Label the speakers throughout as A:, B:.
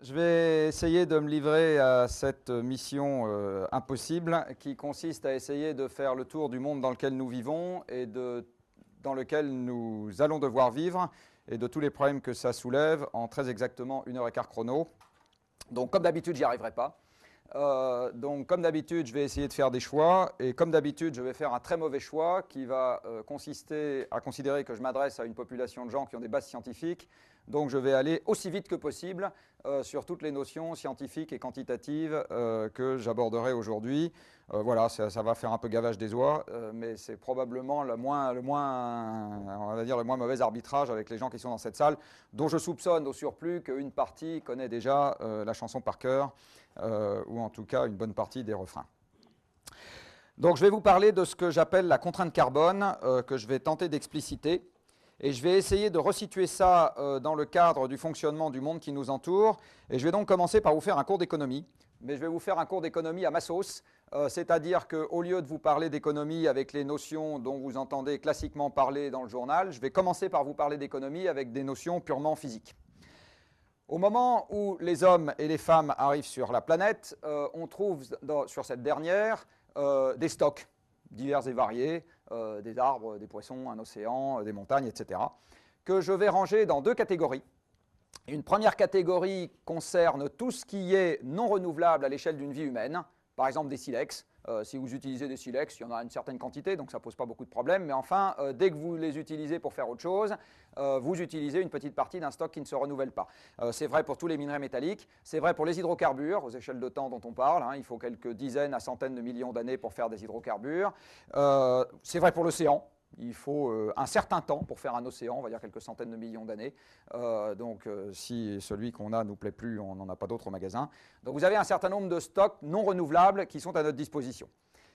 A: Je vais essayer de me livrer à cette mission impossible qui consiste à essayer de faire le tour du monde dans lequel nous vivons et dans lequel nous allons devoir vivre et de tous les problèmes que ça soulève en très exactement 1h15 chrono. Donc comme d'habitude, j'y arriverai pas. Donc comme d'habitude, je vais essayer de faire des choix et comme d'habitude, je vais faire un très mauvais choix qui va consister à considérer que je m'adresse à une population de gens qui ont des bases scientifiques. Donc je vais aller aussi vite que possible sur toutes les notions scientifiques et quantitatives que j'aborderai aujourd'hui. Voilà, ça va faire un peu gavage des oies, mais c'est probablement le moins mauvais arbitrage avec les gens qui sont dans cette salle, dont je soupçonne au surplus qu'une partie connaît déjà la chanson par cœur, ou en tout cas une bonne partie des refrains. Donc je vais vous parler de ce que j'appelle la contrainte carbone, que je vais tenter d'expliciter. Et je vais essayer de resituer ça dans le cadre du fonctionnement du monde qui nous entoure. Et je vais donc commencer par vous faire un cours d'économie. Mais je vais vous faire un cours d'économie à ma sauce. C'est-à-dire qu'au lieu de vous parler d'économie avec les notions dont vous entendez classiquement parler dans le journal, je vais commencer par vous parler d'économie avec des notions purement physiques. Au moment où les hommes et les femmes arrivent sur la planète, on trouve sur cette dernière des stocks divers et variés, des arbres, des poissons, un océan, des montagnes, etc., que je vais ranger dans deux catégories. Une première catégorie concerne tout ce qui est non renouvelable à l'échelle d'une vie humaine, par exemple des silex. Si vous utilisez des silex, il y en a une certaine quantité, donc ça ne pose pas beaucoup de problèmes, mais enfin, dès que vous les utilisez pour faire autre chose, vous utilisez une petite partie d'un stock qui ne se renouvelle pas. C'est vrai pour tous les minerais métalliques, c'est vrai pour les hydrocarbures, aux échelles de temps dont on parle, il faut quelques dizaines à centaines de millions d'années pour faire des hydrocarbures. C'est vrai pour l'océan. Il faut un certain temps pour faire un océan, on va dire quelques centaines de millions d'années. Si celui qu'on a ne nous plaît plus, on n'en a pas d'autres au magasin. Donc vous avez un certain nombre de stocks non renouvelables qui sont à notre disposition.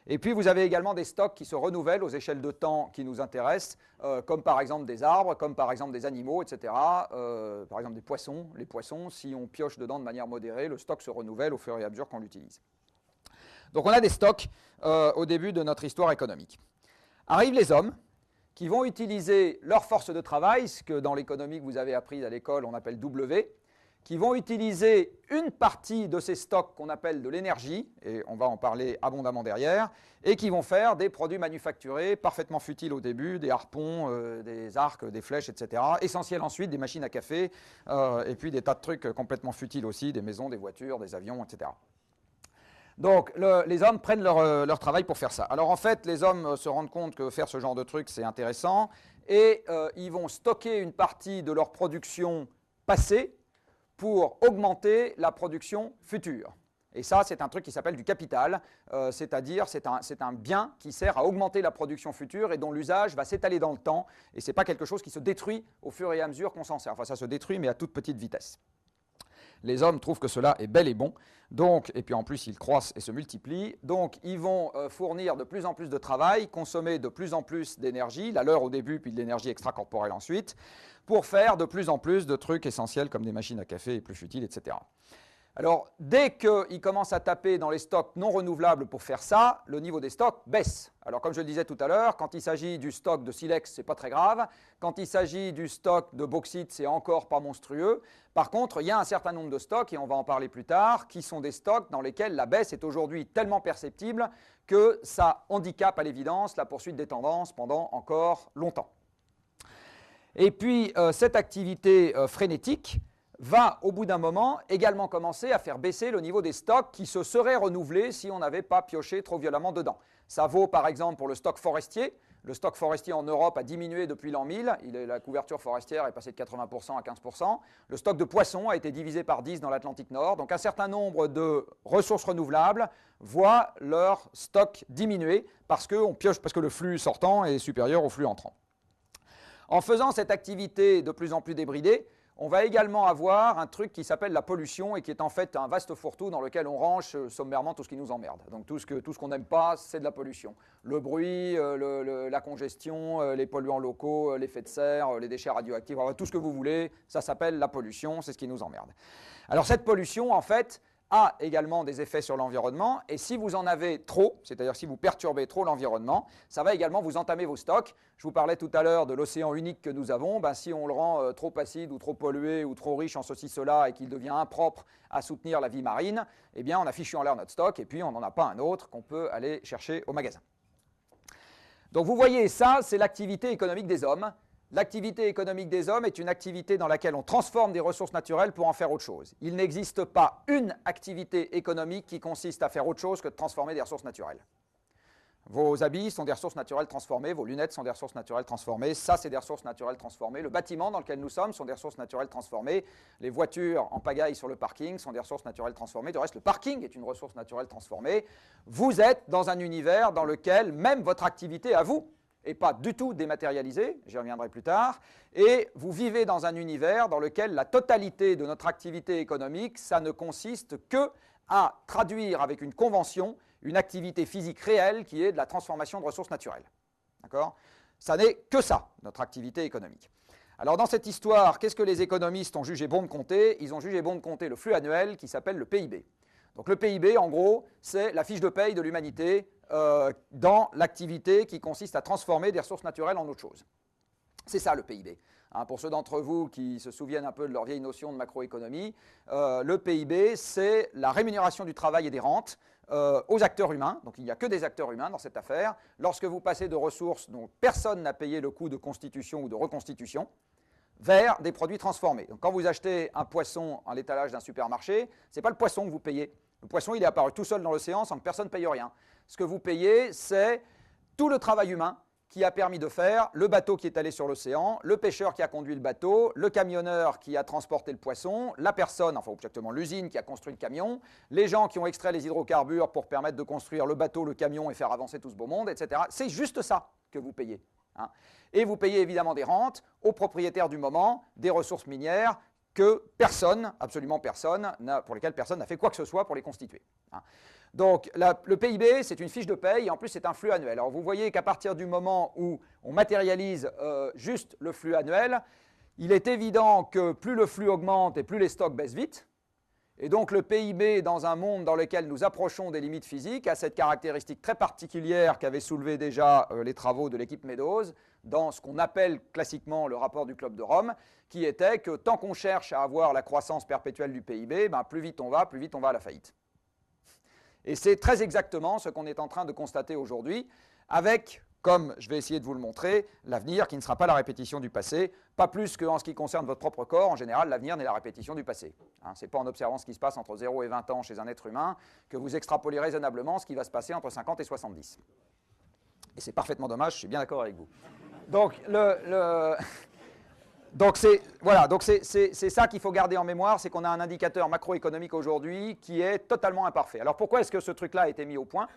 A: Et puis vous avez également des stocks qui se renouvellent aux échelles de temps qui nous intéressent, comme par exemple des arbres, comme par exemple des animaux, etc. Par exemple des poissons. Les poissons, si on pioche dedans de manière modérée, le stock se renouvelle au fur et à mesure qu'on l'utilise. Donc on a des stocks au début de notre histoire économique. Arrivent les hommes, qui vont utiliser leur force de travail, ce que dans l'économie que vous avez appris à l'école, on appelle W, qui vont utiliser une partie de ces stocks qu'on appelle de l'énergie, et on va en parler abondamment derrière, et qui vont faire des produits manufacturés parfaitement futiles au début, des harpons, des arcs, des flèches, etc. Essentiels ensuite, des machines à café, et puis des tas de trucs complètement futiles aussi, des maisons, des voitures, des avions, etc. Donc, les hommes prennent leur travail pour faire ça. Alors, en fait, les hommes se rendent compte que faire ce genre de truc, c'est intéressant, et ils vont stocker une partie de leur production passée pour augmenter la production future. Et ça, c'est un truc qui s'appelle du capital, c'est-à-dire c'est un bien qui sert à augmenter la production future et dont l'usage va s'étaler dans le temps, et ce n'est pas quelque chose qui se détruit au fur et à mesure qu'on s'en sert. Enfin, ça se détruit, mais à toute petite vitesse. Les hommes trouvent que cela est bel et bon, donc, et puis en plus ils croissent et se multiplient, donc ils vont fournir de plus en plus de travail, consommer de plus en plus d'énergie, la leur au début, puis de l'énergie extracorporelle ensuite, pour faire de plus en plus de trucs essentiels comme des machines à café et plus futiles, etc. Alors, dès qu'ils commencent à taper dans les stocks non renouvelables pour faire ça, le niveau des stocks baisse. Alors, comme je le disais tout à l'heure, quand il s'agit du stock de silex, ce n'est pas très grave. Quand il s'agit du stock de bauxite, c'est encore pas monstrueux. Par contre, il y a un certain nombre de stocks, et on va en parler plus tard, qui sont des stocks dans lesquels la baisse est aujourd'hui tellement perceptible que ça handicape à l'évidence la poursuite des tendances pendant encore longtemps. Et puis, cette activité frénétique va, au bout d'un moment, également commencer à faire baisser le niveau des stocks qui se seraient renouvelés si on n'avait pas pioché trop violemment dedans. Ça vaut par exemple pour le stock forestier. Le stock forestier en Europe a diminué depuis l'an 1000. La couverture forestière est passée de 80% à 15%. Le stock de poissons a été divisé par 10 dans l'Atlantique Nord. Donc un certain nombre de ressources renouvelables voient leur stock diminuer parce que le flux sortant est supérieur au flux entrant. En faisant cette activité de plus en plus débridée, on va également avoir un truc qui s'appelle la pollution et qui est en fait un vaste fourre-tout dans lequel on range sommairement tout ce qui nous emmerde. Donc tout ce qu'on n'aime pas, c'est de la pollution. Le bruit, la congestion, les polluants locaux, l'effet de serre, les déchets radioactifs, tout ce que vous voulez, ça s'appelle la pollution, c'est ce qui nous emmerde. Alors cette pollution, en fait, a également des effets sur l'environnement, et si vous en avez trop, c'est-à-dire si vous perturbez trop l'environnement, ça va également vous entamer vos stocks. Je vous parlais tout à l'heure de l'océan unique que nous avons. Ben, si on le rend trop acide ou trop pollué ou trop riche en ceci, cela, et qu'il devient impropre à soutenir la vie marine, eh bien on a fichu en l'air notre stock, et puis on n'en a pas un autre qu'on peut aller chercher au magasin. Donc vous voyez, ça, c'est l'activité économique des hommes. L'activité économique des hommes est une activité dans laquelle on transforme des ressources naturelles pour en faire autre chose. Il n'existe pas une activité économique qui consiste à faire autre chose que de transformer des ressources naturelles. Vos habits sont des ressources naturelles transformées, vos lunettes sont des ressources naturelles transformées, ça c'est des ressources naturelles transformées, le bâtiment dans lequel nous sommes sont des ressources naturelles transformées, les voitures en pagaille sur le parking sont des ressources naturelles transformées, du reste le parking est une ressource naturelle transformée. Vous êtes dans un univers dans lequel même votre activité à vous n'est pas du tout dématérialisée, j'y reviendrai plus tard, et vous vivez dans un univers dans lequel la totalité de notre activité économique, ça ne consiste que à traduire avec une convention une activité physique réelle qui est de la transformation de ressources naturelles. D'accord ? Ça n'est que ça, notre activité économique. Alors dans cette histoire, qu'est-ce que les économistes ont jugé bon de compter? Ils ont jugé bon de compter le flux annuel qui s'appelle le PIB. Donc le PIB, en gros, c'est la fiche de paye de l'humanité dans l'activité qui consiste à transformer des ressources naturelles en autre chose. C'est ça le PIB. Pour ceux d'entre vous qui se souviennent un peu de leur vieille notion de macroéconomie, le PIB, c'est la rémunération du travail et des rentes aux acteurs humains. Donc il n'y a que des acteurs humains dans cette affaire. Lorsque vous passez de ressources dont personne n'a payé le coût de constitution ou de reconstitution, vers des produits transformés. Donc quand vous achetez un poisson à l'étalage d'un supermarché, ce n'est pas le poisson que vous payez. Le poisson, il est apparu tout seul dans l'océan sans que personne ne paye rien. Ce que vous payez, c'est tout le travail humain qui a permis de faire le bateau qui est allé sur l'océan, le pêcheur qui a conduit le bateau, le camionneur qui a transporté le poisson, la personne, enfin exactement l'usine qui a construit le camion, les gens qui ont extrait les hydrocarbures pour permettre de construire le bateau, le camion et faire avancer tout ce beau monde, etc. C'est juste ça que vous payez. Et vous payez évidemment des rentes aux propriétaires du moment, des ressources minières que personne, absolument personne, pour lesquelles personne n'a fait quoi que ce soit pour les constituer. Donc le PIB, c'est une fiche de paye et en plus c'est un flux annuel. Alors vous voyez qu'à partir du moment où on matérialise juste le flux annuel, il est évident que plus le flux augmente et plus les stocks baissent vite. Et donc le PIB, dans un monde dans lequel nous approchons des limites physiques, a cette caractéristique très particulière qu'avaient soulevé déjà les travaux de l'équipe Meadows dans ce qu'on appelle classiquement le rapport du Club de Rome, qui était que tant qu'on cherche à avoir la croissance perpétuelle du PIB, plus vite on va à la faillite. Et c'est très exactement ce qu'on est en train de constater aujourd'hui, avec, comme je vais essayer de vous le montrer, l'avenir qui ne sera pas la répétition du passé, pas plus qu'en ce qui concerne votre propre corps, en général, l'avenir n'est la répétition du passé. Ce n'est pas en observant ce qui se passe entre 0 et 20 ans chez un être humain que vous extrapolez raisonnablement ce qui va se passer entre 50 et 70. Et c'est parfaitement dommage, je suis bien d'accord avec vous. Donc, Donc c'est ça qu'il faut garder en mémoire, c'est qu'on a un indicateur macroéconomique aujourd'hui qui est totalement imparfait. Alors pourquoi est-ce que ce truc-là a été mis au point?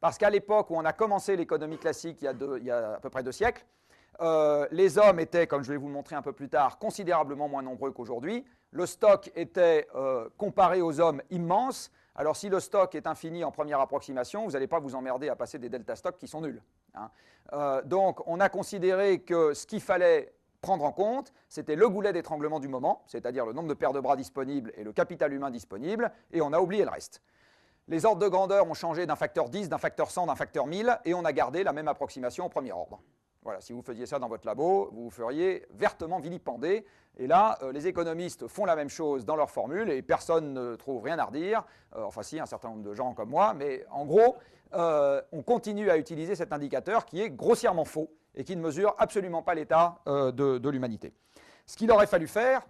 A: Parce qu'à l'époque où on a commencé l'économie classique, il y a à peu près 2 siècles, les hommes étaient, comme je vais vous le montrer un peu plus tard, considérablement moins nombreux qu'aujourd'hui. Le stock était, comparé aux hommes, immense. Alors si le stock est infini en première approximation, vous n'allez pas vous emmerder à passer des delta stocks qui sont nuls. Donc on a considéré que ce qu'il fallait prendre en compte, c'était le goulet d'étranglement du moment, c'est-à-dire le nombre de paires de bras disponibles et le capital humain disponible, et on a oublié le reste. Les ordres de grandeur ont changé d'un facteur 10, d'un facteur 100, d'un facteur 1000, et on a gardé la même approximation au premier ordre. Voilà, si vous faisiez ça dans votre labo, vous vous feriez vertement vilipender. Et là, les économistes font la même chose dans leurs formules et personne ne trouve rien à redire. Enfin si, un certain nombre de gens comme moi, mais en gros, on continue à utiliser cet indicateur qui est grossièrement faux et qui ne mesure absolument pas l'état de l'humanité. Ce qu'il aurait fallu faire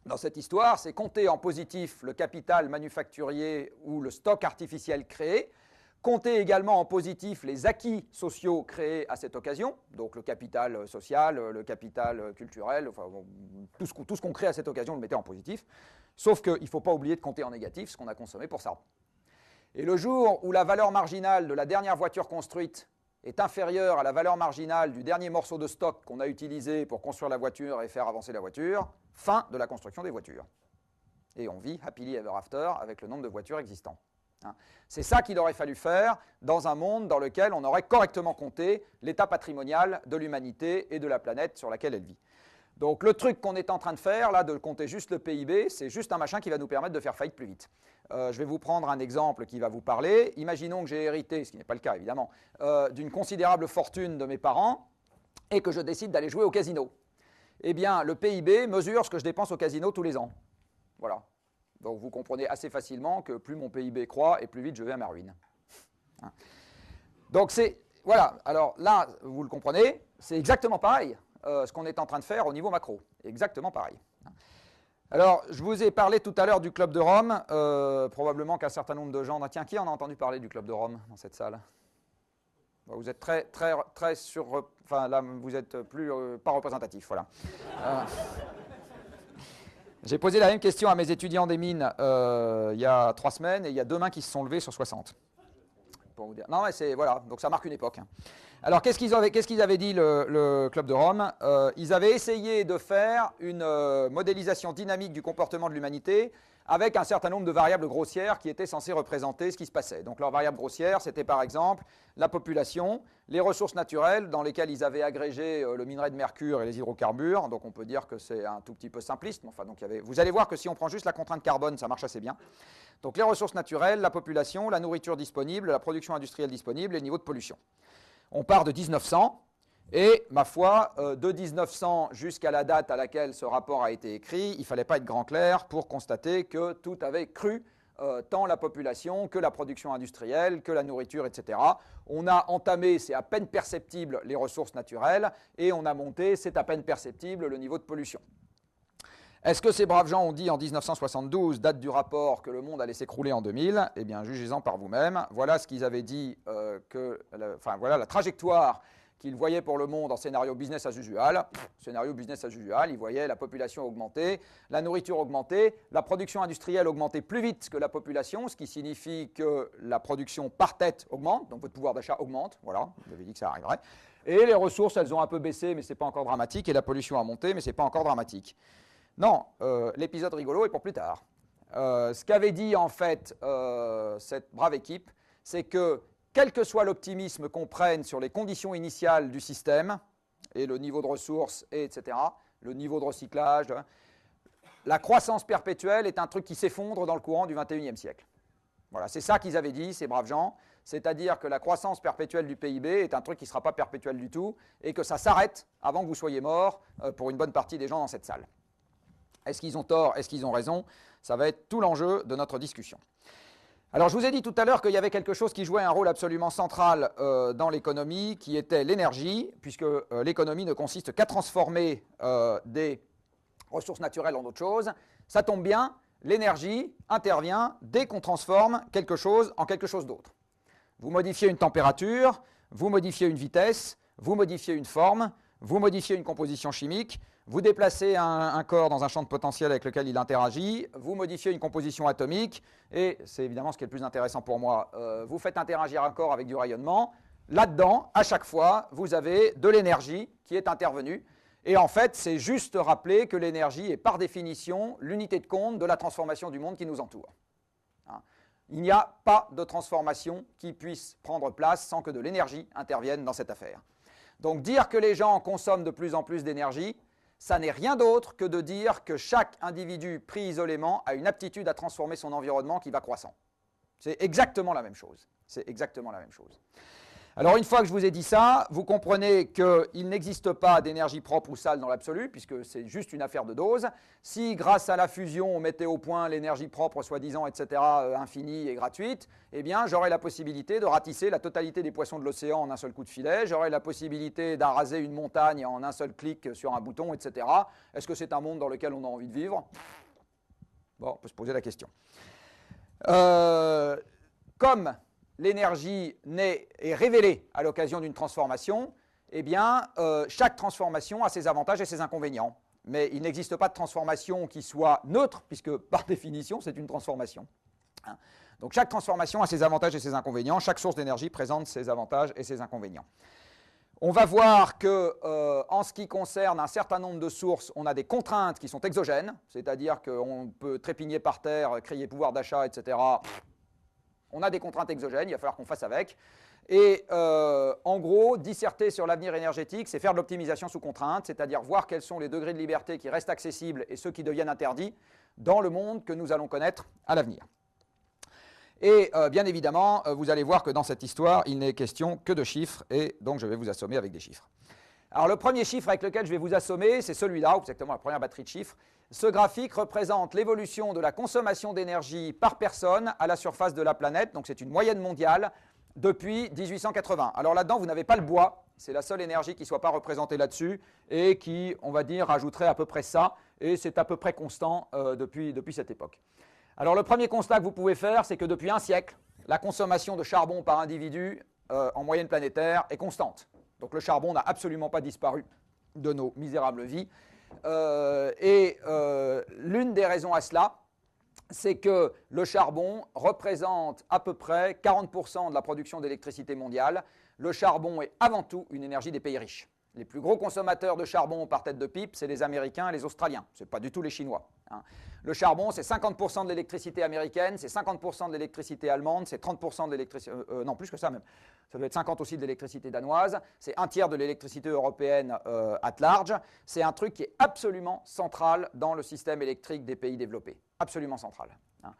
A: dans cette histoire, c'est compter en positif le capital manufacturier ou le stock artificiel créé, compter également en positif les acquis sociaux créés à cette occasion, donc le capital social, le capital culturel, enfin, bon, tout ce qu'on crée à cette occasion, le mettez en positif, sauf qu'il ne faut pas oublier de compter en négatif ce qu'on a consommé pour ça. Et le jour où la valeur marginale de la dernière voiture construite est inférieure à la valeur marginale du dernier morceau de stock qu'on a utilisé pour construire la voiture et faire avancer la voiture, fin de la construction des voitures. Et on vit happily ever after avec le nombre de voitures existantes. C'est ça qu'il aurait fallu faire dans un monde dans lequel on aurait correctement compté l'état patrimonial de l'humanité et de la planète sur laquelle elle vit. Donc le truc qu'on est en train de faire, là, de compter juste le PIB, c'est juste un machin qui va nous permettre de faire faillite plus vite. je vais vous prendre un exemple qui va vous parler. Imaginons que j'ai hérité, ce qui n'est pas le cas évidemment, d'une considérable fortune de mes parents et que je décide d'aller jouer au casino. Eh bien, le PIB mesure ce que je dépense au casino tous les ans. Voilà. Donc vous comprenez assez facilement que plus mon PIB croît et plus vite je vais à ma ruine. Donc voilà, alors là, vous le comprenez, c'est exactement pareil, ce qu'on est en train de faire au niveau macro. Exactement pareil. Alors, je vous ai parlé tout à l'heure du Club de Rome, probablement qu'un certain nombre de gens... Tiens, qui en a entendu parler du Club de Rome dans cette salle? Vous êtes très sur... Enfin, là, vous êtes plus... pas représentatif, voilà. J'ai posé la même question à mes étudiants des mines il y a 3 semaines, et il y a 2 mains qui se sont levées sur 60. Pour vous dire. Non, mais c'est... Voilà, donc ça marque une époque. Alors, qu'est-ce qu'ils avaient dit, le Club de Rome? Ils avaient essayé de faire une modélisation dynamique du comportement de l'humanité avec un certain nombre de variables grossières qui étaient censées représenter ce qui se passait. Donc, leurs variables grossières, c'était par exemple la population, les ressources naturelles dans lesquelles ils avaient agrégé le minerai de mercure et les hydrocarbures. Donc, on peut dire que c'est un tout petit peu simpliste. Mais enfin, donc, vous allez voir que si on prend juste la contrainte carbone, ça marche assez bien. Donc, les ressources naturelles, la population, la nourriture disponible, la production industrielle disponible et les niveaux de pollution. On part de 1900, et ma foi, de 1900 jusqu'à la date à laquelle ce rapport a été écrit, il ne fallait pas être grand clair pour constater que tout avait cru, tant la population que la production industrielle, que la nourriture, etc. On a entamé, c'est à peine perceptible, les ressources naturelles, et on a monté, c'est à peine perceptible, le niveau de pollution. Est-ce que ces braves gens ont dit en 1972, date du rapport, que le monde allait s'écrouler en 2000? Eh bien, jugez-en par vous-même. Voilà ce qu'ils avaient dit, voilà la trajectoire qu'ils voyaient pour le monde en scénario business as usual. Scénario business as usual, ils voyaient la population augmenter, la nourriture augmenter, la production industrielle augmenter plus vite que la population, ce qui signifie que la production par tête augmente, donc votre pouvoir d'achat augmente, voilà, vous avez dit que ça arriverait. Et les ressources, elles ont un peu baissé, mais ce n'est pas encore dramatique, et la pollution a monté, mais ce n'est pas encore dramatique. Non, l'épisode rigolo est pour plus tard. Ce qu'avait dit en fait cette brave équipe, c'est que quel que soit l'optimisme qu'on prenne sur les conditions initiales du système, et le niveau de ressources, etc., le niveau de recyclage, la croissance perpétuelle est un truc qui s'effondre dans le courant du XXIe siècle. Voilà, c'est ça qu'ils avaient dit, ces braves gens, c'est-à-dire que la croissance perpétuelle du PIB est un truc qui ne sera pas perpétuel du tout, et que ça s'arrête avant que vous soyez morts pour une bonne partie des gens dans cette salle. Est-ce qu'ils ont tort? Est-ce qu'ils ont raison? Ça va être tout l'enjeu de notre discussion. Alors, je vous ai dit tout à l'heure qu'il y avait quelque chose qui jouait un rôle absolument central dans l'économie, qui était l'énergie, puisque l'économie ne consiste qu'à transformer des ressources naturelles en d'autres choses. Ça tombe bien, l'énergie intervient dès qu'on transforme quelque chose en quelque chose d'autre. Vous modifiez une température, vous modifiez une vitesse, vous modifiez une forme, vous modifiez une composition chimique, vous déplacez un corps dans un champ de potentiel avec lequel il interagit, vous modifiez une composition atomique, et c'est évidemment ce qui est le plus intéressant pour moi, vous faites interagir un corps avec du rayonnement. Là-dedans, à chaque fois, vous avez de l'énergie qui est intervenue. Et en fait, c'est juste rappeler que l'énergie est par définition l'unité de compte de la transformation du monde qui nous entoure. Il n'y a pas de transformation qui puisse prendre place sans que de l'énergie intervienne dans cette affaire. Donc dire que les gens consomment de plus en plus d'énergie, ça n'est rien d'autre que de dire que chaque individu pris isolément a une aptitude à transformer son environnement qui va croissant. C'est exactement la même chose. C'est exactement la même chose. Alors une fois que je vous ai dit ça, vous comprenez qu'il n'existe pas d'énergie propre ou sale dans l'absolu, puisque c'est juste une affaire de dose. Si grâce à la fusion on mettait au point l'énergie propre, soi-disant, etc., infinie et gratuite, eh bien j'aurais la possibilité de ratisser la totalité des poissons de l'océan en un seul coup de filet, j'aurais la possibilité d'araser une montagne en un seul clic sur un bouton, etc. Est-ce que c'est un monde dans lequel on a envie de vivre? Bon, on peut se poser la question. Comme l'énergie est révélée à l'occasion d'une transformation, eh bien, chaque transformation a ses avantages et ses inconvénients. Mais il n'existe pas de transformation qui soit neutre, puisque par définition, c'est une transformation. Donc chaque transformation a ses avantages et ses inconvénients. Chaque source d'énergie présente ses avantages et ses inconvénients. On va voir qu'en ce qui concerne un certain nombre de sources, on a des contraintes qui sont exogènes, c'est-à-dire qu'on peut trépigner par terre, crier pouvoir d'achat, etc. On a des contraintes exogènes, il va falloir qu'on fasse avec. Et en gros, disserter sur l'avenir énergétique, c'est faire de l'optimisation sous contrainte, c'est-à-dire voir quels sont les degrés de liberté qui restent accessibles et ceux qui deviennent interdits dans le monde que nous allons connaître à l'avenir. Et bien évidemment, vous allez voir que dans cette histoire, il n'est question que de chiffres, et donc je vais vous assommer avec des chiffres. Alors le premier chiffre avec lequel je vais vous assommer, c'est celui-là, ou exactement la première batterie de chiffres. Ce graphique représente l'évolution de la consommation d'énergie par personne à la surface de la planète, donc c'est une moyenne mondiale depuis 1880. Alors là-dedans, vous n'avez pas le bois, c'est la seule énergie qui ne soit pas représentée là-dessus, et qui, on va dire, rajouterait à peu près ça, et c'est à peu près constant depuis cette époque. Alors le premier constat que vous pouvez faire, c'est que depuis un siècle, la consommation de charbon par individu en moyenne planétaire est constante. Donc le charbon n'a absolument pas disparu de nos misérables vies. L'une des raisons à cela, c'est que le charbon représente à peu près 40% de la production d'électricité mondiale. Le charbon est avant tout une énergie des pays riches. Les plus gros consommateurs de charbon par tête de pipe, c'est les Américains et les Australiens. Ce n'est pas du tout les Chinois. Hein. Le charbon, c'est 50% de l'électricité américaine, c'est 50% de l'électricité allemande, c'est 30% de l'électricité... non, plus que ça même. Ça doit être 50 aussi de l'électricité danoise. C'est un tiers de l'électricité européenne at large. C'est un truc qui est absolument central dans le système électrique des pays développés. Absolument central. Hein.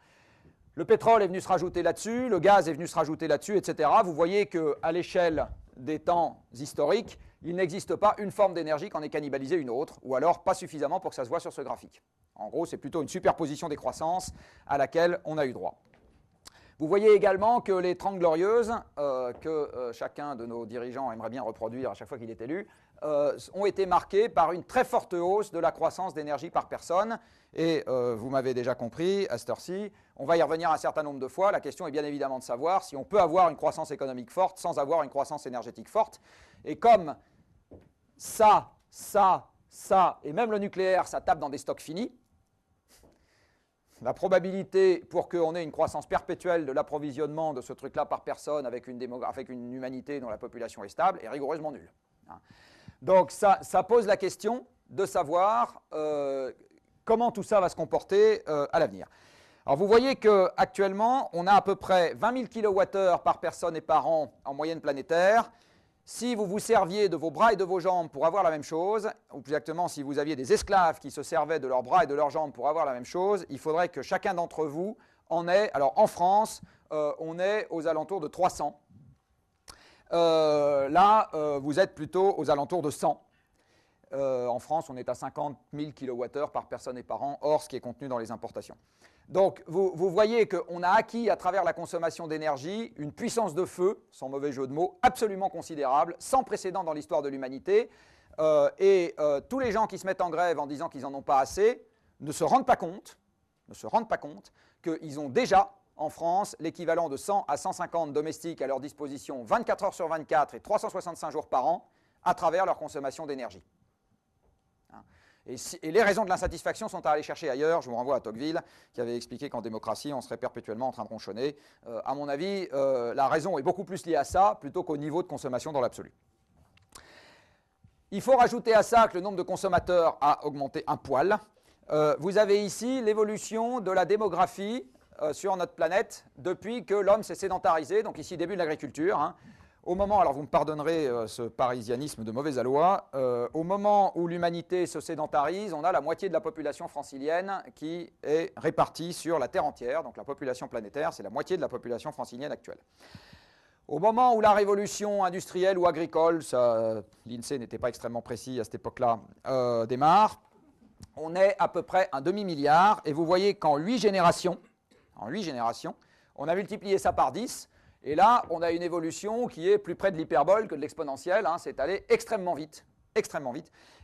A: Le pétrole est venu se rajouter là-dessus, le gaz est venu se rajouter là-dessus, etc. Vous voyez qu'à l'échelle des temps historiques, il n'existe pas une forme d'énergie qui en ait cannibalisé une autre, ou alors pas suffisamment pour que ça se voit sur ce graphique. En gros, c'est plutôt une superposition des croissances à laquelle on a eu droit. Vous voyez également que les 30 glorieuses, que chacun de nos dirigeants aimerait bien reproduire à chaque fois qu'il est élu, ont été marquées par une très forte hausse de la croissance d'énergie par personne. Et vous m'avez déjà compris, à cette heure-ci, on va y revenir un certain nombre de fois. La question est bien évidemment de savoir si on peut avoir une croissance économique forte sans avoir une croissance énergétique forte. Et comme ça, et même le nucléaire, ça tape dans des stocks finis, la probabilité pour qu'on ait une croissance perpétuelle de l'approvisionnement de ce truc-là par personne avec une humanité dont la population est stable est rigoureusement nulle. Donc ça pose la question de savoir comment tout ça va se comporter à l'avenir. Alors vous voyez qu'actuellement, on a à peu près 20 000 kWh par personne et par an en moyenne planétaire. Si vous vous serviez de vos bras et de vos jambes pour avoir la même chose, ou plus exactement si vous aviez des esclaves qui se servaient de leurs bras et de leurs jambes pour avoir la même chose, il faudrait que chacun d'entre vous en ait, alors en France, on est aux alentours de 300. Vous êtes plutôt aux alentours de 100. En France, on est à 50 000 kWh par personne et par an, hors ce qui est contenu dans les importations. Donc, vous voyez qu'on a acquis à travers la consommation d'énergie une puissance de feu, sans mauvais jeu de mots, absolument considérable, sans précédent dans l'histoire de l'humanité. Tous les gens qui se mettent en grève en disant qu'ils n'en ont pas assez ne se rendent pas compte qu'ils ont déjà en France l'équivalent de 100 à 150 domestiques à leur disposition 24 heures sur 24 et 365 jours par an à travers leur consommation d'énergie. Et les raisons de l'insatisfaction sont à aller chercher ailleurs. Je vous renvoie à Tocqueville, qui avait expliqué qu'en démocratie, on serait perpétuellement en train de ronchonner. À mon avis, la raison est beaucoup plus liée à ça, plutôt qu'au niveau de consommation dans l'absolu. Il faut rajouter à ça que le nombre de consommateurs a augmenté un poil. Vous avez ici l'évolution de la démographie sur notre planète depuis que l'homme s'est sédentarisé, donc ici début de l'agriculture. Hein. Au moment, alors vous me pardonnerez ce parisianisme de mauvais aloi, au moment où l'humanité se sédentarise, on a la moitié de la population francilienne qui est répartie sur la Terre entière. Donc la population planétaire, c'est la moitié de la population francilienne actuelle. Au moment où la révolution industrielle ou agricole, l'INSEE n'était pas extrêmement précis à cette époque-là, démarre, on est à peu près un demi-milliard. Et vous voyez qu'en 8 générations, on a multiplié ça par 10. Et là, on a une évolution qui est plus près de l'hyperbole que de l'exponentielle. Hein, c'est allé extrêmement vite.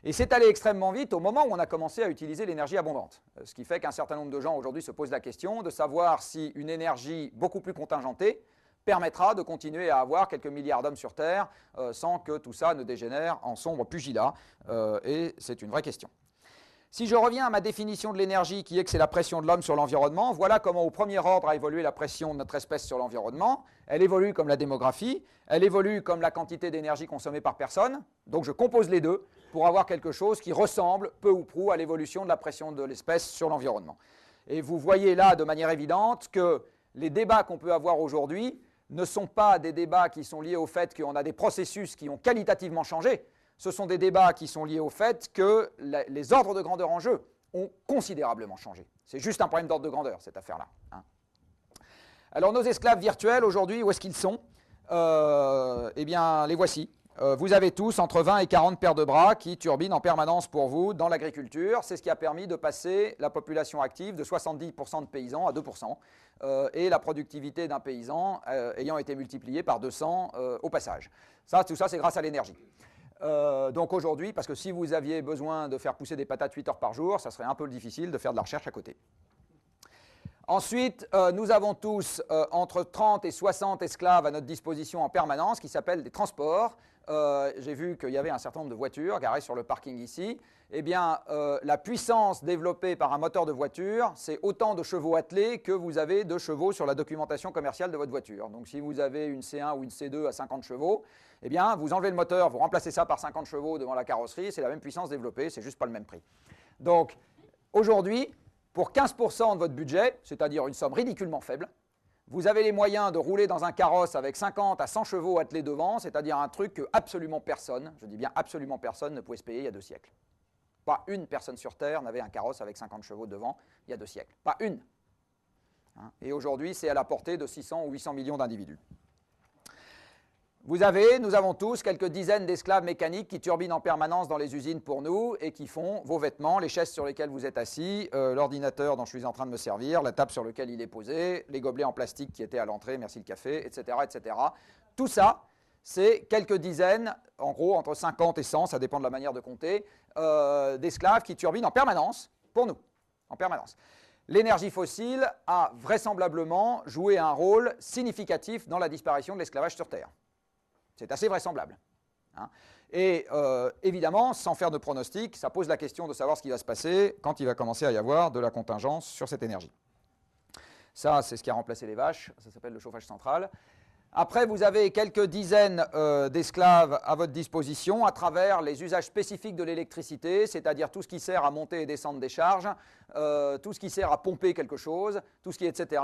A: Et c'est allé extrêmement vite au moment où on a commencé à utiliser l'énergie abondante. Ce qui fait qu'un certain nombre de gens aujourd'hui se posent la question de savoir si une énergie beaucoup plus contingentée permettra de continuer à avoir quelques milliards d'hommes sur Terre sans que tout ça ne dégénère en sombre pugilat. Et c'est une vraie question. Si je reviens à ma définition de l'énergie qui est que c'est la pression de l'homme sur l'environnement, voilà comment au premier ordre a évolué la pression de notre espèce sur l'environnement. Elle évolue comme la démographie, elle évolue comme la quantité d'énergie consommée par personne. Donc je compose les deux pour avoir quelque chose qui ressemble peu ou prou à l'évolution de la pression de l'espèce sur l'environnement. Et vous voyez là de manière évidente que les débats qu'on peut avoir aujourd'hui ne sont pas des débats qui sont liés au fait qu'on a des processus qui ont qualitativement changé. Ce sont des débats qui sont liés au fait que les ordres de grandeur en jeu ont considérablement changé. C'est juste un problème d'ordre de grandeur, cette affaire-là. Hein. Alors nos esclaves virtuels aujourd'hui, où est-ce qu'ils sont? Eh bien, les voici. Vous avez tous entre 20 et 40 paires de bras qui turbinent en permanence pour vous dans l'agriculture. C'est ce qui a permis de passer la population active de 70% de paysans à 2%, et la productivité d'un paysan ayant été multipliée par 200 au passage. Tout ça, c'est grâce à l'énergie. Donc aujourd'hui, parce que si vous aviez besoin de faire pousser des patates 8 heures par jour, ça serait un peu difficile de faire de la recherche à côté. Ensuite, nous avons tous entre 30 et 60 esclaves à notre disposition en permanence qui s'appellent des transports. J'ai vu qu'il y avait un certain nombre de voitures garées sur le parking ici. Eh bien, la puissance développée par un moteur de voiture, c'est autant de chevaux attelés que vous avez de chevaux sur la documentation commerciale de votre voiture. Donc si vous avez une C1 ou une C2 à 50 chevaux, eh bien, vous enlevez le moteur, vous remplacez ça par 50 chevaux devant la carrosserie, c'est la même puissance développée, c'est juste pas le même prix. Donc, aujourd'hui, pour 15% de votre budget, c'est-à-dire une somme ridiculement faible, vous avez les moyens de rouler dans un carrosse avec 50 à 100 chevaux attelés devant, c'est-à-dire un truc que absolument personne, je dis bien absolument personne, ne pouvait se payer il y a 2 siècles. Pas une personne sur Terre n'avait un carrosse avec 50 chevaux devant il y a 2 siècles. Pas une. Et aujourd'hui, c'est à la portée de 600 ou 800 millions d'individus. Nous avons tous quelques dizaines d'esclaves mécaniques qui turbinent en permanence dans les usines pour nous et qui font vos vêtements, les chaises sur lesquelles vous êtes assis, l'ordinateur dont je suis en train de me servir, la table sur laquelle il est posé, les gobelets en plastique qui étaient à l'entrée, merci le café, etc., etc. Tout ça, c'est quelques dizaines, en gros entre 50 et 100, ça dépend de la manière de compter, d'esclaves qui turbinent en permanence pour nous, en permanence. L'énergie fossile a vraisemblablement joué un rôle significatif dans la disparition de l'esclavage sur Terre. C'est assez vraisemblable. Et évidemment, sans faire de pronostic, ça pose la question de savoir ce qui va se passer quand il va commencer à y avoir de la contingence sur cette énergie. Ça, c'est ce qui a remplacé les vaches, ça s'appelle le chauffage central. Après, vous avez quelques dizaines d'esclaves à votre disposition à travers les usages spécifiques de l'électricité, c'est-à-dire tout ce qui sert à monter et descendre des charges, tout ce qui sert à pomper quelque chose, tout ce qui est, etc.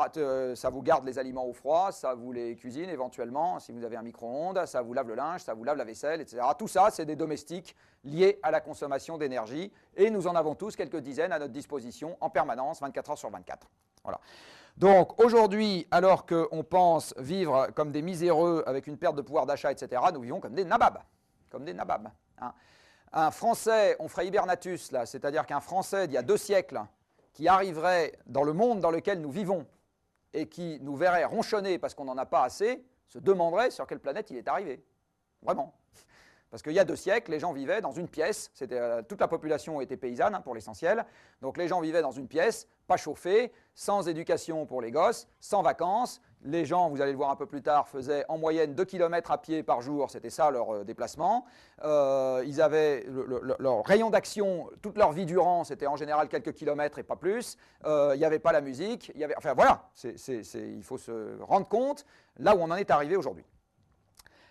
A: Ça vous garde les aliments au froid, ça vous les cuisine éventuellement, si vous avez un micro-ondes, ça vous lave le linge, ça vous lave la vaisselle, etc. Tout ça, c'est des domestiques liés à la consommation d'énergie, et nous en avons tous quelques dizaines à notre disposition en permanence, 24 heures sur 24. Voilà. Donc aujourd'hui, alors qu'on pense vivre comme des miséreux avec une perte de pouvoir d'achat, etc., nous vivons comme des nababs. Comme des nababs. Un Français, on ferait hibernatus, là, c'est-à-dire qu'un Français d'il y a 2 siècles qui arriverait dans le monde dans lequel nous vivons et qui nous verrait ronchonner parce qu'on n'en a pas assez, se demanderait sur quelle planète il est arrivé. Vraiment. Parce qu'il y a 2 siècles, les gens vivaient dans une pièce, toute la population était paysanne pour l'essentiel, donc les gens vivaient dans une pièce, pas chauffée, sans éducation pour les gosses, sans vacances. Les gens, vous allez le voir un peu plus tard, faisaient en moyenne 2 km à pied par jour, c'était ça leur déplacement. Ils avaient leur rayon d'action, toute leur vie durant, c'était en général quelques kilomètres et pas plus. Il n'y avait pas la musique, enfin voilà, il faut se rendre compte là où on en est arrivé aujourd'hui.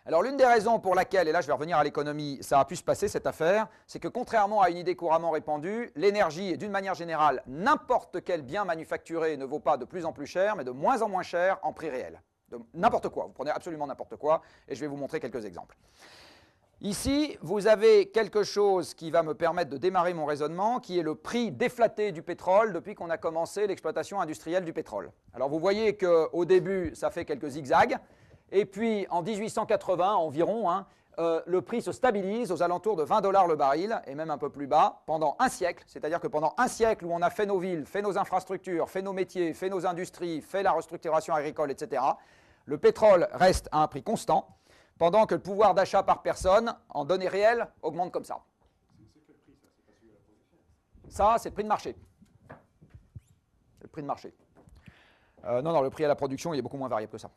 A: Alors l'une des raisons pour laquelle, et là je vais revenir à l'économie, ça a pu se passer cette affaire, c'est que contrairement à une idée couramment répandue, l'énergie et d'une manière générale, n'importe quel bien manufacturé ne vaut pas de plus en plus cher, mais de moins en moins cher en prix réel. N'importe quoi, vous prenez absolument n'importe quoi, et je vais vous montrer quelques exemples. Ici, vous avez quelque chose qui va me permettre de démarrer mon raisonnement, qui est le prix déflaté du pétrole depuis qu'on a commencé l'exploitation industrielle du pétrole. Alors vous voyez qu'au début, ça fait quelques zigzags. Et puis, en 1880 environ, le prix se stabilise aux alentours de 20 $ le baril, et même un peu plus bas, pendant un siècle. C'est-à-dire que pendant un siècle où on a fait nos villes, fait nos infrastructures, fait nos métiers, fait nos industries, fait la restructuration agricole, etc., le pétrole reste à un prix constant, pendant que le pouvoir d'achat par personne, en données réelles, augmente comme ça. C'est quel prix, ça? C'est pas celui de la production? Ça, c'est le prix de marché. C'est le prix de marché. Non, le prix à la production, il est beaucoup moins variable que ça.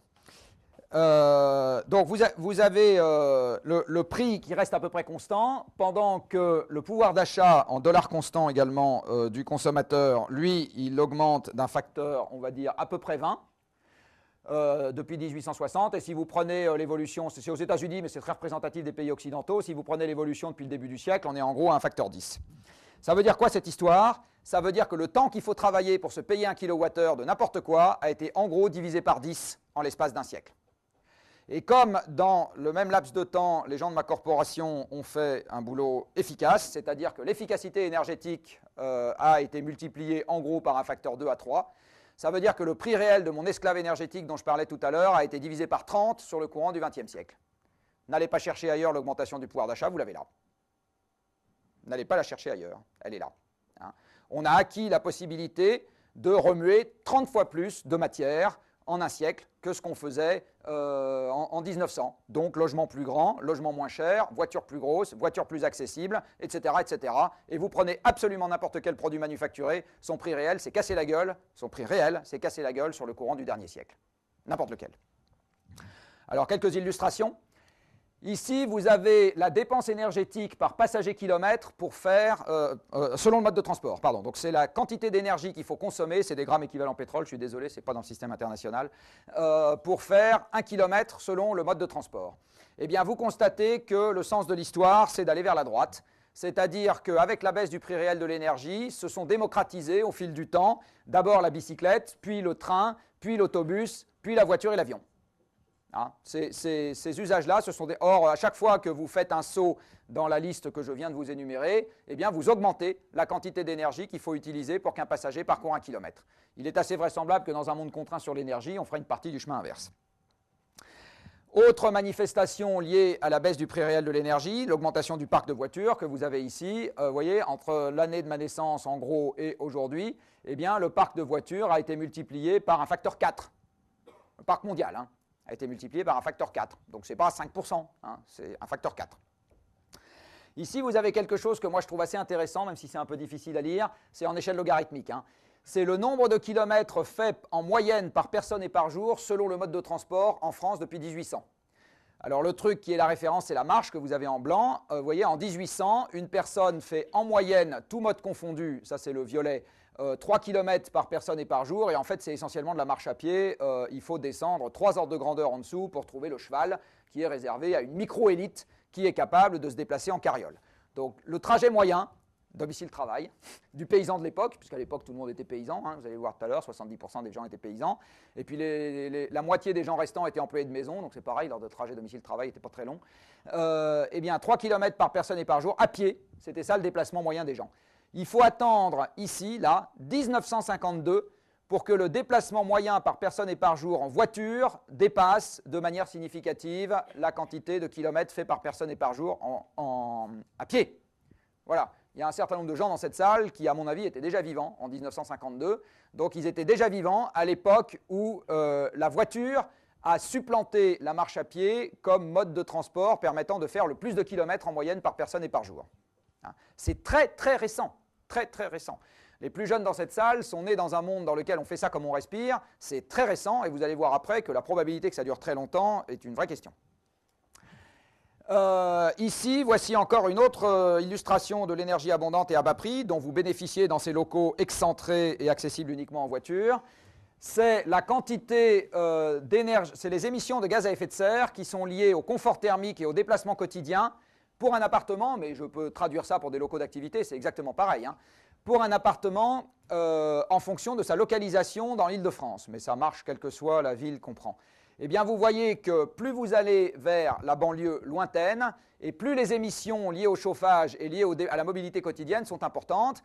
A: Donc vous avez le prix qui reste à peu près constant, pendant que le pouvoir d'achat en dollars constants également du consommateur, lui, il augmente d'un facteur, on va dire, à peu près 20 depuis 1860. Et si vous prenez l'évolution, c'est aux États-Unis, mais c'est très représentatif des pays occidentaux, si vous prenez l'évolution depuis le début du siècle, on est en gros à un facteur 10. Ça veut dire quoi cette histoire? Ça veut dire que le temps qu'il faut travailler pour se payer 1 kWh de n'importe quoi a été en gros divisé par 10 en l'espace d'un siècle. Et comme dans le même laps de temps, les gens de ma corporation ont fait un boulot efficace, c'est-à-dire que l'efficacité énergétique a été multipliée en gros par un facteur 2 à 3, Ça veut dire que le prix réel de mon esclave énergétique dont je parlais tout à l'heure a été divisé par 30 sur le courant du XXe siècle. N'allez pas chercher ailleurs l'augmentation du pouvoir d'achat, vous l'avez là. N'allez pas la chercher ailleurs, elle est là. Hein. On a acquis la possibilité de remuer 30 fois plus de matière en un siècle que ce qu'on faisait en 1900. Donc logement plus grand, logement moins cher, voiture plus grosse, voiture plus accessible, etc., etc. Et vous prenez absolument n'importe quel produit manufacturé, son prix réel s'est cassé la gueule, son prix réel s'est cassé la gueule sur le courant du dernier siècle. N'importe lequel. Alors quelques illustrations. Ici, vous avez la dépense énergétique par passager kilomètre pour faire, selon le mode de transport, pardon. Donc c'est la quantité d'énergie qu'il faut consommer, c'est des grammes équivalent pétrole, je suis désolé, ce n'est pas dans le système international, pour faire 1 kilomètre selon le mode de transport. Eh bien, vous constatez que le sens de l'histoire, c'est d'aller vers la droite, c'est-à-dire qu'avec la baisse du prix réel de l'énergie, se sont démocratisés au fil du temps, d'abord la bicyclette, puis le train, puis l'autobus, puis la voiture et l'avion. Hein, ces usages-là, ce sont des... Or, à chaque fois que vous faites un saut dans la liste que je viens de vous énumérer, eh bien, vous augmentez la quantité d'énergie qu'il faut utiliser pour qu'un passager parcourt 1 kilomètre. Il est assez vraisemblable que dans un monde contraint sur l'énergie, on fera une partie du chemin inverse. Autre manifestation liée à la baisse du prix réel de l'énergie, l'augmentation du parc de voitures que vous avez ici. Vous voyez, entre l'année de ma naissance, en gros, et aujourd'hui, eh bien, le parc de voitures a été multiplié par un facteur 4. Le parc mondial, hein, a été multiplié par un facteur 4. Donc ce n'est pas 5%, hein, c'est un facteur 4. Ici, vous avez quelque chose que moi je trouve assez intéressant, même si c'est un peu difficile à lire, c'est en échelle logarithmique. Hein. C'est le nombre de kilomètres faits en moyenne par personne et par jour selon le mode de transport en France depuis 1800. Alors le truc qui est la référence, c'est la marche que vous avez en blanc. Vous voyez, en 1800, une personne fait en moyenne, tout mode confondu, ça c'est le violet, 3 km par personne et par jour, et en fait c'est essentiellement de la marche à pied. Il faut descendre 3 ordres de grandeur en dessous pour trouver le cheval qui est réservé à une micro-élite qui est capable de se déplacer en carriole. Donc le trajet moyen, domicile-travail, du paysan de l'époque, puisqu'à l'époque tout le monde était paysan, hein, vous allez voir tout à l'heure, 70% des gens étaient paysans, et puis la moitié des gens restants étaient employés de maison, donc c'est pareil, leur trajet domicile-travail n'était pas très long. Eh bien 3 km par personne et par jour, à pied, c'était ça le déplacement moyen des gens. Il faut attendre ici, là, 1952, pour que le déplacement moyen par personne et par jour en voiture dépasse de manière significative la quantité de kilomètres faits par personne et par jour à pied. Voilà. Il y a un certain nombre de gens dans cette salle qui, à mon avis, étaient déjà vivants en 1952. Donc, ils étaient déjà vivants à l'époque où la voiture a supplanté la marche à pied comme mode de transport permettant de faire le plus de kilomètres en moyenne par personne et par jour. Hein. C'est très, très récent. Très, très récent. Les plus jeunes dans cette salle sont nés dans un monde dans lequel on fait ça comme on respire. C'est très récent et vous allez voir après que la probabilité que ça dure très longtemps est une vraie question. Ici, voici encore une autre illustration de l'énergie abondante et à bas prix dont vous bénéficiez dans ces locaux excentrés et accessibles uniquement en voiture. C'est la quantité d'énergie, c'est les émissions de gaz à effet de serre qui sont liées au confort thermique et au déplacement quotidien pour un appartement, mais je peux traduire ça pour des locaux d'activité, c'est exactement pareil, hein, pour un appartement en fonction de sa localisation dans l'Île-de-France, mais ça marche quelle que soit la ville qu'on prend. Eh bien, vous voyez que plus vous allez vers la banlieue lointaine, et plus les émissions liées au chauffage et liées à la mobilité quotidienne sont importantes.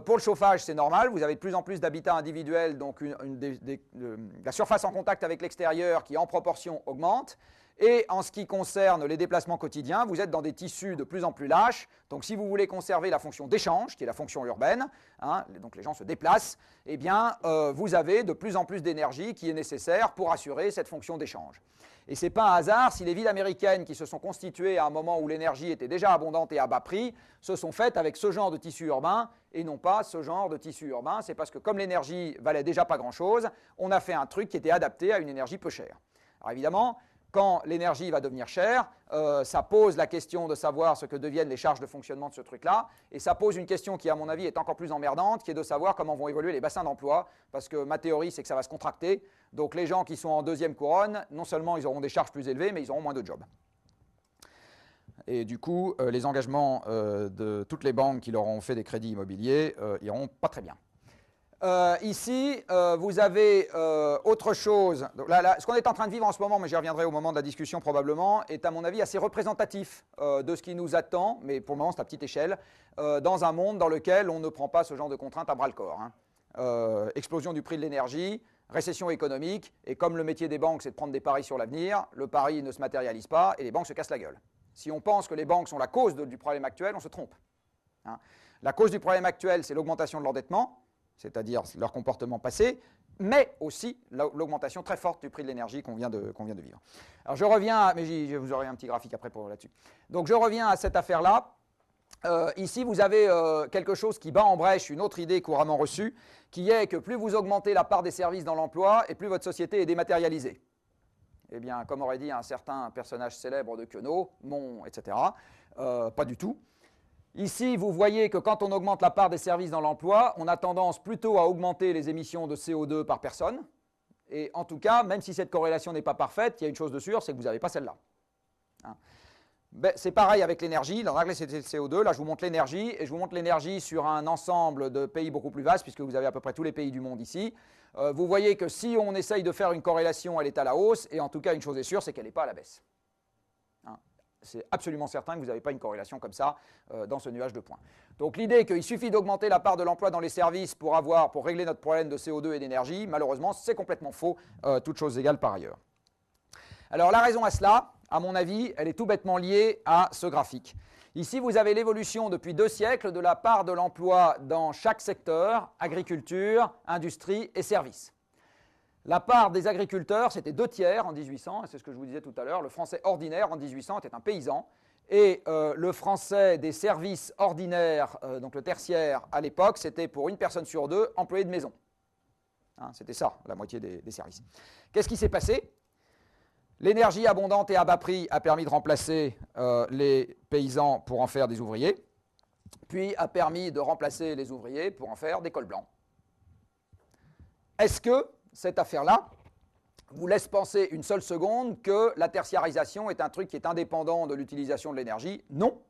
A: Pour le chauffage, c'est normal, vous avez de plus en plus d'habitats individuels, donc la surface en contact avec l'extérieur qui en proportion augmente. Et en ce qui concerne les déplacements quotidiens, vous êtes dans des tissus de plus en plus lâches. Donc si vous voulez conserver la fonction d'échange, qui est la fonction urbaine, hein, donc les gens se déplacent, eh bien vous avez de plus en plus d'énergie qui est nécessaire pour assurer cette fonction d'échange. Et ce n'est pas un hasard si les villes américaines qui se sont constituées à un moment où l'énergie était déjà abondante et à bas prix, se sont faites avec ce genre de tissu urbain et non pas ce genre de tissu urbain. C'est parce que comme l'énergie valait déjà pas grand-chose, on a fait un truc qui était adapté à une énergie peu chère. Alors évidemment, quand l'énergie va devenir chère, ça pose la question de savoir ce que deviennent les charges de fonctionnement de ce truc-là, et ça pose une question qui, à mon avis, est encore plus emmerdante, qui est de savoir comment vont évoluer les bassins d'emploi, parce que ma théorie, c'est que ça va se contracter, donc les gens qui sont en deuxième couronne, non seulement ils auront des charges plus élevées, mais ils auront moins de jobs. Et du coup, les engagements de toutes les banques qui leur ont fait des crédits immobiliers iront pas très bien. Ici, vous avez autre chose. Donc là, ce qu'on est en train de vivre en ce moment, mais j'y reviendrai au moment de la discussion probablement, est à mon avis assez représentatif de ce qui nous attend, mais pour le moment c'est à petite échelle, dans un monde dans lequel on ne prend pas ce genre de contraintes à bras-le-corps. Hein. explosion du prix de l'énergie, récession économique, et comme le métier des banques, c'est de prendre des paris sur l'avenir, le pari ne se matérialise pas et les banques se cassent la gueule. Si on pense que les banques sont la cause du problème actuel, on se trompe. Hein. La cause du problème actuel, c'est l'augmentation de l'endettement, c'est-à-dire leur comportement passé, mais aussi l'augmentation très forte du prix de l'énergie qu'on vient de vivre. Alors je reviens, mais vous aurez un petit graphique après là-dessus. Donc je reviens à cette affaire-là. Ici, vous avez quelque chose qui bat en brèche une autre idée couramment reçue, qui est que plus vous augmentez la part des services dans l'emploi, et plus votre société est dématérialisée. Eh bien, comme aurait dit un certain personnage célèbre de Queneau, Mon, etc., pas du tout. Ici, vous voyez que quand on augmente la part des services dans l'emploi, on a tendance plutôt à augmenter les émissions de CO2 par personne. Et en tout cas, même si cette corrélation n'est pas parfaite, il y a une chose de sûre, c'est que vous n'avez pas celle-là. Hein. Ben, c'est pareil avec l'énergie. Dans la c'était le CO2. Là, je vous montre l'énergie. Et je vous montre l'énergie sur un ensemble de pays beaucoup plus vaste, puisque vous avez à peu près tous les pays du monde ici. Vous voyez que si on essaye de faire une corrélation, elle est à la hausse. Et en tout cas, une chose est sûre, c'est qu'elle n'est pas à la baisse. Hein. C'est absolument certain que vous n'avez pas une corrélation comme ça dans ce nuage de points. Donc l'idée qu'il suffit d'augmenter la part de l'emploi dans les services pour régler notre problème de CO2 et d'énergie, malheureusement, c'est complètement faux, toutes choses égales par ailleurs. Alors la raison à cela, à mon avis, elle est tout bêtement liée à ce graphique. Ici, vous avez l'évolution depuis 2 siècles de la part de l'emploi dans chaque secteur, agriculture, industrie et services. La part des agriculteurs, c'était 2 tiers en 1800, c'est ce que je vous disais tout à l'heure. Le français ordinaire en 1800 était un paysan. Et le français des services ordinaires, donc le tertiaire à l'époque, c'était pour une personne sur 2 employé de maison. Hein, c'était ça, la moitié des services. Qu'est-ce qui s'est passé ? L'énergie abondante et à bas prix a permis de remplacer les paysans pour en faire des ouvriers, puis a permis de remplacer les ouvriers pour en faire des cols blancs. Est-ce que cette affaire-là vous laisse penser une seule seconde que la tertiarisation est un truc qui est indépendant de l'utilisation de l'énergie? Non.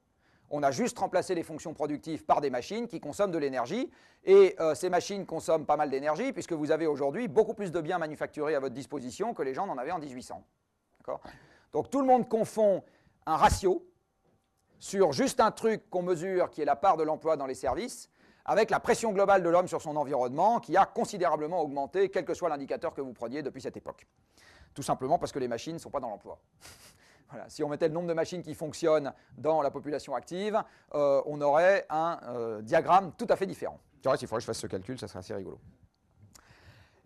A: On a juste remplacé les fonctions productives par des machines qui consomment de l'énergie. Et ces machines consomment pas mal d'énergie puisque vous avez aujourd'hui beaucoup plus de biens manufacturés à votre disposition que les gens n'en avaient en 1800. Donc tout le monde confond un ratio sur juste un truc qu'on mesure qui est la part de l'emploi dans les services avec la pression globale de l'homme sur son environnement qui a considérablement augmenté quel que soit l'indicateur que vous preniez depuis cette époque. Tout simplement parce que les machines ne sont pas dans l'emploi. Voilà. Si on mettait le nombre de machines qui fonctionnent dans la population active, on aurait un diagramme tout à fait différent. Tu vois, s'il faudrait que je fasse ce calcul, ça serait assez rigolo.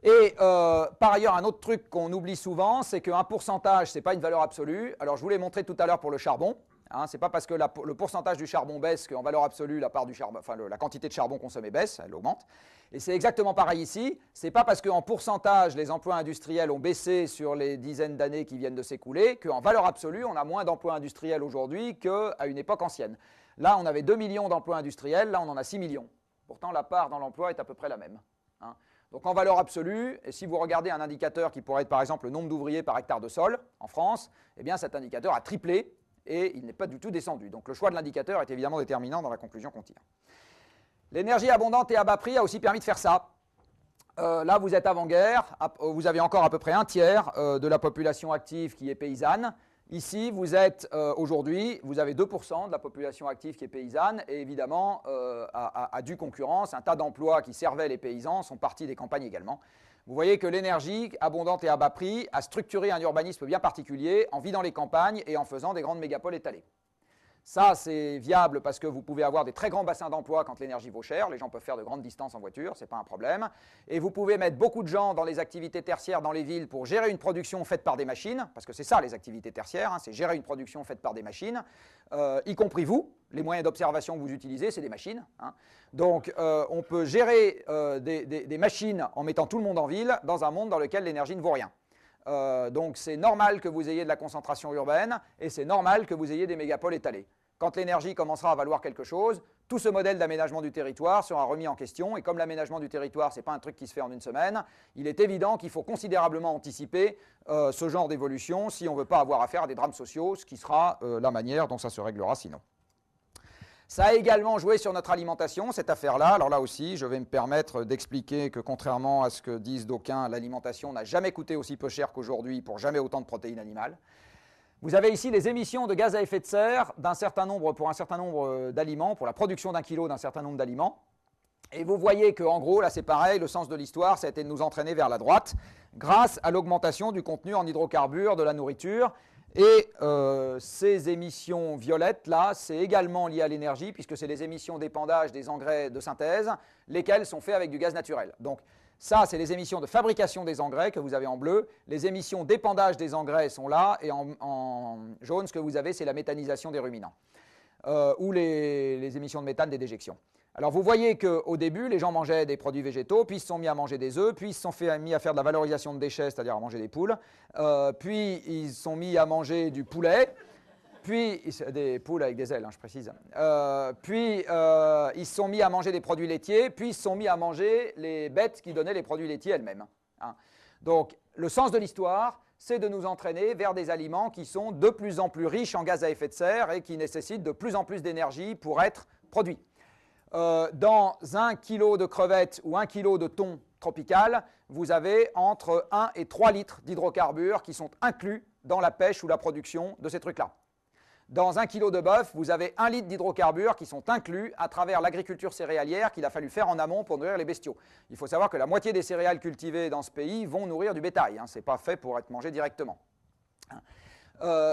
A: Et par ailleurs, un autre truc qu'on oublie souvent, c'est qu'un pourcentage, ce n'est pas une valeur absolue. Alors, je vous l'ai montré tout à l'heure pour le charbon. Hein, ce n'est pas parce que le pourcentage du charbon baisse qu'en valeur absolue, la quantité de charbon consommée baisse, elle augmente. Et c'est exactement pareil ici. Ce n'est pas parce qu'en pourcentage, les emplois industriels ont baissé sur les dizaines d'années qui viennent de s'écouler qu'en valeur absolue, on a moins d'emplois industriels aujourd'hui qu'à une époque ancienne. Là, on avait 2 millions d'emplois industriels, là, on en a 6 millions. Pourtant, la part dans l'emploi est à peu près la même. Hein. Donc en valeur absolue, et si vous regardez un indicateur qui pourrait être par exemple le nombre d'ouvriers par hectare de sol en France, eh bien cet indicateur a triplé et il n'est pas du tout descendu. Donc le choix de l'indicateur est évidemment déterminant dans la conclusion qu'on tire. L'énergie abondante et à bas prix a aussi permis de faire ça. Là, vous êtes avant-guerre, vous avez encore à peu près un tiers de la population active qui est paysanne. Ici, vous êtes aujourd'hui, vous avez 2% de la population active qui est paysanne et évidemment, à due concurrence, un tas d'emplois qui servaient les paysans sont partis des campagnes également. Vous voyez que l'énergie abondante et à bas prix a structuré un urbanisme bien particulier en vidant les campagnes et en faisant des grandes mégapoles étalées. Ça, c'est viable parce que vous pouvez avoir des très grands bassins d'emploi quand l'énergie vaut cher. Les gens peuvent faire de grandes distances en voiture, ce n'est pas un problème. Et vous pouvez mettre beaucoup de gens dans les activités tertiaires dans les villes pour gérer une production faite par des machines, parce que c'est ça les activités tertiaires, hein, c'est gérer une production faite par des machines, y compris vous. Les moyens d'observation que vous utilisez, c'est des machines. Hein. Donc, on peut gérer des machines en mettant tout le monde en ville dans un monde dans lequel l'énergie ne vaut rien. Donc c'est normal que vous ayez de la concentration urbaine et c'est normal que vous ayez des mégapoles étalées. Quand l'énergie commencera à valoir quelque chose, tout ce modèle d'aménagement du territoire sera remis en question et comme l'aménagement du territoire, ce n'est pas un truc qui se fait en une semaine, il est évident qu'il faut considérablement anticiper ce genre d'évolution si on ne veut pas avoir affaire à des drames sociaux, ce qui sera la manière dont ça se réglera sinon. Ça a également joué sur notre alimentation, cette affaire-là. Alors là aussi, je vais me permettre d'expliquer que contrairement à ce que disent d'aucuns, l'alimentation n'a jamais coûté aussi peu cher qu'aujourd'hui pour jamais autant de protéines animales. Vous avez ici les émissions de gaz à effet de serre pour un certain nombre d'aliments, pour la production d'un kilo d'un certain nombre d'aliments. Et vous voyez qu'en gros, là c'est pareil, le sens de l'histoire, ça a été de nous entraîner vers la droite, grâce à l'augmentation du contenu en hydrocarbures de la nourriture. Et ces émissions violettes, là, c'est également lié à l'énergie, puisque c'est les émissions d'épandage des engrais de synthèse, lesquels sont faits avec du gaz naturel. Donc ça, c'est les émissions de fabrication des engrais que vous avez en bleu. Les émissions d'épandage des engrais sont là, et en jaune, ce que vous avez, c'est la méthanisation des ruminants, ou les émissions de méthane des déjections. Alors vous voyez qu'au début, les gens mangeaient des produits végétaux, puis ils se sont mis à manger des œufs, puis ils se sont mis à faire de la valorisation de déchets, c'est-à-dire à manger des poules, puis ils se sont mis à manger du poulet, puis des poules avec des ailes, hein, je précise, puis ils se sont mis à manger des produits laitiers, puis ils se sont mis à manger les bêtes qui donnaient les produits laitiers elles-mêmes. Hein. Donc le sens de l'histoire, c'est de nous entraîner vers des aliments qui sont de plus en plus riches en gaz à effet de serre et qui nécessitent de plus en plus d'énergie pour être produits. Dans 1 kg de crevettes ou 1 kg de thon tropical, vous avez entre 1 et 3 litres d'hydrocarbures qui sont inclus dans la pêche ou la production de ces trucs-là. Dans 1 kg de bœuf, vous avez 1 litre d'hydrocarbures qui sont inclus à travers l'agriculture céréalière qu'il a fallu faire en amont pour nourrir les bestiaux. Il faut savoir que la moitié des céréales cultivées dans ce pays vont nourrir du bétail. Hein, ce n'est pas fait pour être mangé directement.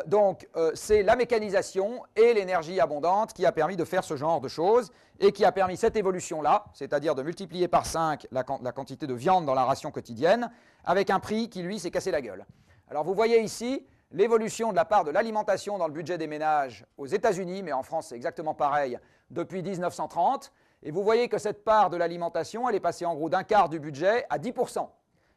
A: Donc, c'est la mécanisation et l'énergie abondante qui a permis de faire ce genre de choses et qui a permis cette évolution-là, c'est-à-dire de multiplier par 5 la quantité de viande dans la ration quotidienne, avec un prix qui, lui, s'est cassé la gueule. Alors, vous voyez ici l'évolution de la part de l'alimentation dans le budget des ménages aux États-Unis, mais en France, c'est exactement pareil, depuis 1930. Et vous voyez que cette part de l'alimentation, elle est passée en gros d'un quart du budget à 10%.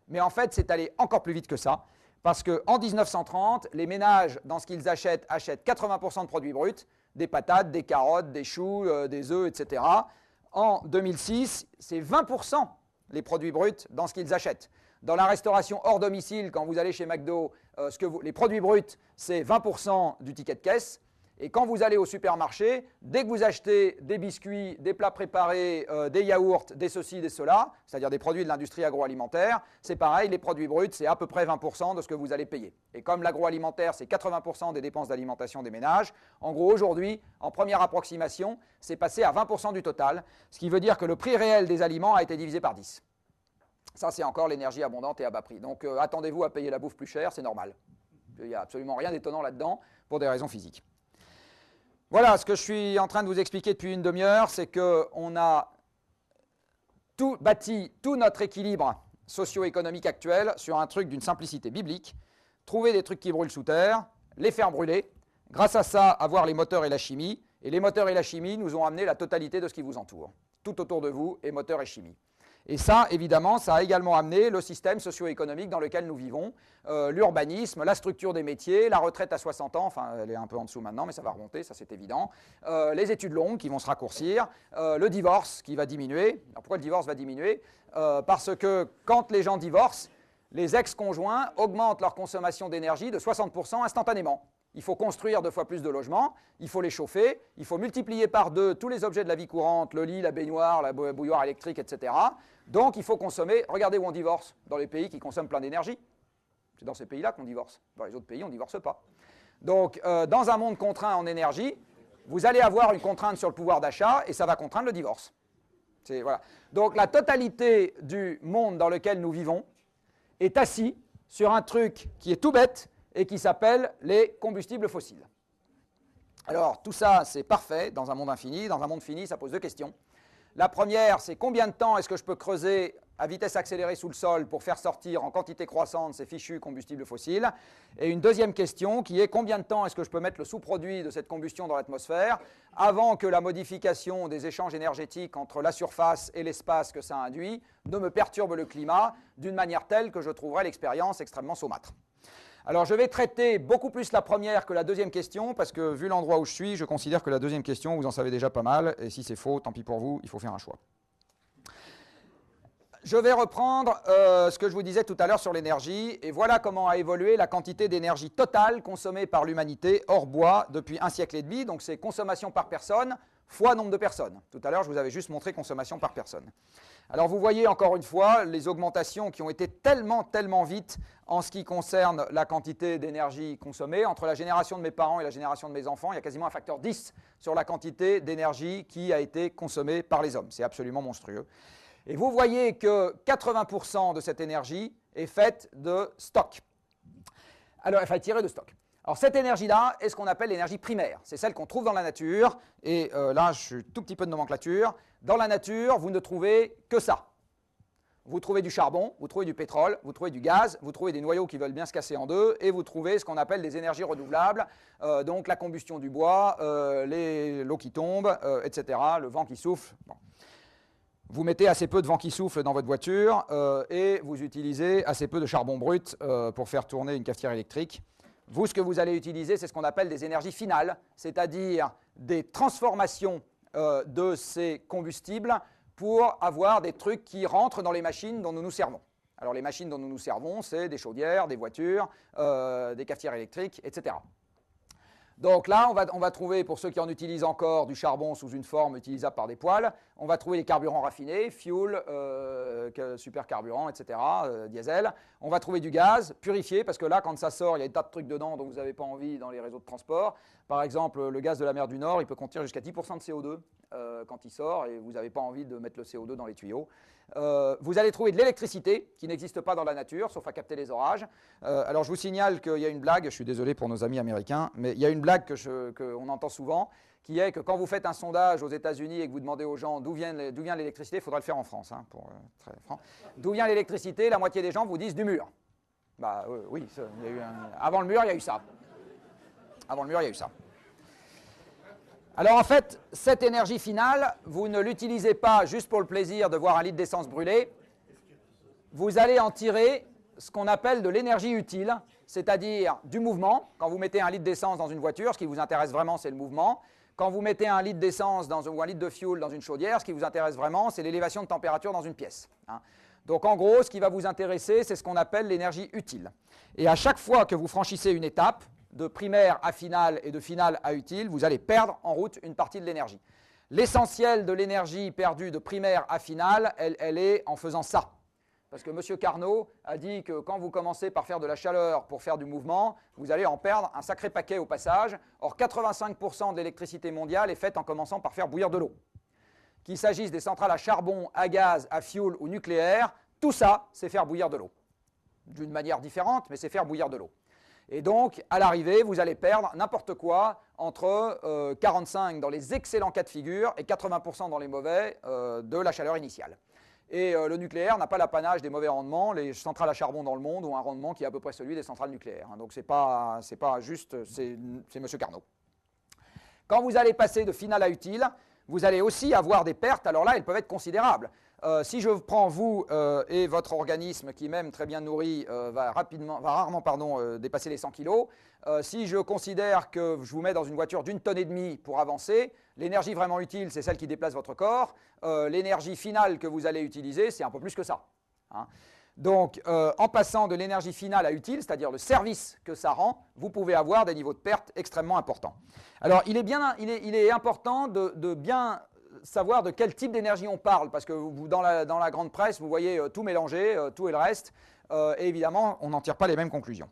A: Mais en fait, c'est allé encore plus vite que ça. Parce qu'en 1930, les ménages, dans ce qu'ils achètent 80% de produits bruts, des patates, des carottes, des choux, des œufs, etc. En 2006, c'est 20% les produits bruts dans ce qu'ils achètent. Dans la restauration hors domicile, quand vous allez chez McDo, les produits bruts, c'est 20% du ticket de caisse. Et quand vous allez au supermarché, dès que vous achetez des biscuits, des plats préparés, des yaourts, des ceci, des cela, c'est-à-dire des produits de l'industrie agroalimentaire, c'est pareil, les produits bruts, c'est à peu près 20% de ce que vous allez payer. Et comme l'agroalimentaire, c'est 80% des dépenses d'alimentation des ménages, en gros, aujourd'hui, en première approximation, c'est passé à 20% du total, ce qui veut dire que le prix réel des aliments a été divisé par 10. Ça, c'est encore l'énergie abondante et à bas prix. Donc, attendez-vous à payer la bouffe plus chère, c'est normal. Il n'y a absolument rien d'étonnant là-dedans pour des raisons physiques. Voilà, ce que je suis en train de vous expliquer depuis une demi-heure, c'est qu'on a bâti tout notre équilibre socio-économique actuel sur un truc d'une simplicité biblique, trouver des trucs qui brûlent sous terre, les faire brûler, grâce à ça avoir les moteurs et la chimie, et les moteurs et la chimie nous ont amené la totalité de ce qui vous entoure. Tout autour de vous est moteur et chimie. Et ça, évidemment, ça a également amené le système socio-économique dans lequel nous vivons, l'urbanisme, la structure des métiers, la retraite à 60 ans, enfin elle est un peu en dessous maintenant, mais ça va remonter, ça c'est évident, les études longues qui vont se raccourcir, le divorce qui va diminuer. Alors pourquoi le divorce va diminuer? Parce que quand les gens divorcent, les ex-conjoints augmentent leur consommation d'énergie de 60% instantanément. Il faut construire 2 fois plus de logements, il faut les chauffer, il faut multiplier par 2 tous les objets de la vie courante, le lit, la baignoire, la bouilloire électrique, etc. Donc il faut consommer, regardez où on divorce, dans les pays qui consomment plein d'énergie. C'est dans ces pays-là qu'on divorce. Dans les autres pays, on ne divorce pas. Donc dans un monde contraint en énergie, vous allez avoir une contrainte sur le pouvoir d'achat et ça va contraindre le divorce. Voilà. Donc la totalité du monde dans lequel nous vivons est assis sur un truc qui est tout bête, et qui s'appelle les combustibles fossiles. Alors, tout ça, c'est parfait dans un monde infini. Dans un monde fini, ça pose 2 questions. La première, c'est combien de temps est-ce que je peux creuser à vitesse accélérée sous le sol pour faire sortir en quantité croissante ces fichus combustibles fossiles? Et une deuxième question qui est combien de temps est-ce que je peux mettre le sous-produit de cette combustion dans l'atmosphère avant que la modification des échanges énergétiques entre la surface et l'espace que ça induit ne me perturbe le climat d'une manière telle que je trouverai l'expérience extrêmement saumâtre. Alors, je vais traiter beaucoup plus la première que la deuxième question, parce que, vu l'endroit où je suis, je considère que la deuxième question, vous en savez déjà pas mal, et si c'est faux, tant pis pour vous, il faut faire un choix. Je vais reprendre ce que je vous disais tout à l'heure sur l'énergie, et voilà comment a évolué la quantité d'énergie totale consommée par l'humanité hors bois depuis 1 siècle et demi, donc c'est consommation par personne fois nombre de personnes. Tout à l'heure, je vous avais juste montré consommation par personne. Alors vous voyez encore une fois les augmentations qui ont été tellement vite en ce qui concerne la quantité d'énergie consommée. Entre la génération de mes parents et la génération de mes enfants, il y a quasiment un facteur 10 sur la quantité d'énergie qui a été consommée par les hommes. C'est absolument monstrueux. Et vous voyez que 80% de cette énergie est faite de stock. Alors, enfin, tirée de stock. Alors cette énergie-là est ce qu'on appelle l'énergie primaire. C'est celle qu'on trouve dans la nature. Et là, je suis tout petit peu de nomenclature. Dans la nature, vous ne trouvez que ça. Vous trouvez du charbon, vous trouvez du pétrole, vous trouvez du gaz, vous trouvez des noyaux qui veulent bien se casser en deux, et vous trouvez ce qu'on appelle des énergies renouvelables, donc la combustion du bois, l'eau qui tombe, etc., le vent qui souffle. Bon. Vous mettez assez peu de vent qui souffle dans votre voiture et vous utilisez assez peu de charbon brut pour faire tourner une cafetière électrique. Vous, ce que vous allez utiliser, c'est ce qu'on appelle des énergies finales, c'est-à-dire des transformations de ces combustibles pour avoir des trucs qui rentrent dans les machines dont nous nous servons. Alors les machines dont nous nous servons, c'est des chaudières, des voitures, des cafetières électriques, etc. Donc là, on va trouver, pour ceux qui en utilisent encore, du charbon sous une forme utilisable par des poêles. On va trouver des carburants raffinés, fuel, supercarburant, etc., diesel. On va trouver du gaz purifié, parce que là, quand ça sort, il y a des tas de trucs dedans dont vous n'avez pas envie dans les réseaux de transport. Par exemple, le gaz de la mer du Nord, il peut contenir jusqu'à 10% de CO2 quand il sort, et vous n'avez pas envie de mettre le CO2 dans les tuyaux. Vous allez trouver de l'électricité qui n'existe pas dans la nature, sauf à capter les orages. Alors je vous signale qu'il y a une blague, je suis désolé pour nos amis américains, mais il y a une blague qu'on entend souvent, qui est que quand vous faites un sondage aux États-Unis et que vous demandez aux gens d'où vient l'électricité, il faudra le faire en France, hein, pour très franc. D'où vient l'électricité, la moitié des gens vous disent du mur. Bah oui, il y a eu avant le mur, il y a eu ça. Avant le mur, il y a eu ça. Alors en fait, cette énergie finale, vous ne l'utilisez pas juste pour le plaisir de voir un litre d'essence brûler. Vous allez en tirer ce qu'on appelle de l'énergie utile, c'est-à-dire du mouvement. Quand vous mettez un litre d'essence dans une voiture, ce qui vous intéresse vraiment, c'est le mouvement. Quand vous mettez un litre d'essence ou un litre de fuel dans une chaudière, ce qui vous intéresse vraiment, c'est l'élévation de température dans une pièce. Donc en gros, ce qui va vous intéresser, c'est ce qu'on appelle l'énergie utile. Et à chaque fois que vous franchissez une étape, de primaire à finale et de finale à utile, vous allez perdre en route une partie de l'énergie. L'essentiel de l'énergie perdue de primaire à finale, elle est en faisant ça. Parce que M. Carnot a dit que quand vous commencez par faire de la chaleur pour faire du mouvement, vous allez en perdre un sacré paquet au passage. Or, 85% de l'électricité mondiale est faite en commençant par faire bouillir de l'eau. Qu'il s'agisse des centrales à charbon, à gaz, à fioul ou nucléaire, tout ça, c'est faire bouillir de l'eau. D'une manière différente, mais c'est faire bouillir de l'eau. Et donc, à l'arrivée, vous allez perdre n'importe quoi entre 45 dans les excellents cas de figure et 80% dans les mauvais de la chaleur initiale. Et le nucléaire n'a pas l'apanage des mauvais rendements. Les centrales à charbon dans le monde ont un rendement qui est à peu près celui des centrales nucléaires. Donc, ce n'est pas juste, c'est M. Carnot. Quand vous allez passer de finale à utile, vous allez aussi avoir des pertes. Alors là, elles peuvent être considérables. Si je prends vous et votre organisme qui, même très bien nourri, va rarement dépasser les 100 kg, si je considère que je vous mets dans une voiture d'1,5 tonne pour avancer, l'énergie vraiment utile, c'est celle qui déplace votre corps. L'énergie finale que vous allez utiliser, c'est un peu plus que ça. Hein. Donc, en passant de l'énergie finale à utile, c'est-à-dire le service que ça rend, vous pouvez avoir des niveaux de perte extrêmement importants. Alors, il est important de bien savoir de quel type d'énergie on parle, parce que dans la grande presse, vous voyez tout mélanger, tout et le reste, et évidemment, on n'en tire pas les mêmes conclusions.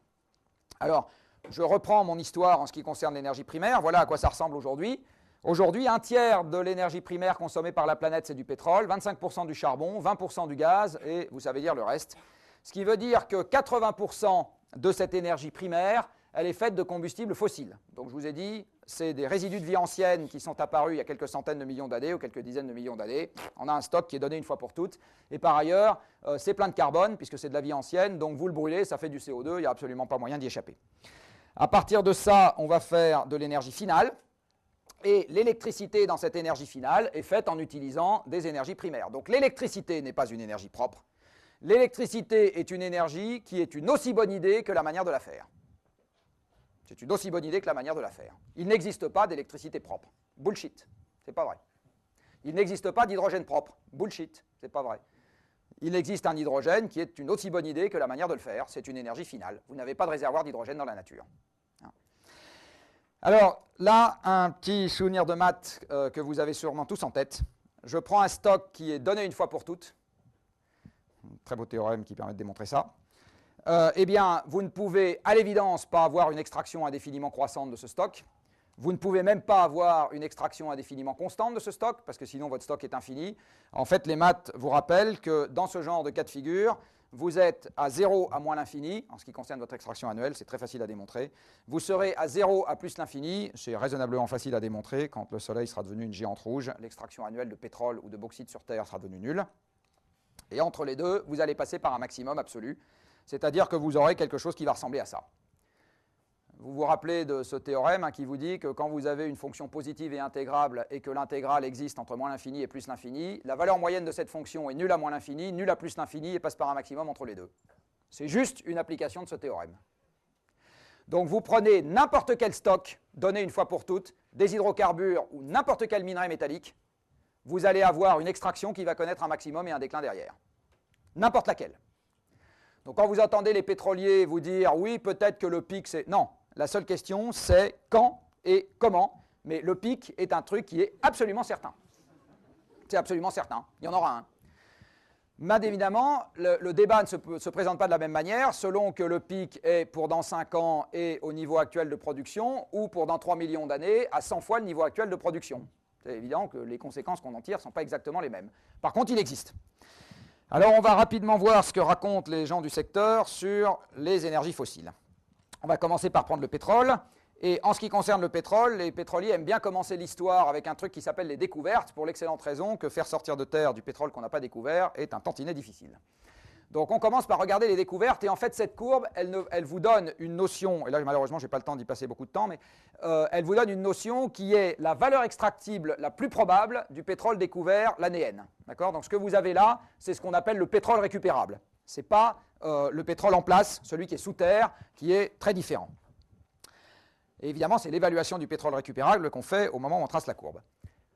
A: Alors, je reprends mon histoire en ce qui concerne l'énergie primaire, voilà à quoi ça ressemble aujourd'hui. Aujourd'hui, un tiers de l'énergie primaire consommée par la planète, c'est du pétrole, 25% du charbon, 20% du gaz, et vous savez dire le reste. Ce qui veut dire que 80% de cette énergie primaire, elle est faite de combustibles fossiles. Donc je vous ai dit, c'est des résidus de vie ancienne qui sont apparus il y a quelques centaines de millions d'années ou quelques dizaines de millions d'années. On a un stock qui est donné une fois pour toutes. Et par ailleurs, c'est plein de carbone, puisque c'est de la vie ancienne, donc vous le brûlez, ça fait du CO2, il n'y a absolument pas moyen d'y échapper. À partir de ça, on va faire de l'énergie finale. Et l'électricité dans cette énergie finale est faite en utilisant des énergies primaires. Donc l'électricité n'est pas une énergie propre. L'électricité est une énergie qui est une aussi bonne idée que la manière de la faire. C'est une aussi bonne idée que la manière de la faire. Il n'existe pas d'électricité propre. Bullshit. C'est pas vrai. Il n'existe pas d'hydrogène propre. Bullshit. C'est pas vrai. Il existe un hydrogène qui est une aussi bonne idée que la manière de le faire. C'est une énergie finale. Vous n'avez pas de réservoir d'hydrogène dans la nature. Alors là, un petit souvenir de maths que vous avez sûrement tous en tête. Je prends un stock qui est donné une fois pour toutes. très beau théorème qui permet de démontrer ça. Eh bien, vous ne pouvez à l'évidence pas avoir une extraction indéfiniment croissante de ce stock. Vous ne pouvez même pas avoir une extraction indéfiniment constante de ce stock, parce que sinon votre stock est infini. En fait, les maths vous rappellent que dans ce genre de cas de figure, vous êtes à 0 à moins l'infini, en ce qui concerne votre extraction annuelle, c'est très facile à démontrer. Vous serez à 0 à plus l'infini, c'est raisonnablement facile à démontrer, quand le Soleil sera devenu une géante rouge, l'extraction annuelle de pétrole ou de bauxite sur Terre sera devenue nulle. Et entre les deux, vous allez passer par un maximum absolu, c'est-à-dire que vous aurez quelque chose qui va ressembler à ça. Vous vous rappelez de ce théorème qui vous dit que quand vous avez une fonction positive et intégrable et que l'intégrale existe entre moins l'infini et plus l'infini, la valeur moyenne de cette fonction est nulle à moins l'infini, nulle à plus l'infini et passe par un maximum entre les deux. C'est juste une application de ce théorème. Donc vous prenez n'importe quel stock, donné une fois pour toutes, des hydrocarbures ou n'importe quel minerai métallique, vous allez avoir une extraction qui va connaître un maximum et un déclin derrière. N'importe laquelle. Donc quand vous entendez les pétroliers vous dire « oui, peut-être que le pic c'est… » Non. La seule question, c'est quand et comment. Mais le pic est un truc qui est absolument certain. C'est absolument certain. Il y en aura un. Mais évidemment, le débat ne se présente pas de la même manière selon que le pic est pour dans 5 ans et au niveau actuel de production ou pour dans 3 millions d'années à 100 fois le niveau actuel de production. C'est évident que les conséquences qu'on en tire ne sont pas exactement les mêmes. Par contre, il existe. Alors, on va rapidement voir ce que racontent les gens du secteur sur les énergies fossiles. On va commencer par prendre le pétrole. Et en ce qui concerne le pétrole, les pétroliers aiment bien commencer l'histoire avec un truc qui s'appelle les découvertes, pour l'excellente raison que faire sortir de terre du pétrole qu'on n'a pas découvert est un tantinet difficile. Donc on commence par regarder les découvertes, et en fait cette courbe, elle vous donne une notion, et là malheureusement je n'ai pas le temps d'y passer beaucoup de temps, mais elle vous donne une notion qui est la valeur extractible la plus probable du pétrole découvert l'année N. Donc ce que vous avez là, c'est ce qu'on appelle le pétrole récupérable. Ce n'est pas le pétrole en place, celui qui est sous terre, qui est très différent. Et évidemment, c'est l'évaluation du pétrole récupérable qu'on fait au moment où on trace la courbe.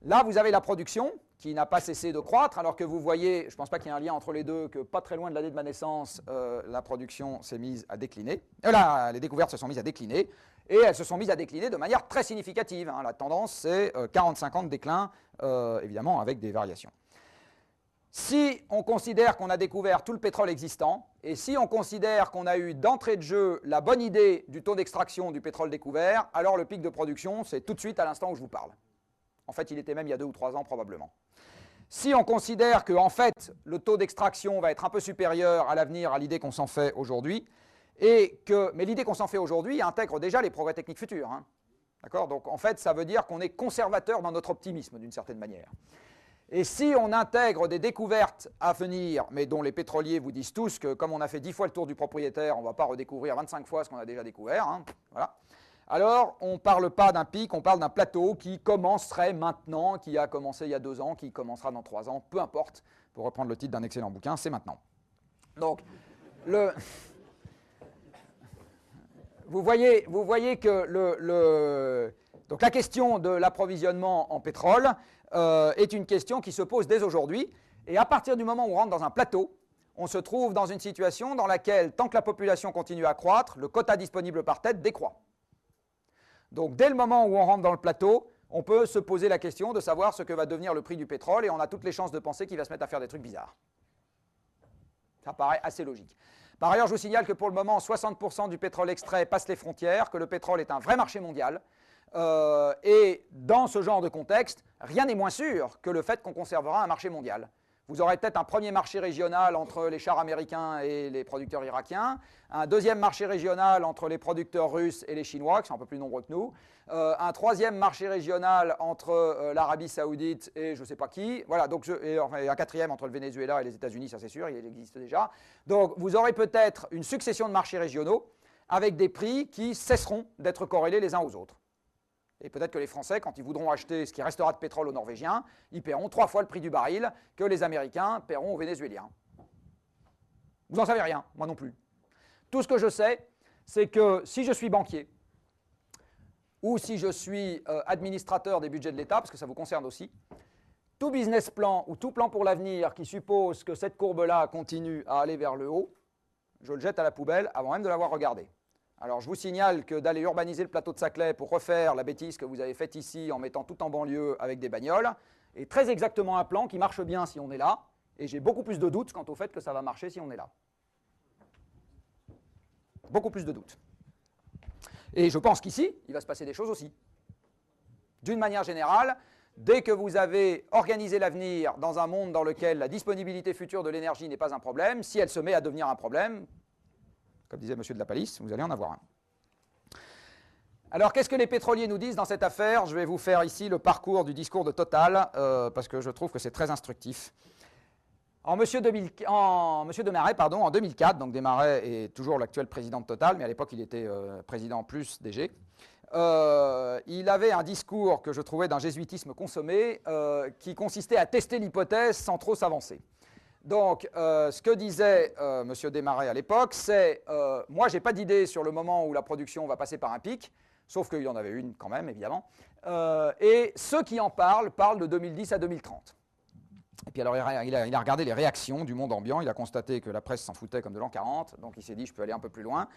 A: Là, vous avez la production qui n'a pas cessé de croître, alors que vous voyez, je ne pense pas qu'il y ait un lien entre les deux, que pas très loin de l'année de ma naissance, la production s'est mise à décliner. Les découvertes se sont mises à décliner, et elles se sont mises à décliner de manière très significative. La tendance, c'est 40-50 ans de déclin, évidemment, avec des variations. Si on considère qu'on a découvert tout le pétrole existant, et si on considère qu'on a eu d'entrée de jeu la bonne idée du taux d'extraction du pétrole découvert, alors le pic de production, c'est tout de suite à l'instant où je vous parle. En fait, il était même il y a 2 ou 3 ans probablement. Si on considère que en fait, le taux d'extraction va être un peu supérieur à l'avenir à l'idée qu'on s'en fait aujourd'hui, mais l'idée qu'on s'en fait aujourd'hui intègre déjà les progrès techniques futurs. D'accord ? Donc en fait, ça veut dire qu'on est conservateur dans notre optimisme d'une certaine manière. Et si on intègre des découvertes à venir, mais dont les pétroliers vous disent tous que comme on a fait 10 fois le tour du propriétaire, on ne va pas redécouvrir 25 fois ce qu'on a déjà découvert, voilà. Alors on ne parle pas d'un pic, on parle d'un plateau qui commencerait maintenant, qui a commencé il y a 2 ans, qui commencera dans 3 ans, peu importe, pour reprendre le titre d'un excellent bouquin, c'est maintenant. Donc, vous voyez que donc la question de l'approvisionnement en pétrole est une question qui se pose dès aujourd'hui. Et à partir du moment où on rentre dans un plateau, on se trouve dans une situation dans laquelle, tant que la population continue à croître, le quota disponible par tête décroît. Donc dès le moment où on rentre dans le plateau, on peut se poser la question de savoir ce que va devenir le prix du pétrole, et on a toutes les chances de penser qu'il va se mettre à faire des trucs bizarres. Ça paraît assez logique. Par ailleurs, je vous signale que pour le moment, 60% du pétrole extrait passe les frontières, que le pétrole est un vrai marché mondial. Et dans ce genre de contexte, rien n'est moins sûr que le fait qu'on conservera un marché mondial. Vous aurez peut-être un premier marché régional entre les chars américains et les producteurs irakiens, un deuxième marché régional entre les producteurs russes et les Chinois, qui sont un peu plus nombreux que nous, un troisième marché régional entre l'Arabie Saoudite et je ne sais pas qui, voilà, donc un quatrième entre le Venezuela et les États-Unis, ça c'est sûr, il existe déjà. Donc vous aurez peut-être une succession de marchés régionaux avec des prix qui cesseront d'être corrélés les uns aux autres. Et peut-être que les Français, quand ils voudront acheter ce qui restera de pétrole aux Norvégiens, ils paieront 3 fois le prix du baril que les Américains paieront aux Vénézuéliens. Vous n'en savez rien, moi non plus. Tout ce que je sais, c'est que si je suis banquier, ou si je suis administrateur des budgets de l'État, parce que ça vous concerne aussi, tout business plan ou tout plan pour l'avenir qui suppose que cette courbe-là continue à aller vers le haut, je le jette à la poubelle avant même de l'avoir regardé. Alors je vous signale que d'aller urbaniser le plateau de Saclay pour refaire la bêtise que vous avez faite ici en mettant tout en banlieue avec des bagnoles est très exactement un plan qui marche bien si on est là, Et j'ai beaucoup plus de doutes quant au fait que ça va marcher si on est là. Beaucoup plus de doutes. Et je pense qu'ici, il va se passer des choses aussi. D'une manière générale, dès que vous avez organisé l'avenir dans un monde dans lequel la disponibilité future de l'énergie n'est pas un problème, si elle se met à devenir un problème, comme disait M. de la Palisse, vous allez en avoir un. Alors, qu'est-ce que les pétroliers nous disent dans cette affaire? Je vais vous faire ici le parcours du discours de Total, parce que je trouve que c'est très instructif. En M. Desmarais, en 2004, donc Desmarais est toujours l'actuel président de Total, mais à l'époque il était président plus DG, il avait un discours que je trouvais d'un jésuitisme consommé, qui consistait à tester l'hypothèse sans trop s'avancer. Donc, ce que disait M. Desmarais à l'époque, c'est moi, je n'ai pas d'idée sur le moment où la production va passer par un pic, sauf qu'il y en avait une quand même, évidemment, et ceux qui en parlent de 2010 à 2030. Et puis alors, il a regardé les réactions du monde ambiant, il a constaté que la presse s'en foutait comme de l'an 40, donc il s'est dit, je peux aller un peu plus loin.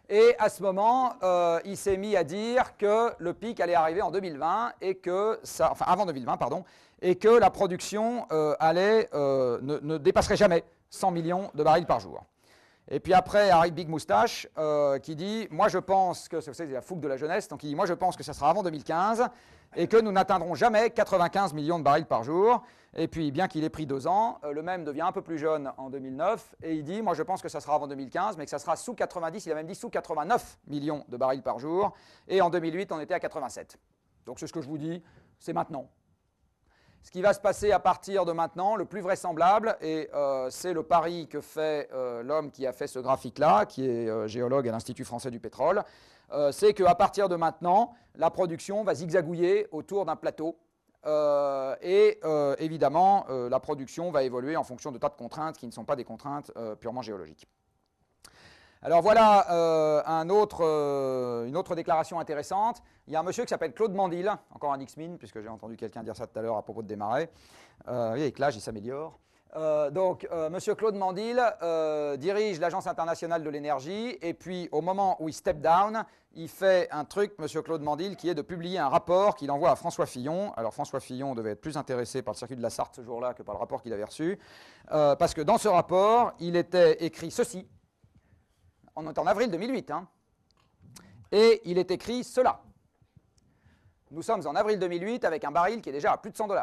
A: Et à ce moment, il s'est mis à dire que le pic allait arriver en 2020, et que ça, enfin avant 2020, pardon, et que la production ne dépasserait jamais 100 millions de barils par jour. Et puis après, arrive Big Moustache, qui dit, moi je pense que, c'est la fougue de la jeunesse, donc il dit, moi je pense que ça sera avant 2015, et que nous n'atteindrons jamais 95 millions de barils par jour. Et puis, bien qu'il ait pris 2 ans, le même devient un peu plus jeune en 2009, et il dit, moi je pense que ça sera avant 2015, mais que ça sera sous 90, il a même dit sous 89 millions de barils par jour, et en 2008, on était à 87. Donc c'est ce que je vous dis, c'est maintenant. Ce qui va se passer à partir de maintenant, le plus vraisemblable, et c'est le pari que fait l'homme qui a fait ce graphique-là, qui est géologue à l'Institut français du pétrole, c'est qu'à partir de maintenant, la production va zigzagouiller autour d'un plateau, et évidemment, la production va évoluer en fonction de tas de contraintes qui ne sont pas des contraintes purement géologiques. Alors voilà une autre déclaration intéressante. Il y a un monsieur qui s'appelle Claude Mandil, encore un X-Min, puisque j'ai entendu quelqu'un dire ça tout à l'heure à propos de Desmarais. Avec l'âge, il s'améliore. Monsieur Claude Mandil dirige l'Agence internationale de l'énergie, et puis au moment où il step down, il fait un truc, monsieur Claude Mandil, qui est de publier un rapport qu'il envoie à François Fillon. Alors François Fillon devait être plus intéressé par le circuit de la Sarthe ce jour-là que par le rapport qu'il avait reçu, parce que dans ce rapport, il était écrit ceci. On est en avril 2008, hein, et il est écrit cela. Nous sommes en avril 2008 avec un baril qui est déjà à plus de 100 $.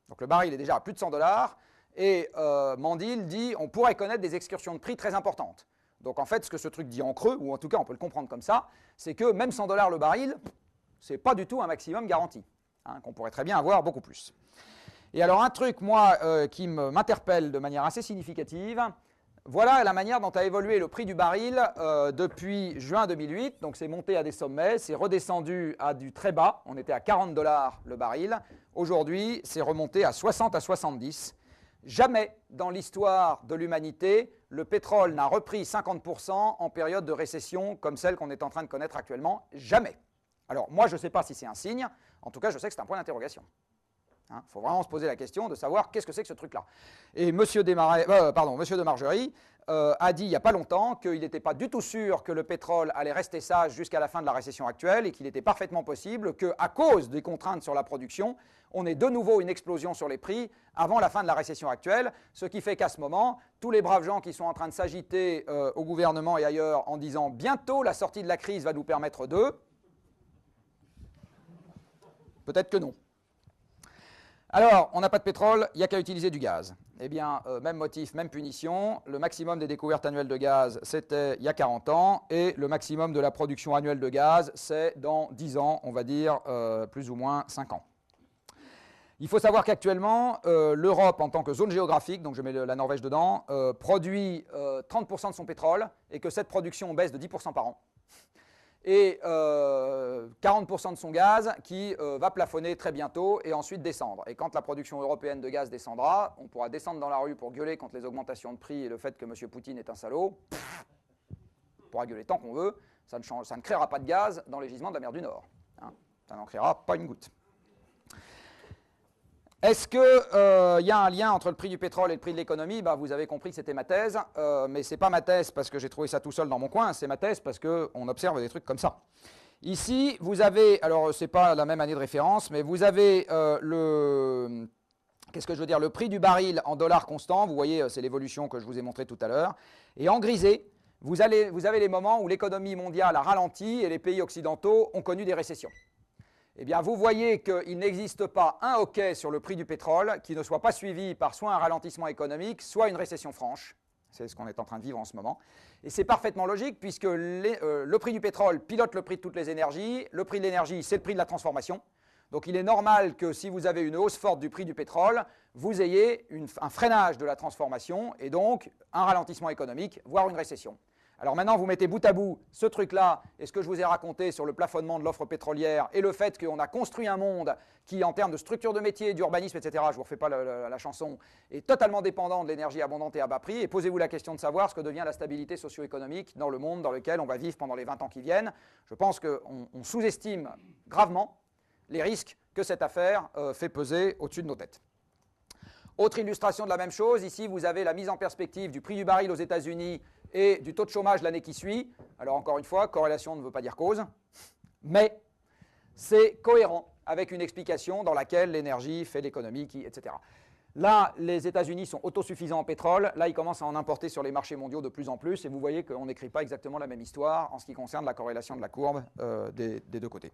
A: Donc le baril est déjà à plus de 100 $, et Mandil dit on pourrait connaître des excursions de prix très importantes. Donc en fait, ce que ce truc dit en creux, ou en tout cas on peut le comprendre comme ça, c'est que même 100 $ le baril, ce n'est pas du tout un maximum garanti, hein, qu'on pourrait très bien avoir beaucoup plus. Et alors un truc, moi, qui m'interpelle de manière assez significative, voilà la manière dont a évolué le prix du baril depuis juin 2008. Donc c'est monté à des sommets, c'est redescendu à du très bas. On était à 40 $ le baril. Aujourd'hui, c'est remonté à 60 à 70. Jamais dans l'histoire de l'humanité, le pétrole n'a repris 50% en période de récession comme celle qu'on est en train de connaître actuellement. Jamais. Alors moi, je ne sais pas si c'est un signe. En tout cas, je sais que c'est un point d'interrogation. Il faut vraiment se poser la question de savoir qu'est-ce que c'est que ce truc-là. Et M. de Margerie a dit il n'y a pas longtemps qu'il n'était pas du tout sûr que le pétrole allait rester sage jusqu'à la fin de la récession actuelle, et qu'il était parfaitement possible qu'à cause des contraintes sur la production, on ait de nouveau une explosion sur les prix avant la fin de la récession actuelle, ce qui fait qu'à ce moment, tous les braves gens qui sont en train de s'agiter au gouvernement et ailleurs en disant bientôt la sortie de la crise va nous permettre de... Peut-être que non. Alors, on n'a pas de pétrole, il n'y a qu'à utiliser du gaz. Eh bien, même motif, même punition. Le maximum des découvertes annuelles de gaz, c'était il y a 40 ans, et le maximum de la production annuelle de gaz, c'est dans 10 ans, on va dire plus ou moins 5 ans. Il faut savoir qu'actuellement, l'Europe, en tant que zone géographique, donc je mets la Norvège dedans, produit 30% de son pétrole, et que cette production baisse de 10% par an. Et 40% de son gaz qui va plafonner très bientôt et ensuite descendre. Et quand la production européenne de gaz descendra, on pourra descendre dans la rue pour gueuler contre les augmentations de prix et le fait que M. Poutine est un salaud. On pourra gueuler tant qu'on veut, ça ne créera pas de gaz dans les gisements de la mer du Nord. Hein. Ça n'en créera pas une goutte. Est-ce qu'il y a un lien entre le prix du pétrole et le prix de l'économie? Vous avez compris que c'était ma thèse, mais ce n'est pas ma thèse parce que j'ai trouvé ça tout seul dans mon coin, c'est ma thèse parce qu'on observe des trucs comme ça. Ici, vous avez, alors ce n'est pas la même année de référence, mais vous avez Qu'est-ce que je veux dire? Le prix du baril en dollars constants, vous voyez, c'est l'évolution que je vous ai montrée tout à l'heure. Et en grisé, vous avez les moments où l'économie mondiale a ralenti et les pays occidentaux ont connu des récessions. Eh bien, vous voyez qu'il n'existe pas un hockey sur le prix du pétrole qui ne soit pas suivi par soit un ralentissement économique, soit une récession franche. C'est ce qu'on est en train de vivre en ce moment. Et c'est parfaitement logique puisque le prix du pétrole pilote le prix de toutes les énergies. Le prix de l'énergie, c'est le prix de la transformation. Donc il est normal que si vous avez une hausse forte du prix du pétrole, vous ayez un freinage de la transformation et donc un ralentissement économique, voire une récession. Alors maintenant, vous mettez bout à bout ce truc-là et ce que je vous ai raconté sur le plafonnement de l'offre pétrolière et le fait qu'on a construit un monde qui, en termes de structure de métier, d'urbanisme, etc., je ne vous refais pas la chanson, est totalement dépendant de l'énergie abondante et à bas prix. Et posez-vous la question de savoir ce que devient la stabilité socio-économique dans le monde dans lequel on va vivre pendant les 20 ans qui viennent. Je pense qu'on sous-estime gravement les risques que cette affaire fait peser au-dessus de nos têtes. Autre illustration de la même chose, ici vous avez la mise en perspective du prix du baril aux États-Unis et du taux de chômage l'année qui suit. Alors encore une fois, corrélation ne veut pas dire cause, mais c'est cohérent avec une explication dans laquelle l'énergie fait l'économie, etc. Là, les États-Unis sont autosuffisants en pétrole, là ils commencent à en importer sur les marchés mondiaux de plus en plus, et vous voyez qu'on n'écrit pas exactement la même histoire en ce qui concerne la corrélation de la courbe des deux côtés.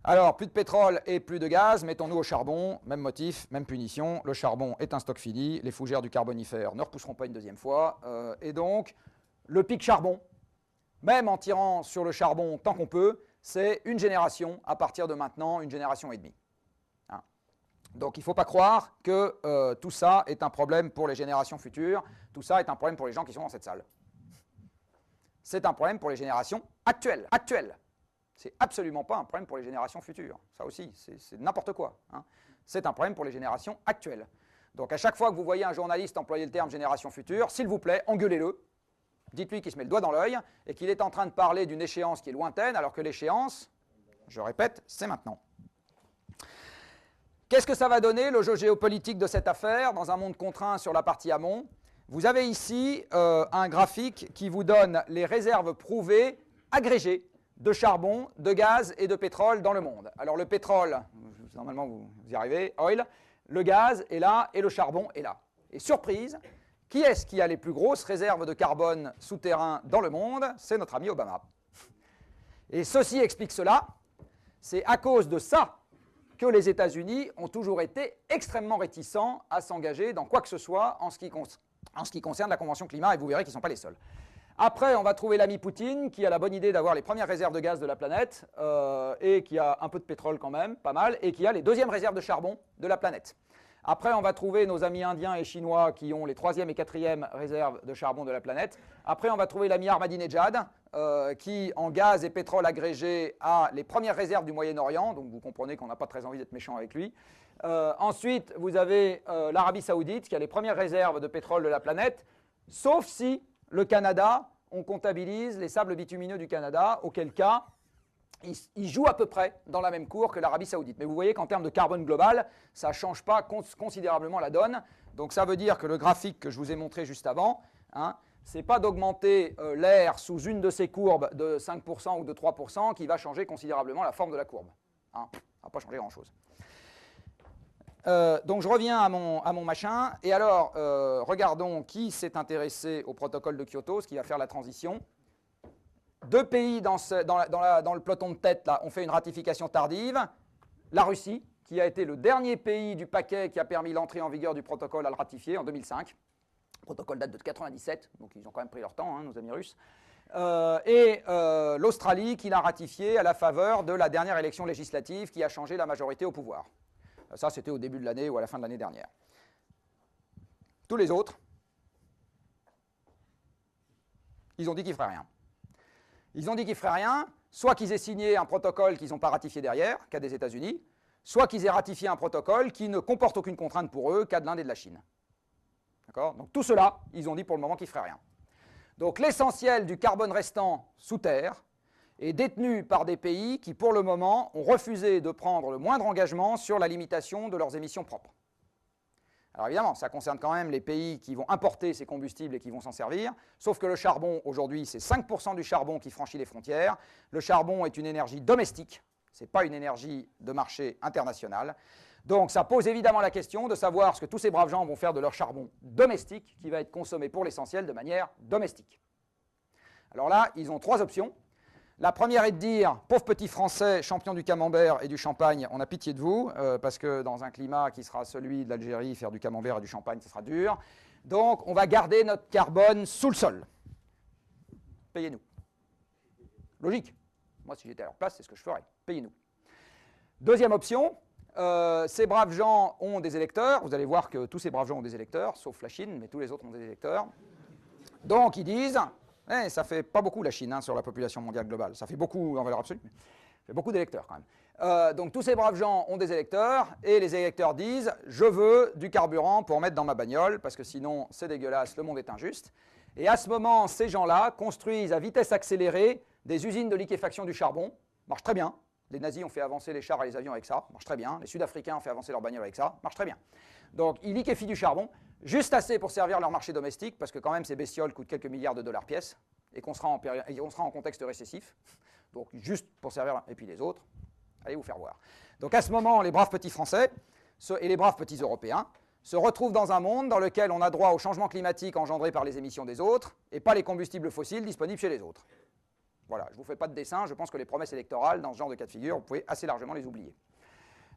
A: Alors, plus de pétrole et plus de gaz, mettons-nous au charbon, même motif, même punition. Le charbon est un stock fini, les fougères du Carbonifère ne repousseront pas une deuxième fois. Et donc, le pic charbon, même en tirant sur le charbon tant qu'on peut, c'est une génération à partir de maintenant, une génération et demie. Hein. Donc, il ne faut pas croire que tout ça est un problème pour les générations futures, tout ça est un problème pour les gens qui sont dans cette salle. C'est un problème pour les générations actuelles. C'est absolument pas un problème pour les générations futures. Ça aussi, c'est n'importe quoi. Hein. C'est un problème pour les générations actuelles. Donc à chaque fois que vous voyez un journaliste employer le terme génération future, s'il vous plaît, engueulez-le. Dites-lui qu'il se met le doigt dans l'œil et qu'il est en train de parler d'une échéance qui est lointaine, alors que l'échéance, je répète, c'est maintenant. Qu'est-ce que ça va donner, le jeu géopolitique de cette affaire, dans un monde contraint sur la partie amont? Vous avez ici un graphique qui vous donne les réserves prouvées, agrégées, de charbon, de gaz et de pétrole dans le monde. Alors le pétrole, normalement vous y arrivez, oil, le gaz est là et le charbon est là. Et surprise, qui est-ce qui a les plus grosses réserves de carbone souterrain dans le monde? C'est notre ami Obama. Et ceci explique cela, c'est à cause de ça que les États-Unis ont toujours été extrêmement réticents à s'engager dans quoi que ce soit en ce qui concerne la Convention climat, et vous verrez qu'ils ne sont pas les seuls. Après, on va trouver l'ami Poutine, qui a la bonne idée d'avoir les premières réserves de gaz de la planète, et qui a un peu de pétrole quand même, pas mal, et qui a les deuxièmes réserves de charbon de la planète. Après, on va trouver nos amis indiens et chinois qui ont les troisième et quatrième réserves de charbon de la planète. Après, on va trouver l'ami Ahmadinejad, qui, en gaz et pétrole agrégé, a les premières réserves du Moyen-Orient, donc vous comprenez qu'on n'a pas très envie d'être méchant avec lui. Ensuite, vous avez l'Arabie Saoudite, qui a les premières réserves de pétrole de la planète, sauf si le Canada, on comptabilise les sables bitumineux du Canada, auquel cas, il joue à peu près dans la même cour que l'Arabie Saoudite. Mais vous voyez qu'en termes de carbone global, ça ne change pas considérablement la donne. Donc ça veut dire que le graphique que je vous ai montré juste avant, hein, ce n'est pas d'augmenter l'air sous une de ces courbes de 5% ou de 3% qui va changer considérablement la forme de la courbe. Hein, ça ne va pas changer grand-chose. Donc je reviens à mon machin, et alors regardons qui s'est intéressé au protocole de Kyoto, ce qui va faire la transition. Deux pays dans le peloton de tête là, ont fait une ratification tardive. La Russie, qui a été le dernier pays du paquet qui a permis l'entrée en vigueur du protocole à le ratifier en 2005. Le protocole date de 1997, donc ils ont quand même pris leur temps, hein, nos amis russes. Et l'Australie, qui l'a ratifié à la faveur de la dernière élection législative qui a changé la majorité au pouvoir. Ça, c'était au début de l'année ou à la fin de l'année dernière. Tous les autres, ils ont dit qu'ils ne feraient rien. Ils ont dit qu'ils ne feraient rien, soit qu'ils aient signé un protocole qu'ils n'ont pas ratifié derrière, cas des États-Unis, soit qu'ils aient ratifié un protocole qui ne comporte aucune contrainte pour eux, cas de l'Inde et de la Chine. D'accord ? Donc tout cela, ils ont dit pour le moment qu'ils ne feraient rien. Donc l'essentiel du carbone restant sous terre est détenu par des pays qui, pour le moment, ont refusé de prendre le moindre engagement sur la limitation de leurs émissions propres. Alors évidemment, ça concerne quand même les pays qui vont importer ces combustibles et qui vont s'en servir, sauf que le charbon, aujourd'hui, c'est 5% du charbon qui franchit les frontières. Le charbon est une énergie domestique, ce n'est pas une énergie de marché international. Donc ça pose évidemment la question de savoir ce que tous ces braves gens vont faire de leur charbon domestique qui va être consommé pour l'essentiel de manière domestique. Alors là, ils ont trois options. La première est de dire, pauvres petits Français, champions du camembert et du champagne, on a pitié de vous, parce que dans un climat qui sera celui de l'Algérie, faire du camembert et du champagne, ce sera dur. Donc on va garder notre carbone sous le sol. Payez-nous. Logique. Moi, si j'étais à leur place, c'est ce que je ferais. Payez-nous. Deuxième option, ces braves gens ont des électeurs. Vous allez voir que tous ces braves gens ont des électeurs, sauf la Chine, mais tous les autres ont des électeurs. Donc, ils disent, ça fait pas beaucoup la Chine sur la population mondiale globale. Ça fait beaucoup en valeur absolue, mais ça fait beaucoup d'électeurs quand même. Donc, tous ces braves gens ont des électeurs, et les électeurs disent, je veux du carburant pour mettre dans ma bagnole, parce que sinon, c'est dégueulasse, le monde est injuste. Et à ce moment, ces gens-là construisent à vitesse accélérée des usines de liquéfaction du charbon. Marche très bien. Les nazis ont fait avancer les chars et les avions avec ça. Marche très bien. Les Sud-Africains ont fait avancer leurs bagnoles avec ça. Marche très bien. Donc, ils liquéfient du charbon, juste assez pour servir leur marché domestique, parce que quand même, ces bestioles coûtent quelques milliards de dollars pièce, et qu'on sera en contexte récessif. Donc, juste pour servir. Et puis les autres, allez vous faire voir. Donc, à ce moment, les braves petits Français et les braves petits Européens se retrouvent dans un monde dans lequel on a droit au changement climatique engendré par les émissions des autres, et pas les combustibles fossiles disponibles chez les autres. Voilà, je ne vous fais pas de dessin, je pense que les promesses électorales, dans ce genre de cas de figure, vous pouvez assez largement les oublier.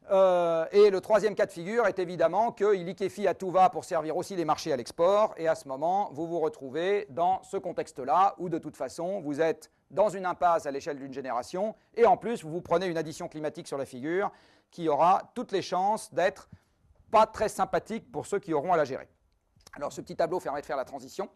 A: Et le troisième cas de figure est évidemment qu'il liquéfie à tout va pour servir aussi les marchés à l'export, et à ce moment, vous vous retrouvez dans ce contexte-là, où de toute façon, vous êtes dans une impasse à l'échelle d'une génération, et en plus, vous vous prenez une addition climatique sur la figure, qui aura toutes les chances d'être pas très sympathique pour ceux qui auront à la gérer. Alors ce petit tableau permet de faire la transition.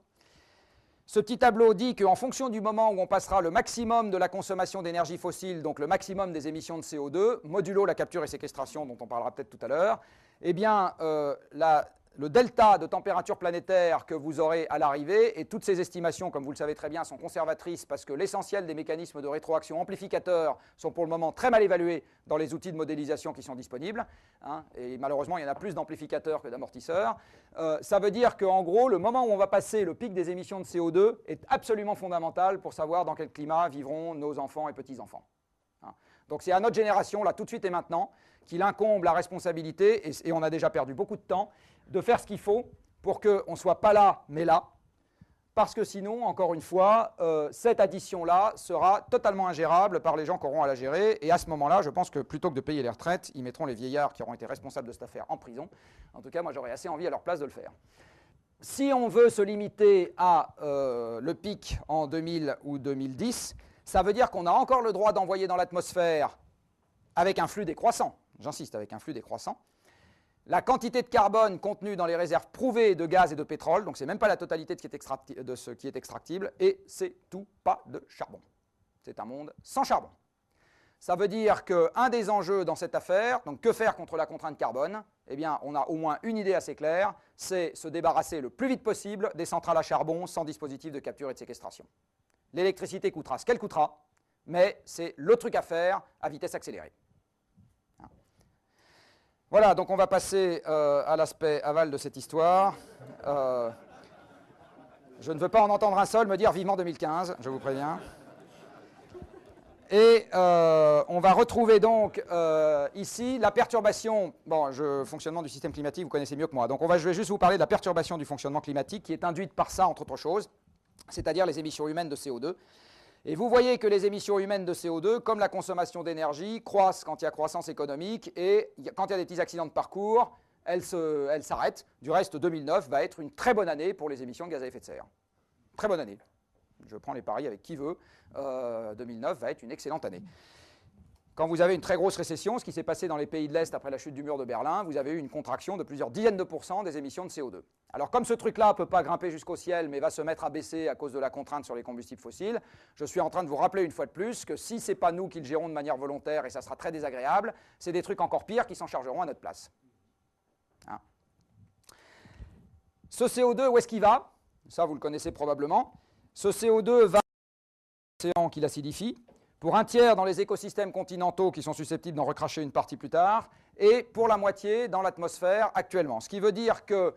A: Ce petit tableau dit qu'en fonction du moment où on passera le maximum de la consommation d'énergie fossile, donc le maximum des émissions de CO2, modulo la capture et séquestration dont on parlera peut-être tout à l'heure, eh bien le delta de température planétaire que vous aurez à l'arrivée, et toutes ces estimations, comme vous le savez très bien, sont conservatrices parce que l'essentiel des mécanismes de rétroaction amplificateurs sont pour le moment très mal évalués dans les outils de modélisation qui sont disponibles, et malheureusement il y en a plus d'amplificateurs que d'amortisseurs. Ça veut dire qu'en gros, le moment où on va passer le pic des émissions de CO2 est absolument fondamental pour savoir dans quel climat vivront nos enfants et petits-enfants. Donc c'est à notre génération, là tout de suite et maintenant, qu'il incombe la responsabilité, et on a déjà perdu beaucoup de temps, de faire ce qu'il faut pour qu'on ne soit pas là, mais là, parce que sinon, encore une fois, cette addition-là sera totalement ingérable par les gens qui auront à la gérer, et à ce moment-là, je pense que plutôt que de payer les retraites, ils mettront les vieillards qui auront été responsables de cette affaire en prison. En tout cas, moi j'aurais assez envie à leur place de le faire. Si on veut se limiter à le pic en 2000 ou 2010, ça veut dire qu'on a encore le droit d'envoyer dans l'atmosphère avec un flux décroissant, j'insiste, avec un flux décroissant, la quantité de carbone contenue dans les réserves prouvées de gaz et de pétrole, donc ce n'est même pas la totalité de ce qui est extractible, et c'est tout pas de charbon. C'est un monde sans charbon. Ça veut dire qu'un des enjeux dans cette affaire, donc que faire contre la contrainte carbone, eh bien on a au moins une idée assez claire, c'est se débarrasser le plus vite possible des centrales à charbon sans dispositif de capture et de séquestration. L'électricité coûtera ce qu'elle coûtera, mais c'est le truc à faire à vitesse accélérée. Voilà, donc on va passer à l'aspect aval de cette histoire. Je ne veux pas en entendre un seul me dire vivement 2015, je vous préviens. Et on va retrouver donc ici la perturbation, fonctionnement du système climatique, vous connaissez mieux que moi. Donc je vais juste vous parler de la perturbation du fonctionnement climatique qui est induite par ça, entre autres choses, c'est-à-dire les émissions humaines de CO2. Et vous voyez que les émissions humaines de CO2, comme la consommation d'énergie, croissent quand il y a croissance économique, et quand il y a des petits accidents de parcours, elles s'arrêtent. Du reste, 2009 va être une très bonne année pour les émissions de gaz à effet de serre. Très bonne année. Je prends les paris avec qui veut. 2009 va être une excellente année. Quand vous avez une très grosse récession, ce qui s'est passé dans les pays de l'Est après la chute du mur de Berlin, vous avez eu une contraction de plusieurs dizaines de pourcents des émissions de CO2. Alors comme ce truc-là ne peut pas grimper jusqu'au ciel, mais va se mettre à baisser à cause de la contrainte sur les combustibles fossiles, je suis en train de vous rappeler une fois de plus que si ce n'est pas nous qui le gérons de manière volontaire, et ça sera très désagréable, c'est des trucs encore pires qui s'en chargeront à notre place. Ce CO2, où est-ce qu'il va? Ça, vous le connaissez probablement. Ce CO2 va dans l'océan qui l'acidifie, pour un tiers dans les écosystèmes continentaux qui sont susceptibles d'en recracher une partie plus tard, et pour la moitié dans l'atmosphère actuellement. Ce qui veut dire que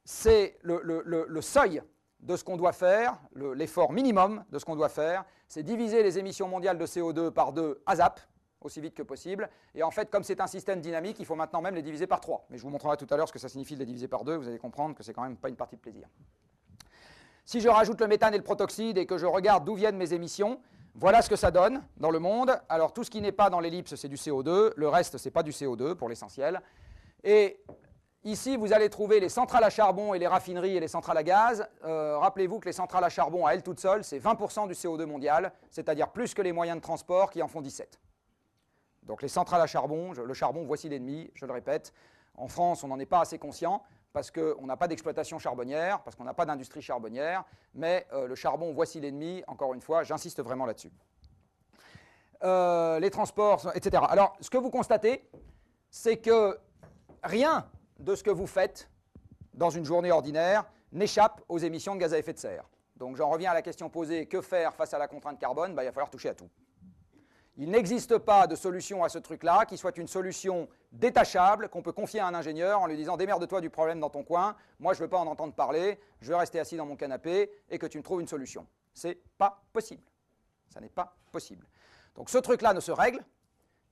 A: c'est le seuil de ce qu'on doit faire, l'effort minimum de ce qu'on doit faire, c'est diviser les émissions mondiales de CO2 par 2 ASAP, aussi vite que possible. Et en fait, comme c'est un système dynamique, il faut maintenant même les diviser par 3. Mais je vous montrerai tout à l'heure ce que ça signifie de les diviser par 2. Vous allez comprendre que c'est quand même pas une partie de plaisir. Si je rajoute le méthane et le protoxyde et que je regarde d'où viennent mes émissions, voilà ce que ça donne dans le monde. Alors tout ce qui n'est pas dans l'ellipse, c'est du CO2. Le reste, ce n'est pas du CO2 pour l'essentiel. Et ici, vous allez trouver les centrales à charbon et les raffineries et les centrales à gaz. Rappelez-vous que les centrales à charbon, à elles toutes seules, c'est 20% du CO2 mondial, c'est-à-dire plus que les moyens de transport qui en font 17. Donc les centrales à charbon, le charbon, voici l'ennemi, je le répète. En France, on n'en est pas assez conscient parce qu'on n'a pas d'exploitation charbonnière, parce qu'on n'a pas d'industrie charbonnière, mais le charbon, voici l'ennemi, encore une fois, j'insiste vraiment là-dessus. Les transports, etc. Alors, ce que vous constatez, c'est que rien de ce que vous faites dans une journée ordinaire n'échappe aux émissions de gaz à effet de serre. Donc j'en reviens à la question posée, que faire face à la contrainte carbone? Il va falloir toucher à tout. Il n'existe pas de solution à ce truc-là qui soit une solution détachable qu'on peut confier à un ingénieur en lui disant « démerde-toi du problème dans ton coin, moi je ne veux pas en entendre parler, je vais rester assis dans mon canapé et que tu me trouves une solution ». Ce n'est pas possible. Ça n'est pas possible. Donc ce truc-là ne se règle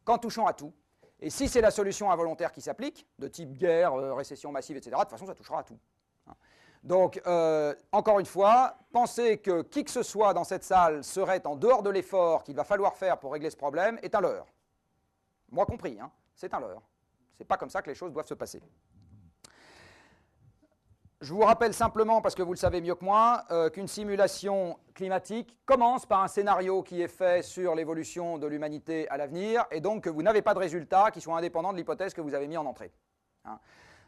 A: qu'en touchant à tout. Et si c'est la solution involontaire qui s'applique, de type guerre, récession massive, etc., de toute façon ça touchera à tout. Donc, encore une fois, penser que qui que ce soit dans cette salle serait en dehors de l'effort qu'il va falloir faire pour régler ce problème est un leurre. Moi compris, hein, c'est un leurre. Ce n'est pas comme ça que les choses doivent se passer. Je vous rappelle simplement, parce que vous le savez mieux que moi, qu'une simulation climatique commence par un scénario qui est fait sur l'évolution de l'humanité à l'avenir, et donc que vous n'avez pas de résultats qui soient indépendants de l'hypothèse que vous avez mis en entrée. Hein.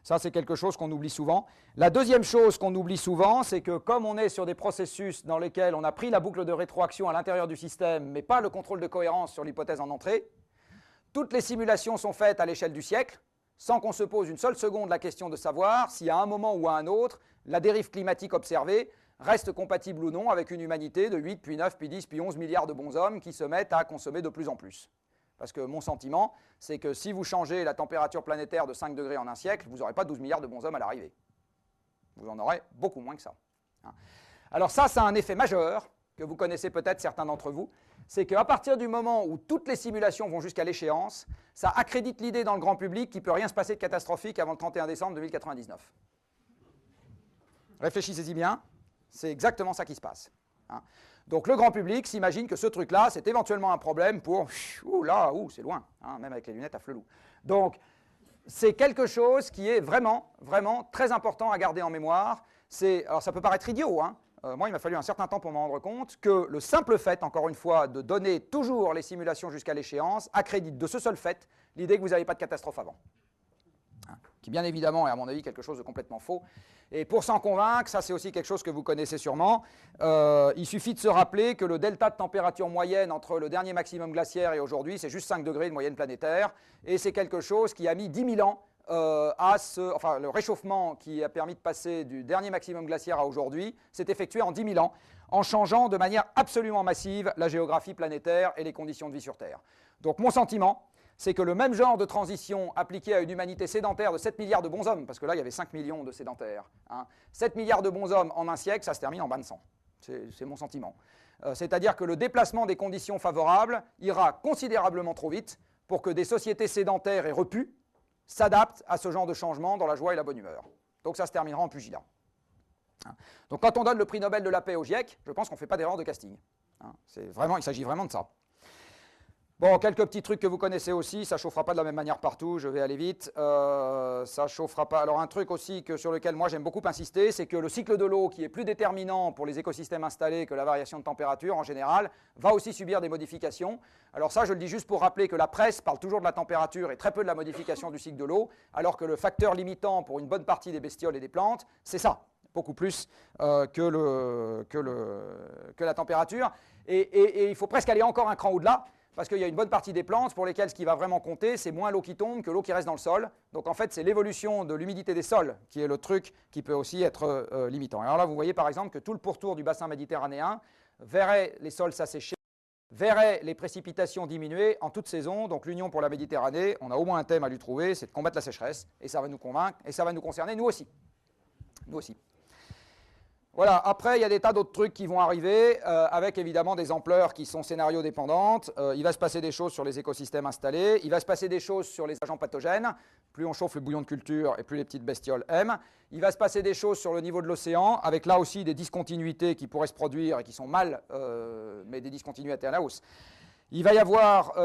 A: Ça, c'est quelque chose qu'on oublie souvent. La deuxième chose qu'on oublie souvent, c'est que comme on est sur des processus dans lesquels on a pris la boucle de rétroaction à l'intérieur du système, mais pas le contrôle de cohérence sur l'hypothèse en entrée, toutes les simulations sont faites à l'échelle du siècle, sans qu'on se pose une seule seconde la question de savoir si à un moment ou à un autre, la dérive climatique observée reste compatible ou non avec une humanité de 8, puis 9, puis 10, puis 11 milliards de bonshommes qui se mettent à consommer de plus en plus. Parce que mon sentiment, c'est que si vous changez la température planétaire de 5 degrés en un siècle, vous n'aurez pas 12 milliards de bonshommes à l'arrivée. Vous en aurez beaucoup moins que ça. Alors ça a un effet majeur, que vous connaissez peut-être certains d'entre vous, c'est qu'à partir du moment où toutes les simulations vont jusqu'à l'échéance, ça accrédite l'idée dans le grand public qu'il ne peut rien se passer de catastrophique avant le 31 décembre 2099. Réfléchissez-y bien, c'est exactement ça qui se passe. Donc le grand public s'imagine que ce truc-là, c'est éventuellement un problème pour... c'est loin, même avec les lunettes à flelou. Donc c'est quelque chose qui est vraiment, vraiment très important à garder en mémoire. Alors ça peut paraître idiot, moi il m'a fallu un certain temps pour m'en rendre compte que le simple fait, encore une fois, de donner toujours les simulations jusqu'à l'échéance, accrédite de ce seul fait l'idée que vous n'avez pas de catastrophe avant. Qui bien évidemment est à mon avis quelque chose de complètement faux. Et pour s'en convaincre, ça c'est aussi quelque chose que vous connaissez sûrement, il suffit de se rappeler que le delta de température moyenne entre le dernier maximum glaciaire et aujourd'hui, c'est juste 5 degrés de moyenne planétaire, et c'est quelque chose qui a mis 10 000 ans le réchauffement qui a permis de passer du dernier maximum glaciaire à aujourd'hui s'est effectué en 10 000 ans, en changeant de manière absolument massive la géographie planétaire et les conditions de vie sur Terre. Donc mon sentiment, c'est que le même genre de transition appliquée à une humanité sédentaire de 7 milliards de bonshommes, parce que là, il y avait 5 millions de sédentaires, 7 milliards de bonshommes en un siècle, ça se termine en bain de sang. C'est mon sentiment. C'est-à-dire que le déplacement des conditions favorables ira considérablement trop vite pour que des sociétés sédentaires et repues s'adaptent à ce genre de changement dans la joie et la bonne humeur. Donc ça se terminera en pugilat. Donc quand on donne le prix Nobel de la paix au GIEC, je pense qu'on ne fait pas d'erreur de casting. Il s'agit vraiment de ça. Bon, quelques petits trucs que vous connaissez aussi, ça ne chauffera pas de la même manière partout, je vais aller vite. Ça chauffera pas. Alors un truc aussi sur lequel moi j'aime beaucoup insister, c'est que le cycle de l'eau, qui est plus déterminant pour les écosystèmes installés que la variation de température en général, va aussi subir des modifications. Alors ça, je le dis juste pour rappeler que la presse parle toujours de la température et très peu de la modification du cycle de l'eau, alors que le facteur limitant pour une bonne partie des bestioles et des plantes, c'est ça, beaucoup plus que la température. Et il faut presque aller encore un cran au-delà, parce qu'il y a une bonne partie des plantes pour lesquelles ce qui va vraiment compter, c'est moins l'eau qui tombe que l'eau qui reste dans le sol. Donc en fait, c'est l'évolution de l'humidité des sols qui est le truc qui peut aussi être limitant. Alors là, vous voyez par exemple que tout le pourtour du bassin méditerranéen verrait les sols s'assécher, verrait les précipitations diminuer en toute saison. Donc l'Union pour la Méditerranée, on a au moins un thème à lui trouver, c'est de combattre la sécheresse. Et ça va nous convaincre, et ça va nous concerner nous aussi. Nous aussi. Voilà, après, il y a des tas d'autres trucs qui vont arriver, avec évidemment des ampleurs qui sont scénario dépendantes. Il va se passer des choses sur les écosystèmes installés, il va se passer des choses sur les agents pathogènes. Plus on chauffe le bouillon de culture et plus les petites bestioles aiment. Il va se passer des choses sur le niveau de l'océan, avec là aussi des discontinuités qui pourraient se produire et qui sont mal, mais des discontinuités à la hausse. Il va y avoir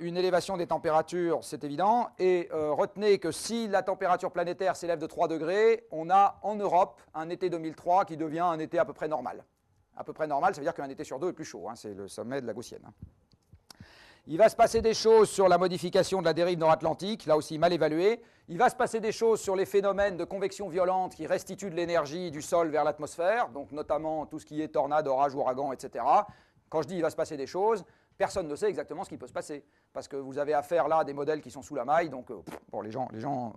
A: une élévation des températures, c'est évident, et retenez que si la température planétaire s'élève de 3 degrés, on a en Europe un été 2003 qui devient un été à peu près normal. À peu près normal, ça veut dire qu'un été sur deux est plus chaud, hein, c'est le sommet de la Gaussienne. Hein. Il va se passer des choses sur la modification de la dérive nord-atlantique, là aussi mal évaluée. Il va se passer des choses sur les phénomènes de convection violente qui restituent de l'énergie du sol vers l'atmosphère, donc notamment tout ce qui est tornade, orage, ouragan, etc. Quand je dis il va se passer des choses, personne ne sait exactement ce qui peut se passer, parce que vous avez affaire là à des modèles qui sont sous la maille, donc bon, les gens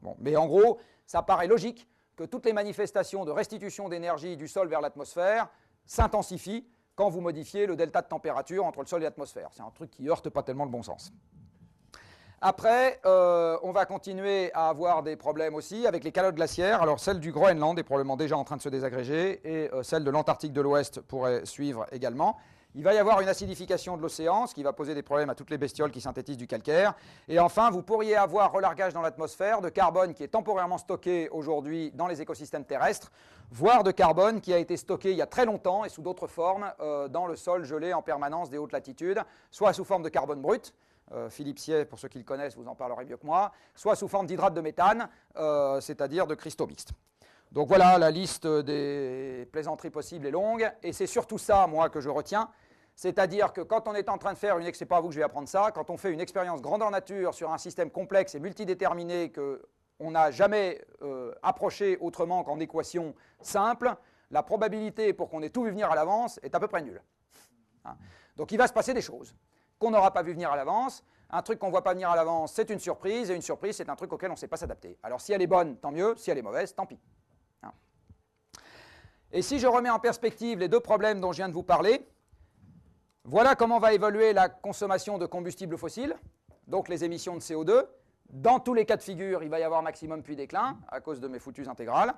A: bon. Mais en gros, ça paraît logique que toutes les manifestations de restitution d'énergie du sol vers l'atmosphère s'intensifient quand vous modifiez le delta de température entre le sol et l'atmosphère. C'est un truc qui heurte pas tellement le bon sens. Après, on va continuer à avoir des problèmes aussi avec les calottes glaciaires. Alors celle du Groenland est probablement déjà en train de se désagréger, et celle de l'Antarctique de l'Ouest pourrait suivre également. Il va y avoir une acidification de l'océan, ce qui va poser des problèmes à toutes les bestioles qui synthétisent du calcaire. Et enfin, vous pourriez avoir relargage dans l'atmosphère de carbone qui est temporairement stocké aujourd'hui dans les écosystèmes terrestres, voire de carbone qui a été stocké il y a très longtemps et sous d'autres formes dans le sol gelé en permanence des hautes latitudes, soit sous forme de carbone brut. Philippe Siey, pour ceux qui le connaissent, vous en parlerez mieux que moi, soit sous forme d'hydrate de méthane, c'est-à-dire de cristaux mixtes. Donc voilà, la liste des plaisanteries possibles est longue, et c'est surtout ça, moi, que je retiens. C'est-à-dire que quand on est en train de faire c'est pas à vous que je vais apprendre ça, quand on fait une expérience grandeur nature sur un système complexe et multidéterminé qu'on n'a jamais approché autrement qu'en équation simple, la probabilité pour qu'on ait tout vu venir à l'avance est à peu près nulle. Hein. Donc il va se passer des choses qu'on n'aura pas vu venir à l'avance. Un truc qu'on ne voit pas venir à l'avance, c'est une surprise, et une surprise, c'est un truc auquel on ne sait pas s'adapter. Alors si elle est bonne, tant mieux, si elle est mauvaise, tant pis. Hein. Et si je remets en perspective les deux problèmes dont je viens de vous parler, voilà comment va évoluer la consommation de combustibles fossiles, donc les émissions de CO2. Dans tous les cas de figure, il va y avoir maximum puis déclin, à cause de mes foutues intégrales.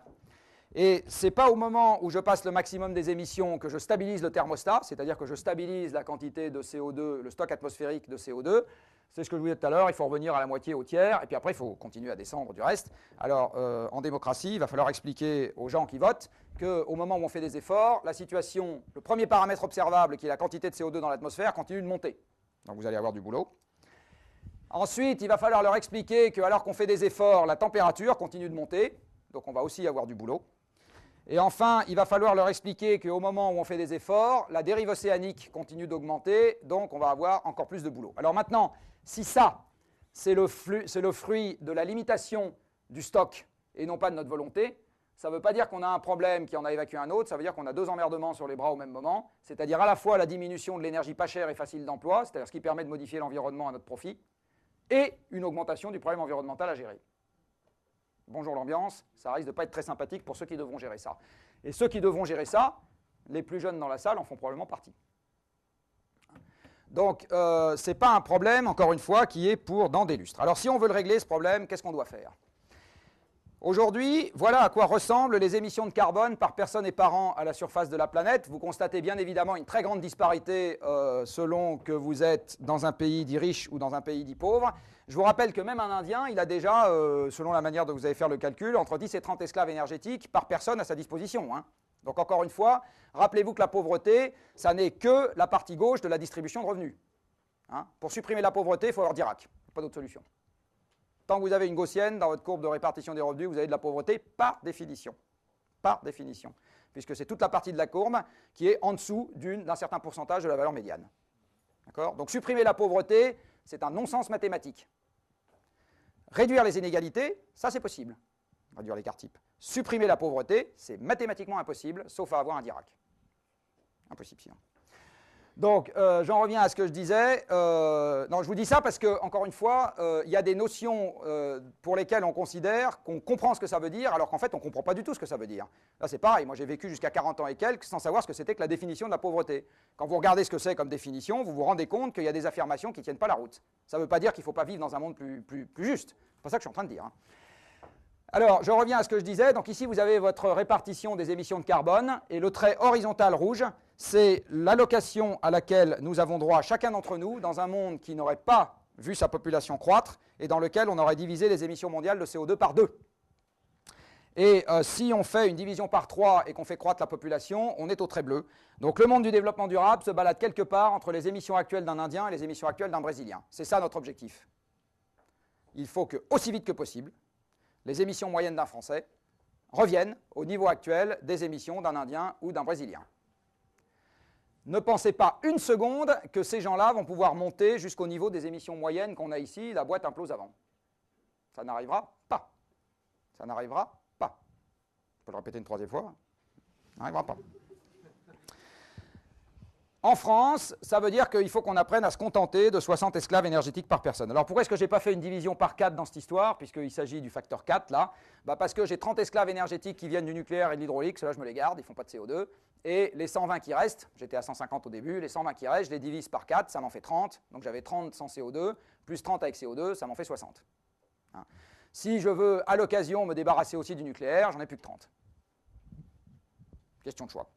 A: Et ce n'est pas au moment où je passe le maximum des émissions que je stabilise le thermostat, c'est-à-dire que je stabilise la quantité de CO2, le stock atmosphérique de CO2. C'est ce que je vous disais tout à l'heure, il faut revenir à la moitié, au tiers, et puis après il faut continuer à descendre du reste. Alors en démocratie, il va falloir expliquer aux gens qui votent qu'au moment où on fait des efforts, la situation, le premier paramètre observable, qui est la quantité de CO2 dans l'atmosphère, continue de monter. Donc vous allez avoir du boulot. Ensuite, il va falloir leur expliquer qu'alors qu'on fait des efforts, la température continue de monter, donc on va aussi avoir du boulot. Et enfin, il va falloir leur expliquer qu'au moment où on fait des efforts, la dérive océanique continue d'augmenter, donc on va avoir encore plus de boulot. Alors maintenant, si ça, c'est le fruit de la limitation du stock et non pas de notre volonté, ça ne veut pas dire qu'on a un problème qui en a évacué un autre, ça veut dire qu'on a deux emmerdements sur les bras au même moment, c'est-à-dire à la fois la diminution de l'énergie pas chère et facile d'emploi, c'est-à-dire ce qui permet de modifier l'environnement à notre profit, et une augmentation du problème environnemental à gérer. Bonjour l'ambiance, ça risque de ne pas être très sympathique pour ceux qui devront gérer ça. Et ceux qui devront gérer ça, les plus jeunes dans la salle en font probablement partie. Donc, ce n'est pas un problème, encore une fois, qui est pour dans des lustres. Alors, si on veut le régler, ce problème, qu'est-ce qu'on doit faire? Aujourd'hui, voilà à quoi ressemblent les émissions de carbone par personne et par an à la surface de la planète. Vous constatez bien évidemment une très grande disparité selon que vous êtes dans un pays dit riche ou dans un pays dit pauvre. Je vous rappelle que même un Indien, il a déjà, selon la manière dont vous allez faire le calcul, entre 10 et 30 esclaves énergétiques par personne à sa disposition. Hein. Donc encore une fois, rappelez-vous que la pauvreté, ça n'est que la partie gauche de la distribution de revenus. Hein. Pour supprimer la pauvreté, il faut avoir d'Irak, pas d'autre solution. Tant que vous avez une gaussienne dans votre courbe de répartition des revenus, vous avez de la pauvreté par définition. Par définition. Puisque c'est toute la partie de la courbe qui est en dessous d'un certain pourcentage de la valeur médiane. D'accord ? Donc supprimer la pauvreté, c'est un non-sens mathématique. Réduire les inégalités, ça c'est possible. Réduire l'écart type. Supprimer la pauvreté, c'est mathématiquement impossible, sauf à avoir un Dirac. Impossible sinon. Donc, j'en reviens à ce que je disais. Non, je vous dis ça parce que, encore une fois, il y a des notions pour lesquelles on considère qu'on comprend ce que ça veut dire, alors qu'en fait, on ne comprend pas du tout ce que ça veut dire. Là, c'est pareil. Moi, j'ai vécu jusqu'à 40 ans et quelques sans savoir ce que c'était que la définition de la pauvreté. Quand vous regardez ce que c'est comme définition, vous vous rendez compte qu'il y a des affirmations qui ne tiennent pas la route. Ça ne veut pas dire qu'il ne faut pas vivre dans un monde plus juste. C'est pas ça que je suis en train de dire. Hein. Alors, je reviens à ce que je disais. Donc ici, vous avez votre répartition des émissions de carbone. Et le trait horizontal rouge, c'est l'allocation à laquelle nous avons droit, chacun d'entre nous, dans un monde qui n'aurait pas vu sa population croître et dans lequel on aurait divisé les émissions mondiales de CO2 par 2. Et si on fait une division par 3 et qu'on fait croître la population, on est au trait bleu. Donc le monde du développement durable se balade quelque part entre les émissions actuelles d'un Indien et les émissions actuelles d'un Brésilien. C'est ça notre objectif. Il faut que, aussi vite que possible, les émissions moyennes d'un Français reviennent au niveau actuel des émissions d'un Indien ou d'un Brésilien. Ne pensez pas une seconde que ces gens-là vont pouvoir monter jusqu'au niveau des émissions moyennes qu'on a ici, la boîte implose avant. Ça n'arrivera pas. Ça n'arrivera pas. Je peux le répéter une troisième fois. Ça n'arrivera pas. En France, ça veut dire qu'il faut qu'on apprenne à se contenter de 60 esclaves énergétiques par personne. Alors pourquoi est-ce que je n'ai pas fait une division par 4 dans cette histoire, puisqu'il s'agit du facteur 4 là? Parce que j'ai 30 esclaves énergétiques qui viennent du nucléaire et de l'hydraulique, ceux-là je me les garde, ils ne font pas de CO2. Et les 120 qui restent, j'étais à 150 au début, les 120 qui restent, je les divise par 4, ça m'en fait 30. Donc j'avais 30 sans CO2, plus 30 avec CO2, ça m'en fait 60. Hein. Si je veux à l'occasion me débarrasser aussi du nucléaire, j'en ai plus que 30. Question de choix.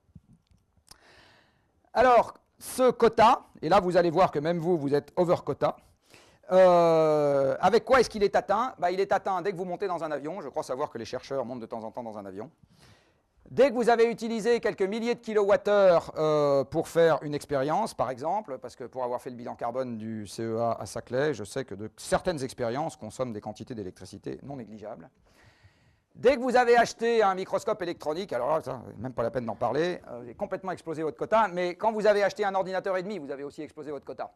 A: Alors, ce quota, et là vous allez voir que même vous êtes over quota, avec quoi est-ce qu'il est atteint? Il est atteint dès que vous montez dans un avion, je crois savoir que les chercheurs montent de temps en temps dans un avion. Dès que vous avez utilisé quelques milliers de kilowattheures pour faire une expérience, par exemple, parce que pour avoir fait le bilan carbone du CEA à Saclay, je sais que certaines expériences consomment des quantités d'électricité non négligeables. Dès que vous avez acheté un microscope électronique, alors là, ça, même pas la peine d'en parler, vous avez complètement explosé votre quota, mais quand vous avez acheté un ordinateur et demi, vous avez aussi explosé votre quota.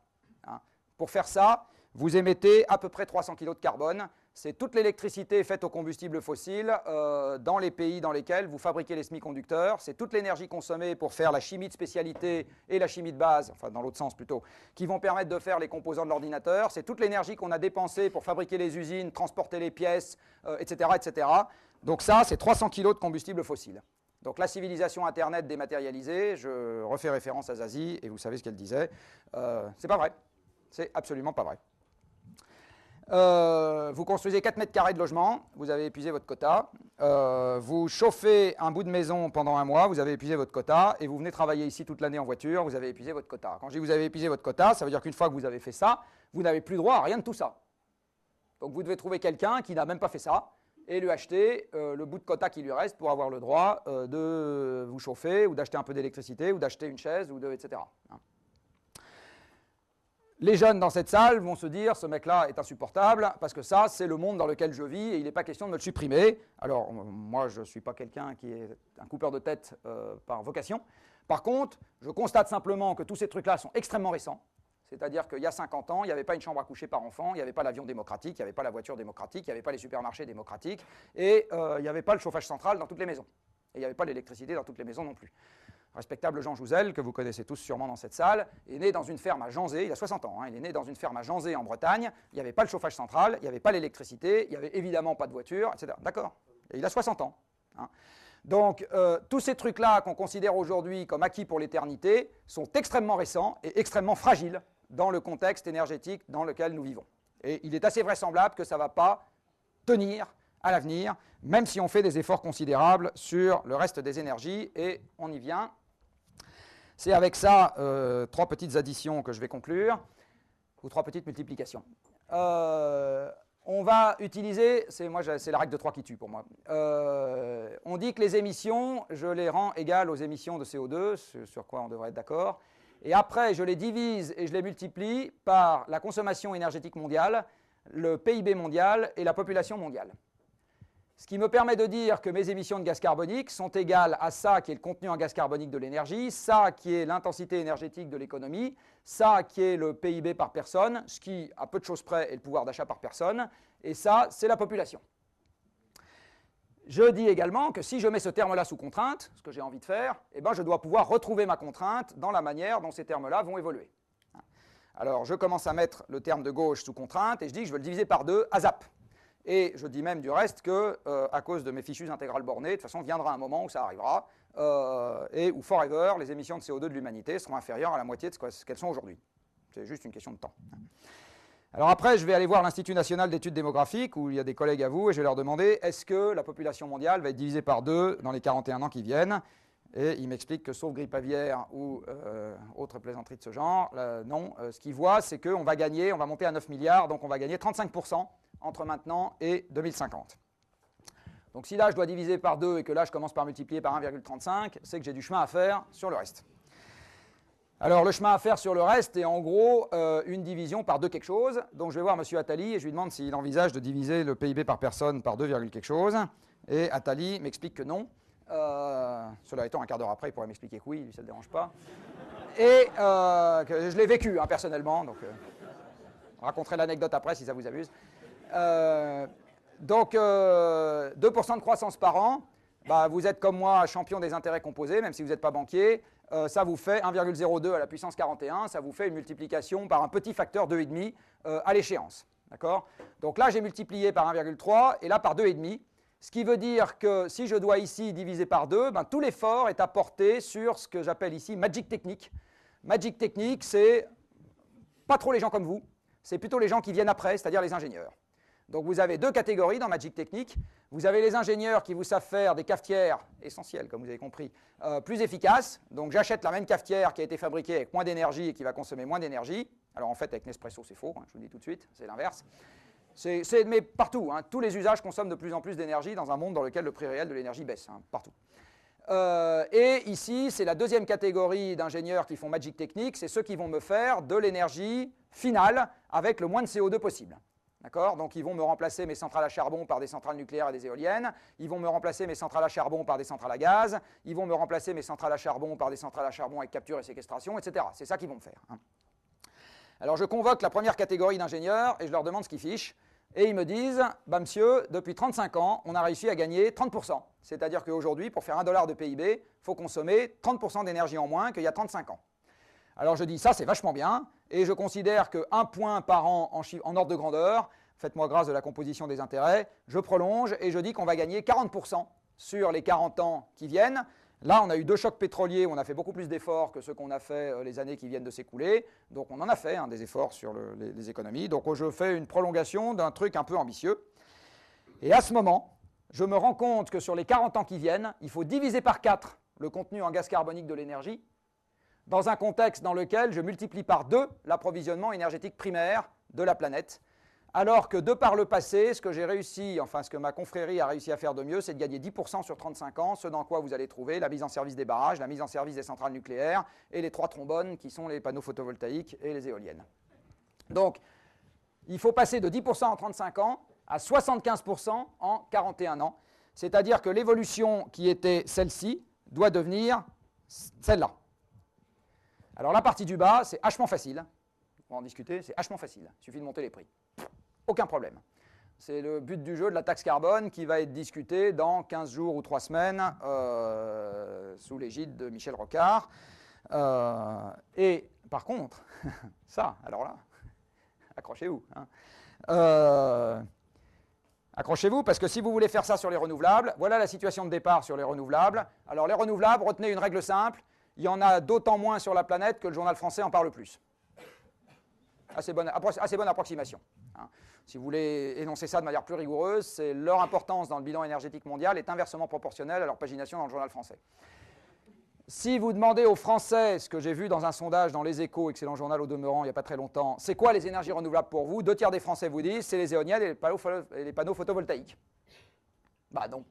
A: Hein. Pour faire ça, vous émettez à peu près 300 kg de carbone. C'est toute l'électricité faite au combustible fossile dans les pays dans lesquels vous fabriquez les semi-conducteurs. C'est toute l'énergie consommée pour faire la chimie de spécialité et la chimie de base, enfin dans l'autre sens plutôt, qui vont permettre de faire les composants de l'ordinateur. C'est toute l'énergie qu'on a dépensée pour fabriquer les usines, transporter les pièces, etc., etc. Donc ça, c'est 300 kg de combustible fossile. Donc la civilisation Internet dématérialisée, je refais référence à Zazie, et vous savez ce qu'elle disait. C'est pas vrai. C'est absolument pas vrai. Vous construisez 4 mètres carrés de logement, vous avez épuisé votre quota. Vous chauffez un bout de maison pendant un mois, vous avez épuisé votre quota. Et vous venez travailler ici toute l'année en voiture, vous avez épuisé votre quota. Quand je dis vous avez épuisé votre quota, ça veut dire qu'une fois que vous avez fait ça, vous n'avez plus droit à rien de tout ça. Donc vous devez trouver quelqu'un qui n'a même pas fait ça et lui acheter le bout de quota qui lui reste pour avoir le droit de vous chauffer ou d'acheter un peu d'électricité ou d'acheter une chaise, ou etc. Hein. Les jeunes dans cette salle vont se dire « ce mec-là est insupportable parce que ça, c'est le monde dans lequel je vis et il n'est pas question de me le supprimer ». Alors, moi, je ne suis pas quelqu'un qui est un coupeur de tête par vocation. Par contre, je constate simplement que tous ces trucs-là sont extrêmement récents. C'est-à-dire qu'il y a 50 ans, il n'y avait pas une chambre à coucher par enfant, il n'y avait pas l'avion démocratique, il n'y avait pas la voiture démocratique, il n'y avait pas les supermarchés démocratiques et il n'y avait pas le chauffage central dans toutes les maisons. Et il n'y avait pas l'électricité dans toutes les maisons non plus. Respectable Jean Jouzel, que vous connaissez tous sûrement dans cette salle, est né dans une ferme à Janzé, il a 60 ans, hein, il est né dans une ferme à Janzé en Bretagne, il n'y avait pas le chauffage central, il n'y avait pas l'électricité, il n'y avait évidemment pas de voiture, etc. D'accord. Et il a 60 ans. Hein. Donc, tous ces trucs-là qu'on considère aujourd'hui comme acquis pour l'éternité sont extrêmement récents et extrêmement fragiles dans le contexte énergétique dans lequel nous vivons. Et il est assez vraisemblable que ça ne va pas tenir à l'avenir, même si on fait des efforts considérables sur le reste des énergies, et on y vient. C'est avec ça 3 petites additions que je vais conclure, ou 3 petites multiplications. On va utiliser, c'est la règle de 3 qui tue pour moi. On dit que les émissions, je les rends égales aux émissions de CO2, sur quoi on devrait être d'accord. Et après, je les divise et je les multiplie par la consommation énergétique mondiale, le PIB mondial et la population mondiale. Ce qui me permet de dire que mes émissions de gaz carbonique sont égales à ça qui est le contenu en gaz carbonique de l'énergie, ça qui est l'intensité énergétique de l'économie, ça qui est le PIB par personne, ce qui, à peu de choses près, est le pouvoir d'achat par personne, et ça, c'est la population. Je dis également que si je mets ce terme-là sous contrainte, ce que j'ai envie de faire, eh ben je dois pouvoir retrouver ma contrainte dans la manière dont ces termes-là vont évoluer. Alors, je commence à mettre le terme de gauche sous contrainte, et je dis que je veux le diviser par 2 à zap. Et je dis même du reste que, à cause de mes fichus intégrales bornées, de toute façon, viendra un moment où ça arrivera, et où forever, les émissions de CO2 de l'humanité seront inférieures à la moitié de ce qu'elles sont aujourd'hui. C'est juste une question de temps. Alors après, je vais aller voir l'Institut national d'études démographiques, où il y a des collègues à vous, et je vais leur demander, est-ce que la population mondiale va être divisée par 2 dans les 41 ans qui viennent? Et ils m'expliquent que sauf grippe aviaire ou autre plaisanterie de ce genre, non, ce qu'ils voient, c'est qu'on va gagner, on va monter à 9 milliards, donc on va gagner 35% entre maintenant et 2050. Donc si là je dois diviser par 2 et que là je commence par multiplier par 1,35, c'est que j'ai du chemin à faire sur le reste. Alors le chemin à faire sur le reste est en gros une division par 2 quelque chose. Donc je vais voir M. Attali et je lui demande s'il envisage de diviser le PIB par personne par 2, quelque chose. Et Attali m'explique que non. Cela étant, un quart d'heure après, il pourrait m'expliquer que oui, lui ça ne le dérange pas. Et que je l'ai vécu personnellement, donc je raconterai l'anecdote après si ça vous amuse. Donc 2% de croissance par an, bah, vous êtes comme moi champion des intérêts composés, même si vous n'êtes pas banquier, ça vous fait 1,02 à la puissance 41, ça vous fait une multiplication par un petit facteur 2,5 à l'échéance. D'accord ? Donc là, j'ai multiplié par 1,3 et là par 2,5, ce qui veut dire que si je dois ici diviser par 2, ben, tout l'effort est apporté sur ce que j'appelle ici Magic Technique. Magic Technique, c'est pas trop les gens comme vous, c'est plutôt les gens qui viennent après, c'est-à-dire les ingénieurs. Donc vous avez 2 catégories dans Magic Technique. Vous avez les ingénieurs qui vous savent faire des cafetières, essentielles comme vous avez compris, plus efficaces. Donc j'achète la même cafetière qui a été fabriquée avec moins d'énergie et qui va consommer moins d'énergie. Alors en fait avec Nespresso c'est faux, je vous le dis tout de suite, c'est l'inverse. Mais partout, tous les usages consomment de plus en plus d'énergie dans un monde dans lequel le prix réel de l'énergie baisse, partout. Et ici c'est la 2e catégorie d'ingénieurs qui font Magic Technique, c'est ceux qui vont me faire de l'énergie finale avec le moins de CO2 possible. D'accord ? Donc ils vont me remplacer mes centrales à charbon par des centrales nucléaires et des éoliennes, ils vont me remplacer mes centrales à charbon par des centrales à gaz, ils vont me remplacer mes centrales à charbon par des centrales à charbon avec capture et séquestration, etc. C'est ça qu'ils vont me faire. Alors je convoque la première catégorie d'ingénieurs et je leur demande ce qu'ils fichent, et ils me disent, bah monsieur, depuis 35 ans, on a réussi à gagner 30%. C'est-à-dire qu'aujourd'hui, pour faire $1 de PIB, il faut consommer 30% d'énergie en moins qu'il y a 35 ans. Alors je dis, ça c'est vachement bien, et je considère que1 point par an en ordre de grandeur, faites-moi grâce de la composition des intérêts, je prolonge et je dis qu'on va gagner 40% sur les 40 ans qui viennent. Là, on a eu 2 chocs pétroliers, on a fait beaucoup plus d'efforts que ceux qu'on a fait les années qui viennent de s'écouler, donc on en a fait des efforts sur les économies, donc je fais une prolongation d'un truc un peu ambitieux. Et à ce moment, je me rends compte que sur les 40 ans qui viennent, il faut diviser par 4 le contenu en gaz carbonique de l'énergie, dans un contexte dans lequel je multiplie par 2 l'approvisionnement énergétique primaire de la planète, alors que de par le passé, ce que j'ai réussi, enfin ce que ma confrérie a réussi à faire de mieux, c'est de gagner 10% sur 35 ans, ce dans quoi vous allez trouver la mise en service des barrages, la mise en service des centrales nucléaires et les 3 trombones qui sont les panneaux photovoltaïques et les éoliennes. Donc, il faut passer de 10% en 35 ans à 75% en 41 ans, c'est-à-dire que l'évolution qui était celle-ci doit devenir celle-là. Alors la partie du bas, c'est hachement facile. On va en discuter, c'est hachement facile. Il suffit de monter les prix. Aucun problème. C'est le but du jeu de la taxe carbone qui va être discuté dans 15 jours ou 3 semaines sous l'égide de Michel Rocard. Et par contre, ça, alors là, accrochez-vous. Accrochez-vous, parce que si vous voulez faire ça sur les renouvelables, voilà la situation de départ sur les renouvelables. Alors les renouvelables, retenez une règle simple, il y en a d'autant moins sur la planète que le journal français en parle plus. Assez bonne approximation. Si vous voulez énoncer ça de manière plus rigoureuse, leur importance dans le bilan énergétique mondial est inversement proportionnelle à leur pagination dans le journal français. Si vous demandez aux Français, ce que j'ai vu dans un sondage dans Les Échos, excellent journal au demeurant il n'y a pas très longtemps, c'est quoi les énergies renouvelables pour vous? 2 tiers des Français vous disent c'est les éoliennes et les panneaux photovoltaïques. Bah non,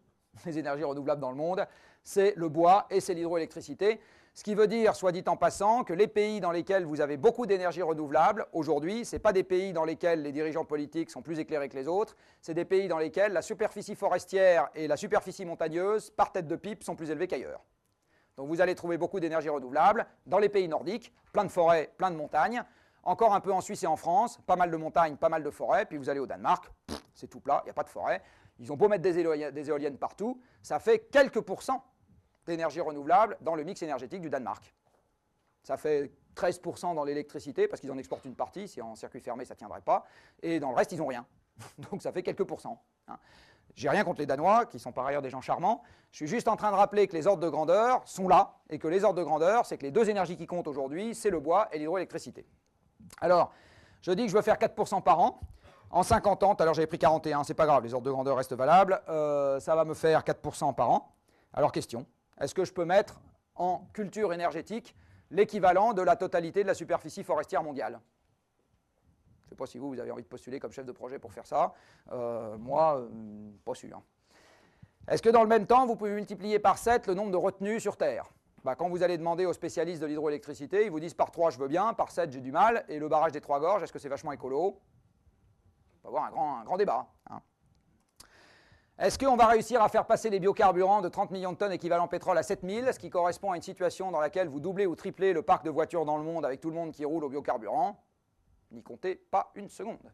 A: les énergies renouvelables dans le monde, c'est le bois et c'est l'hydroélectricité. Ce qui veut dire, soit dit en passant, que les pays dans lesquels vous avez beaucoup d'énergie renouvelable, aujourd'hui, ce n'est pas des pays dans lesquels les dirigeants politiques sont plus éclairés que les autres, c'est des pays dans lesquels la superficie forestière et la superficie montagneuse, par tête de pipe, sont plus élevées qu'ailleurs. Donc vous allez trouver beaucoup d'énergie renouvelable dans les pays nordiques, plein de forêts, plein de montagnes, encore un peu en Suisse et en France, pas mal de montagnes, pas mal de forêts, puis vous allez au Danemark, c'est tout plat, il n'y a pas de forêt. Ils ont beau mettre des éoliennes partout, ça fait quelques pourcents d'énergie renouvelable dans le mix énergétique du Danemark. Ça fait 13% dans l'électricité, parce qu'ils en exportent une partie, si en circuit fermé ça ne tiendrait pas, et dans le reste ils n'ont rien. Donc ça fait quelques pourcents. J'ai rien contre les Danois, qui sont par ailleurs des gens charmants, je suis juste en train de rappeler que les ordres de grandeur sont là, et que les ordres de grandeur, c'est que les 2 énergies qui comptent aujourd'hui, c'est le bois et l'hydroélectricité. Alors, Je dis que je veux faire 4% par an. En 50 ans, tout à l'heure j'avais pris 41, c'est pas grave, les ordres de grandeur restent valables. Ça va me faire 4% par an. Alors question, est-ce que je peux mettre en culture énergétique l'équivalent de la totalité de la superficie forestière mondiale? Je ne sais pas si vous avez envie de postuler comme chef de projet pour faire ça. Moi, pas sûr. Est-ce que dans le même temps, vous pouvez multiplier par 7 le nombre de retenues sur Terre? Quand vous allez demander aux spécialistes de l'hydroélectricité, ils vous disent par 3 je veux bien, par 7 j'ai du mal, et le barrage des 3 gorges, est-ce que c'est vachement écolo? On va avoir un grand débat. Hein. Est-ce qu'on va réussir à faire passer les biocarburants de 30 millions de tonnes équivalent pétrole à 7000, ce qui correspond à une situation dans laquelle vous doublez ou triplez le parc de voitures dans le monde avec tout le monde qui roule au biocarburant? N'y comptez pas une seconde.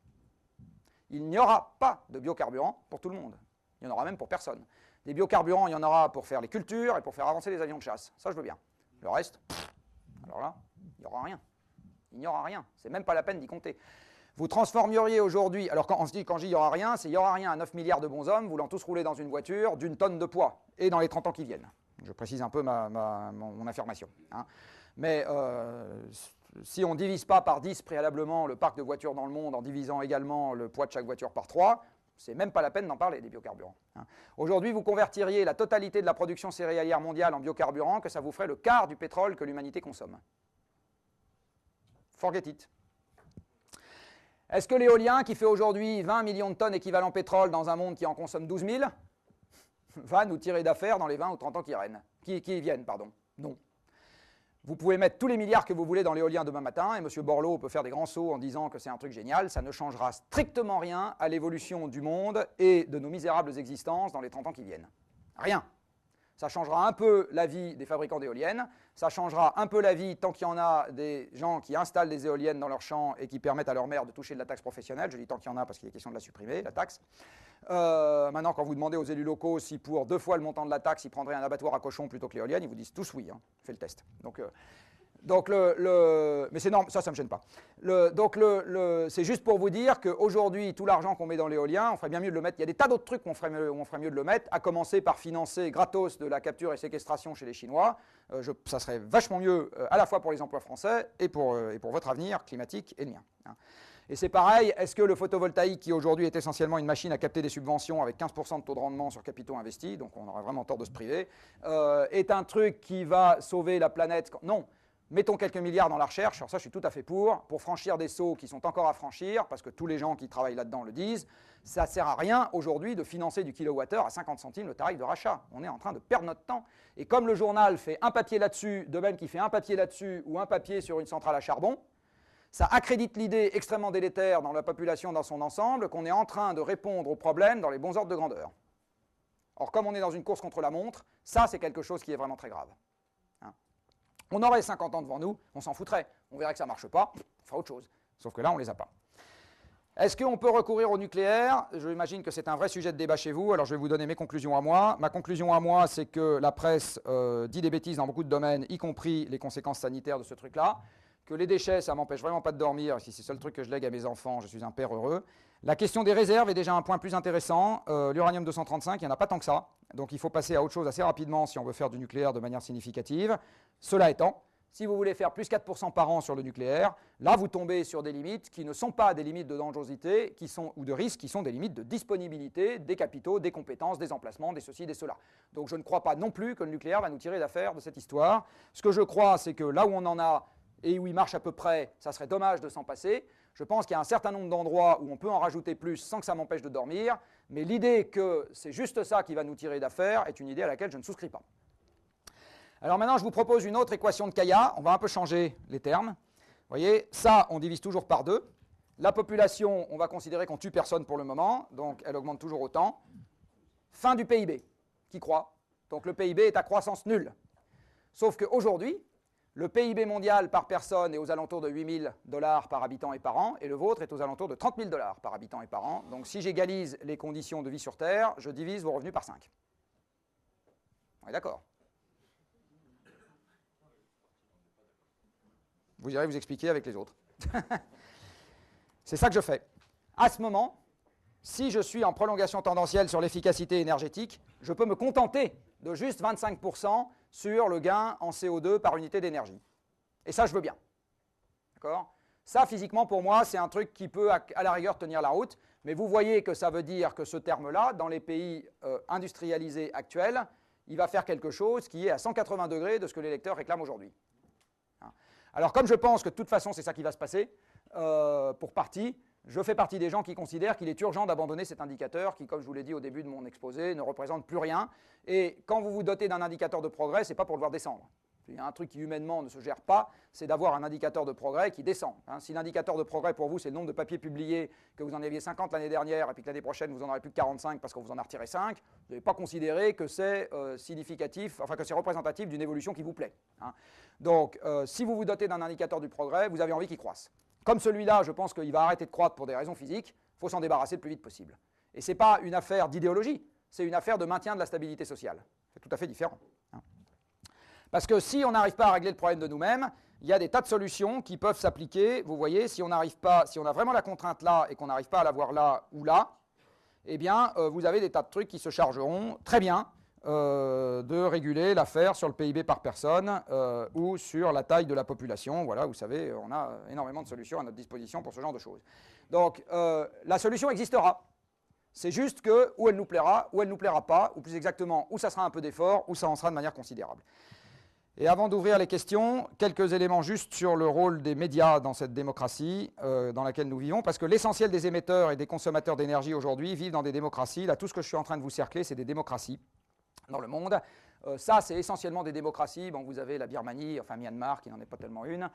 A: Il n'y aura pas de biocarburant pour tout le monde. Il n'y en aura même pour personne. Des biocarburants, il y en aura pour faire les cultures et pour faire avancer les avions de chasse. Ça, je veux bien. Le reste, alors là, il n'y aura rien. Il n'y aura rien. C'est même pas la peine d'y compter. Vous transformeriez aujourd'hui, alors quand je dis il n'y aura rien, c'est il n'y aura rien à 9 milliards de bonshommes voulant tous rouler dans une voiture d'une tonne de poids, et dans les 30 ans qui viennent. Je précise un peu mon affirmation. Hein. Mais si on ne divise pas par 10 préalablement le parc de voitures dans le monde, en divisant également le poids de chaque voiture par 3, c'est même pas la peine d'en parler des biocarburants. Hein. Aujourd'hui, vous convertiriez la totalité de la production céréalière mondiale en biocarburants, que ça vous ferait le quart du pétrole que l'humanité consomme. Forget it. Est-ce que l'éolien, qui fait aujourd'hui 20 millions de tonnes équivalent pétrole dans un monde qui en consomme 12 000, va nous tirer d'affaire dans les 20 ou 30 ans qui viennent? Non. Vous pouvez mettre tous les milliards que vous voulez dans l'éolien demain matin, et M. Borloo peut faire des grands sauts en disant que c'est un truc génial, ça ne changera strictement rien à l'évolution du monde et de nos misérables existences dans les 30 ans qui viennent. Rien. Ça changera un peu la vie des fabricants d'éoliennes, ça changera un peu la vie tant qu'il y en a des gens qui installent des éoliennes dans leurs champs et qui permettent à leur maire de toucher de la taxe professionnelle. Je dis tant qu'il y en a parce qu'il est question de la supprimer, la taxe. Maintenant, quand vous demandez aux élus locaux si pour 2 fois le montant de la taxe, ils prendraient un abattoir à cochons plutôt que l'éolienne, ils vous disent tous oui, hein. Fais le test. Mais c'est normal, ça ne me gêne pas. C'est juste pour vous dire qu'aujourd'hui, tout l'argent qu'on met dans l'éolien, on ferait bien mieux de le mettre. Il y a des tas d'autres trucs où on ferait mieux de le mettre, à commencer par financer gratos de la capture et séquestration chez les Chinois. Ça serait vachement mieux à la fois pour les emplois français et pour votre avenir climatique et le mien. Hein. Et c'est pareil, est-ce que le photovoltaïque, qui aujourd'hui est essentiellement une machine à capter des subventions avec 15% de taux de rendement sur capitaux investis, donc on aurait vraiment tort de se priver, est un truc qui va sauver la planète? Non. Mettons quelques milliards dans la recherche, alors ça je suis tout à fait pour franchir des sauts qui sont encore à franchir, parce que tous les gens qui travaillent là-dedans le disent, ça ne sert à rien aujourd'hui de financer du kilowattheure à 50 centimes le tarif de rachat. On est en train de perdre notre temps. Et comme le journal fait un papier là-dessus, de même qu'il fait un papier là-dessus ou un papier sur une centrale à charbon, ça accrédite l'idée extrêmement délétère dans la population dans son ensemble qu'on est en train de répondre aux problèmes dans les bons ordres de grandeur. Or, comme on est dans une course contre la montre, ça c'est quelque chose qui est vraiment très grave. On aurait 50 ans devant nous, on s'en foutrait. On verrait que ça ne marche pas, on fera autre chose. Sauf que là, on ne les a pas. Est-ce qu'on peut recourir au nucléaire? Je imagine que c'est un vrai sujet de débat chez vous, alors je vais vous donner mes conclusions à moi. Ma conclusion à moi, c'est que la presse dit des bêtises dans beaucoup de domaines, y compris les conséquences sanitaires de ce truc-là. Que les déchets, ça ne m'empêche vraiment pas de dormir. Si c'est le seul truc que je lègue à mes enfants, je suis un père heureux. La question des réserves est déjà un point plus intéressant. L'uranium 235, il n'y en a pas tant que ça. Donc il faut passer à autre chose assez rapidement si on veut faire du nucléaire de manière significative. Cela étant, si vous voulez faire plus 4% par an sur le nucléaire, là vous tombez sur des limites qui ne sont pas des limites de dangerosité ou de risque, qui sont des limites de disponibilité des capitaux, des compétences, des emplacements, des ceci, des cela. Donc je ne crois pas non plus que le nucléaire va nous tirer d'affaire de cette histoire. Ce que je crois, c'est que là où on en a et où il marche à peu près, ça serait dommage de s'en passer. Je pense qu'il y a un certain nombre d'endroits où on peut en rajouter plus sans que ça m'empêche de dormir, mais l'idée que c'est juste ça qui va nous tirer d'affaire est une idée à laquelle je ne souscris pas. Alors maintenant, je vous propose une autre équation de Kaya. On va un peu changer les termes. Vous voyez, ça, on divise toujours par 2. La population, on va considérer qu'on tue personne pour le moment, donc elle augmente toujours autant. Fin du PIB, qui croît. Donc le PIB est à croissance nulle. Sauf qu'aujourd'hui, le PIB mondial par personne est aux alentours de 8 000 $ par habitant et par an, et le vôtre est aux alentours de 30 000 $ par habitant et par an. Donc si j'égalise les conditions de vie sur Terre, je divise vos revenus par 5. On est d'accord? Vous irez vous expliquer avec les autres. C'est ça que je fais. À ce moment, si je suis en prolongation tendancielle sur l'efficacité énergétique, je peux me contenter de juste 25% sur le gain en CO2 par unité d'énergie. Et ça, je veux bien. D'accord? Ça, physiquement, pour moi, c'est un truc qui peut, à la rigueur, tenir la route. Mais vous voyez que ça veut dire que ce terme-là, dans les pays industrialisés actuels, il va faire quelque chose qui est à 180 degrés de ce que les lecteurs réclament aujourd'hui. Alors, comme je pense que de toute façon, c'est ça qui va se passer, pour partie, je fais partie des gens qui considèrent qu'il est urgent d'abandonner cet indicateur qui, comme je vous l'ai dit au début de mon exposé, ne représente plus rien. Et quand vous vous dotez d'un indicateur de progrès, ce n'est pas pour le voir descendre. Il y a un truc qui humainement ne se gère pas, c'est d'avoir un indicateur de progrès qui descend. Si l'indicateur de progrès pour vous, c'est le nombre de papiers publiés, que vous en aviez 50 l'année dernière, et puis que l'année prochaine, vous en aurez plus que 45 parce qu'on vous en a retiré 5, vous n'avez pas considéré que c'est significatif, enfin que c'est représentatif d'une évolution qui vous plaît. Donc, si vous vous dotez d'un indicateur du progrès, vous avez envie qu'il croisse. Comme celui-là, je pense qu'il va arrêter de croître pour des raisons physiques, il faut s'en débarrasser le plus vite possible. Et ce n'est pas une affaire d'idéologie, c'est une affaire de maintien de la stabilité sociale. C'est tout à fait différent. Parce que si on n'arrive pas à régler le problème de nous-mêmes, il y a des tas de solutions qui peuvent s'appliquer. Vous voyez, si on n'arrive pas, si on a vraiment la contrainte là et qu'on n'arrive pas à l'avoir là ou là, eh bien, vous avez des tas de trucs qui se chargeront très bien de réguler l'affaire sur le PIB par personne ou sur la taille de la population. Voilà, vous savez, on a énormément de solutions à notre disposition pour ce genre de choses. Donc, la solution existera. C'est juste que, ou elle nous plaira, ou elle ne nous plaira pas, ou plus exactement, ou ça sera un peu d'effort, ou ça en sera de manière considérable. Et avant d'ouvrir les questions, quelques éléments juste sur le rôle des médias dans cette démocratie dans laquelle nous vivons, parce que l'essentiel des émetteurs et des consommateurs d'énergie aujourd'hui vivent dans des démocraties. Là, tout ce que je suis en train de vous cercler, c'est des démocraties dans le monde. Ça, c'est essentiellement des démocraties. Bon, vous avez la Birmanie, enfin Myanmar, qui n'en est pas tellement une.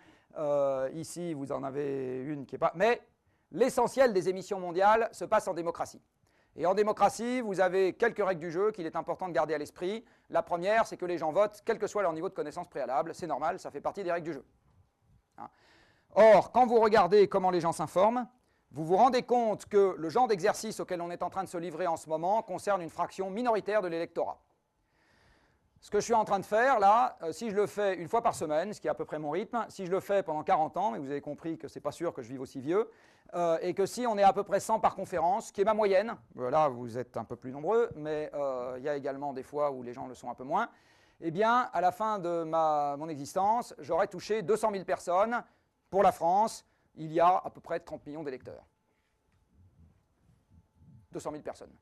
A: Ici, vous en avez une qui n'est pas... Mais l'essentiel des émissions mondiales se passe en démocratie. Et en démocratie, vous avez quelques règles du jeu qu'il est important de garder à l'esprit. La première, c'est que les gens votent, quel que soit leur niveau de connaissance préalable. C'est normal, ça fait partie des règles du jeu. Or, quand vous regardez comment les gens s'informent, vous vous rendez compte que le genre d'exercice auquel on est en train de se livrer en ce moment concerne une fraction minoritaire de l'électorat. Ce que je suis en train de faire là, si je le fais une fois par semaine, ce qui est à peu près mon rythme, si je le fais pendant 40 ans, mais vous avez compris que ce n'est pas sûr que je vive aussi vieux, et que si on est à peu près 100 par conférence, ce qui est ma moyenne, là vous êtes un peu plus nombreux, mais il y a également des fois où les gens le sont un peu moins, eh bien à la fin de mon existence, j'aurai touché 200 000 personnes. Pour la France, il y a à peu près 30 millions d'électeurs. 200 000 personnes.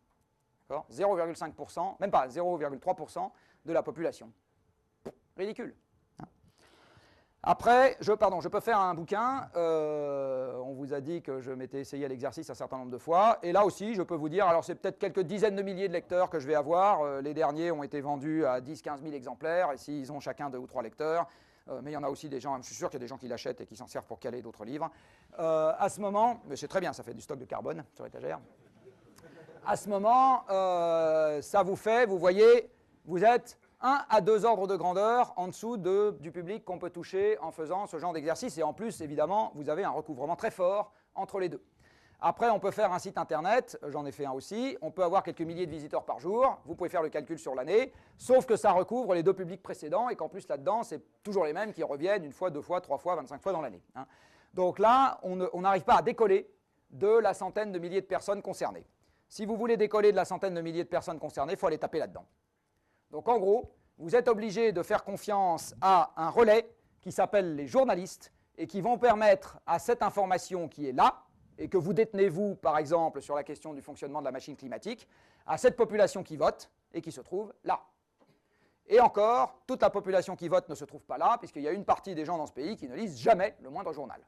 A: 0,5%, même pas 0,3% de la population. Ridicule. Après, je peux faire un bouquin. On vous a dit que je m'étais essayé à l'exercice un certain nombre de fois. Et là aussi, je peux vous dire, alors c'est peut-être quelques dizaines de milliers de lecteurs que je vais avoir. Les derniers ont été vendus à 10-15 000 exemplaires. Et s'ils ont chacun 2 ou 3 lecteurs, mais il y en a aussi des gens, je suis sûr qu'il y a des gens qui l'achètent et qui s'en servent pour caler d'autres livres. À ce moment, mais c'est très bien, ça fait du stock de carbone sur l'étagère. À ce moment, ça vous fait, vous voyez, vous êtes 1 à 2 ordres de grandeur en dessous du public qu'on peut toucher en faisant ce genre d'exercice. Et en plus, évidemment, vous avez un recouvrement très fort entre les deux. Après, on peut faire un site internet, j'en ai fait un aussi, on peut avoir quelques milliers de visiteurs par jour, vous pouvez faire le calcul sur l'année, sauf que ça recouvre les 2 publics précédents et qu'en plus là-dedans, c'est toujours les mêmes qui reviennent 1 fois, 2 fois, 3 fois, 25 fois dans l'année. Donc là, on n'arrive pas à décoller de la centaine de milliers de personnes concernées. Si vous voulez décoller de la centaine de milliers de personnes concernées, il faut aller taper là-dedans. Donc en gros, vous êtes obligé de faire confiance à un relais qui s'appelle les journalistes et qui vont permettre à cette information qui est là, et que vous détenez vous, par exemple, sur la question du fonctionnement de la machine climatique, à cette population qui vote et qui se trouve là. Et encore, toute la population qui vote ne se trouve pas là, puisqu'il y a une partie des gens dans ce pays qui ne lisent jamais le moindre journal.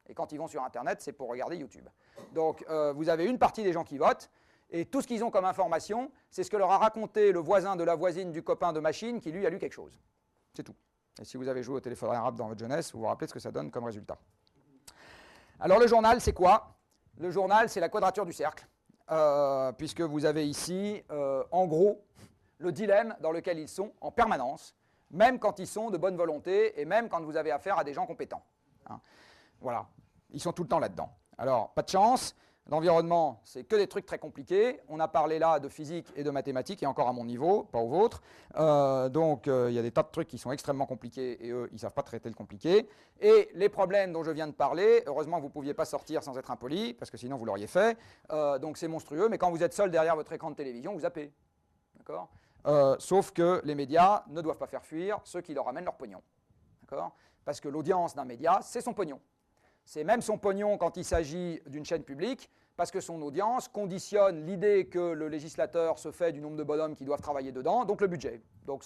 A: Et quand ils vont sur Internet, c'est pour regarder YouTube. Donc vous avez une partie des gens qui votent, et tout ce qu'ils ont comme information, c'est ce que leur a raconté le voisin de la voisine du copain de machine qui, lui, a lu quelque chose. C'est tout. Et si vous avez joué au téléphone arabe dans votre jeunesse, vous vous rappelez ce que ça donne comme résultat. Alors le journal, c'est quoi? Le journal, c'est la quadrature du cercle, puisque vous avez ici, en gros, le dilemme dans lequel ils sont en permanence, même quand ils sont de bonne volonté et même quand vous avez affaire à des gens compétents. Voilà, ils sont tout le temps là-dedans. Alors, pas de chance. L'environnement, c'est que des trucs très compliqués. On a parlé là de physique et de mathématiques, et encore à mon niveau, pas au vôtre. Donc, il y a des tas de trucs qui sont extrêmement compliqués, et eux, ils ne savent pas traiter le compliqué. Et les problèmes dont je viens de parler, heureusement que vous ne pouviez pas sortir sans être impoli, parce que sinon vous l'auriez fait. Donc, c'est monstrueux, mais quand vous êtes seul derrière votre écran de télévision, vous zappez. D'accord ? Sauf que les médias ne doivent pas faire fuir ceux qui leur amènent leur pognon. D'accord ? Parce que l'audience d'un média, c'est son pognon. c'est même son pognon quand il s'agit d'une chaîne publique, parce que son audience conditionne l'idée que le législateur se fait du nombre de bonhommes qui doivent travailler dedans, donc le budget. Donc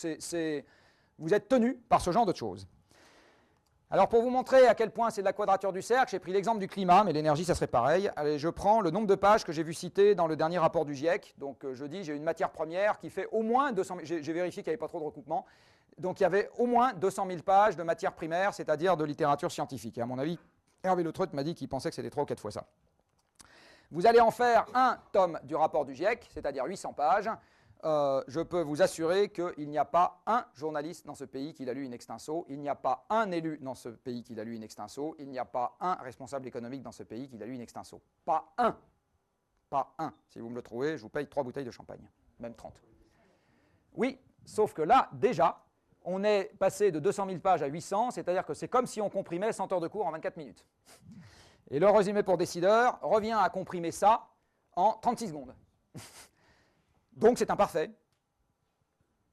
A: vous êtes tenu par ce genre de choses. Alors pour vous montrer à quel point c'est de la quadrature du cercle, j'ai pris l'exemple du climat, mais l'énergie ça serait pareil. Allez, je prends le nombre de pages que j'ai vu citer dans le dernier rapport du GIEC. Donc je dis j'ai une matière première qui fait au moins 200 000, j'ai vérifié qu'il n'y avait pas trop de recoupement. Donc il y avait au moins 200 000 pages de matière primaire, c'est-à-dire de littérature scientifique. Et à mon avis, Hervé Le Treut m'a dit qu'il pensait que c'était 3 ou 4 fois ça. Vous allez en faire un tome du rapport du GIEC, c'est-à-dire 800 pages. Je peux vous assurer qu'il n'y a pas un journaliste dans ce pays qui l'a lu in extenso, il n'y a pas un élu dans ce pays qui l'a lu in extenso, il n'y a pas un responsable économique dans ce pays qui l'a lu in extenso. Pas un. Pas un. Si vous me le trouvez, je vous paye 3 bouteilles de champagne, même 30. Oui, sauf que là, déjà, on est passé de 200 000 pages à 800, c'est-à-dire que c'est comme si on comprimait 100 heures de cours en 24 minutes. Et le résumé pour décideurs revient à comprimer ça en 36 secondes. Donc c'est imparfait.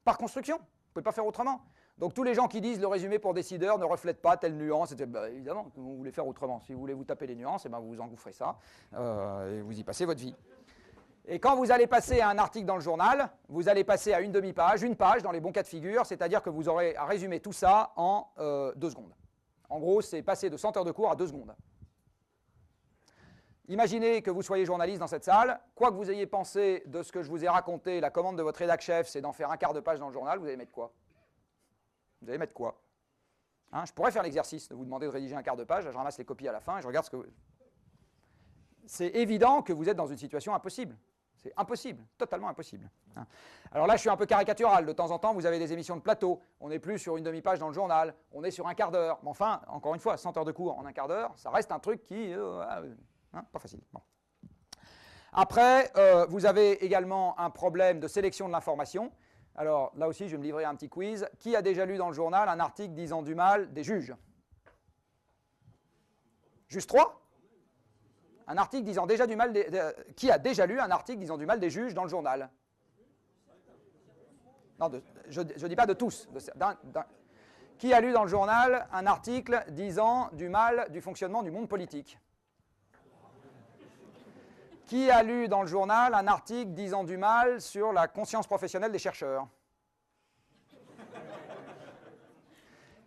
A: Par construction, vous ne pouvez pas faire autrement. Donc tous les gens qui disent le résumé pour décideurs ne reflète pas telle nuance, bah, évidemment, vous voulez faire autrement. Si vous voulez vous taper les nuances, eh ben, vous vous engouffrez ça et vous y passez votre vie. Et quand vous allez passer à un article dans le journal, vous allez passer à une demi-page, une page dans les bons cas de figure, c'est-à-dire que vous aurez à résumer tout ça en 2 secondes. En gros, c'est passer de 100 heures de cours à 2 secondes. Imaginez que vous soyez journaliste dans cette salle, quoi que vous ayez pensé de ce que je vous ai raconté, la commande de votre rédac-chef, c'est d'en faire un quart de page dans le journal, vous allez mettre quoi? Vous allez mettre quoi? Hein, je pourrais faire l'exercice de vous demander de rédiger un quart de page, je ramasse les copies à la fin et je regarde ce que... C'est évident que vous êtes dans une situation impossible. C'est impossible, totalement impossible. Hein. Alors là, je suis un peu caricatural. De temps en temps, vous avez des émissions de plateau. On n'est plus sur une demi-page dans le journal, on est sur un quart d'heure. Mais enfin, encore une fois, 100 heures de cours en un quart d'heure, ça reste un truc qui... Hein, pas facile. Bon. Après, vous avez également un problème de sélection de l'information. Alors là aussi, je vais me livrer à un petit quiz. Qui a déjà lu dans le journal un article disant du mal des juges? Juste 3? Un article disant déjà du mal qui a déjà lu un article disant du mal des juges dans le journal? Non, je ne dis pas de tous. Qui a lu dans le journal un article disant du mal du fonctionnement du monde politique? Qui a lu dans le journal un article disant du mal sur la conscience professionnelle des chercheurs?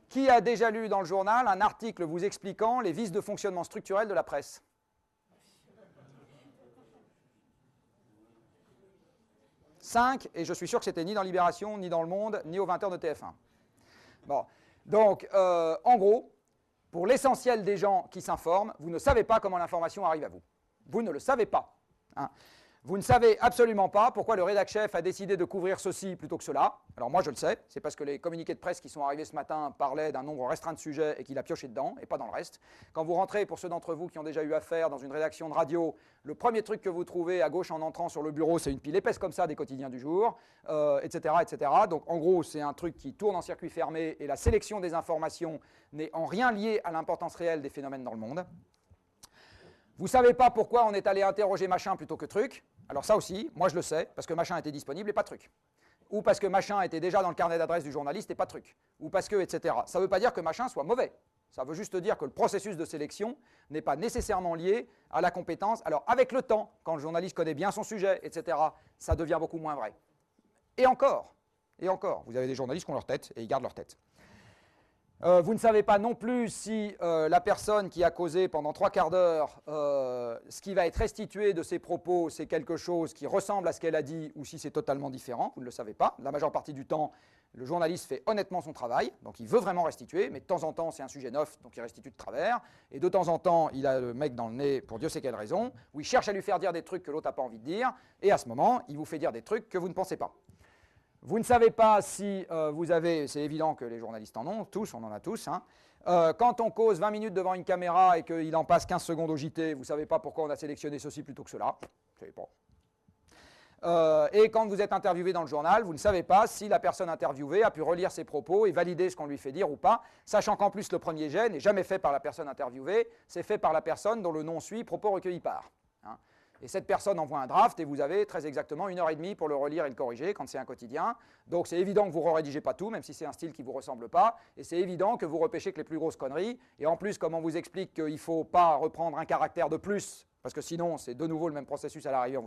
A: Qui a déjà lu dans le journal un article vous expliquant les vices de fonctionnement structurel de la presse? Cinq, et je suis sûr que c'était ni dans Libération, ni dans Le Monde, ni aux 20h de TF1. Bon, donc, en gros, pour l'essentiel des gens qui s'informent, vous ne savez pas comment l'information arrive à vous. Vous ne le savez pas. Hein. Vous ne savez absolument pas pourquoi le rédac-chef a décidé de couvrir ceci plutôt que cela. Alors moi je le sais, c'est parce que les communiqués de presse qui sont arrivés ce matin parlaient d'un nombre restreint de sujets et qu'il a pioché dedans et pas dans le reste. Quand vous rentrez, pour ceux d'entre vous qui ont déjà eu affaire dans une rédaction de radio, le premier truc que vous trouvez à gauche en entrant sur le bureau, c'est une pile épaisse comme ça des quotidiens du jour, etc., etc. Donc en gros, c'est un truc qui tourne en circuit fermé et la sélection des informations n'est en rien liée à l'importance réelle des phénomènes dans le monde. Vous ne savez pas pourquoi on est allé interroger machin plutôt que truc. Alors ça aussi, moi je le sais, parce que machin était disponible et pas truc. Ou parce que machin était déjà dans le carnet d'adresse du journaliste et pas truc. Ou parce que, etc. Ça ne veut pas dire que machin soit mauvais. Ça veut juste dire que le processus de sélection n'est pas nécessairement lié à la compétence. Alors avec le temps, quand le journaliste connaît bien son sujet, etc., ça devient beaucoup moins vrai. Et encore, vous avez des journalistes qui ont leur tête et ils gardent leur tête. Vous ne savez pas non plus si la personne qui a causé pendant 3 quarts d'heure, ce qui va être restitué de ses propos, c'est quelque chose qui ressemble à ce qu'elle a dit ou si c'est totalement différent. Vous ne le savez pas. La majeure partie du temps, le journaliste fait honnêtement son travail, donc il veut vraiment restituer, mais de temps en temps, c'est un sujet neuf, donc il restitue de travers. Et de temps en temps, il a le mec dans le nez pour Dieu sait quelle raison, où il cherche à lui faire dire des trucs que l'autre n'a pas envie de dire, et à ce moment, il vous fait dire des trucs que vous ne pensez pas. Vous ne savez pas si vous avez, c'est évident que les journalistes en ont, tous, on en a tous, hein. Quand on cause 20 minutes devant une caméra et qu'il en passe 15 secondes au JT, vous ne savez pas pourquoi on a sélectionné ceci plutôt que cela, je ne sais pas. Et quand vous êtes interviewé dans le journal, vous ne savez pas si la personne interviewée a pu relire ses propos et valider ce qu'on lui fait dire ou pas, sachant qu'en plus le premier jet n'est jamais fait par la personne interviewée, c'est fait par la personne dont le nom suit propos recueillis par. Hein. Et cette personne envoie un draft et vous avez très exactement 1h30 pour le relire et le corriger quand c'est un quotidien. Donc c'est évident que vous ne rédigez pas tout, même si c'est un style qui ne vous ressemble pas. Et c'est évident que vous repêchez que les plus grosses conneries. Et en plus, comme on vous explique qu'il ne faut pas reprendre un caractère de plus, parce que sinon c'est de nouveau le même processus à l'arrivée.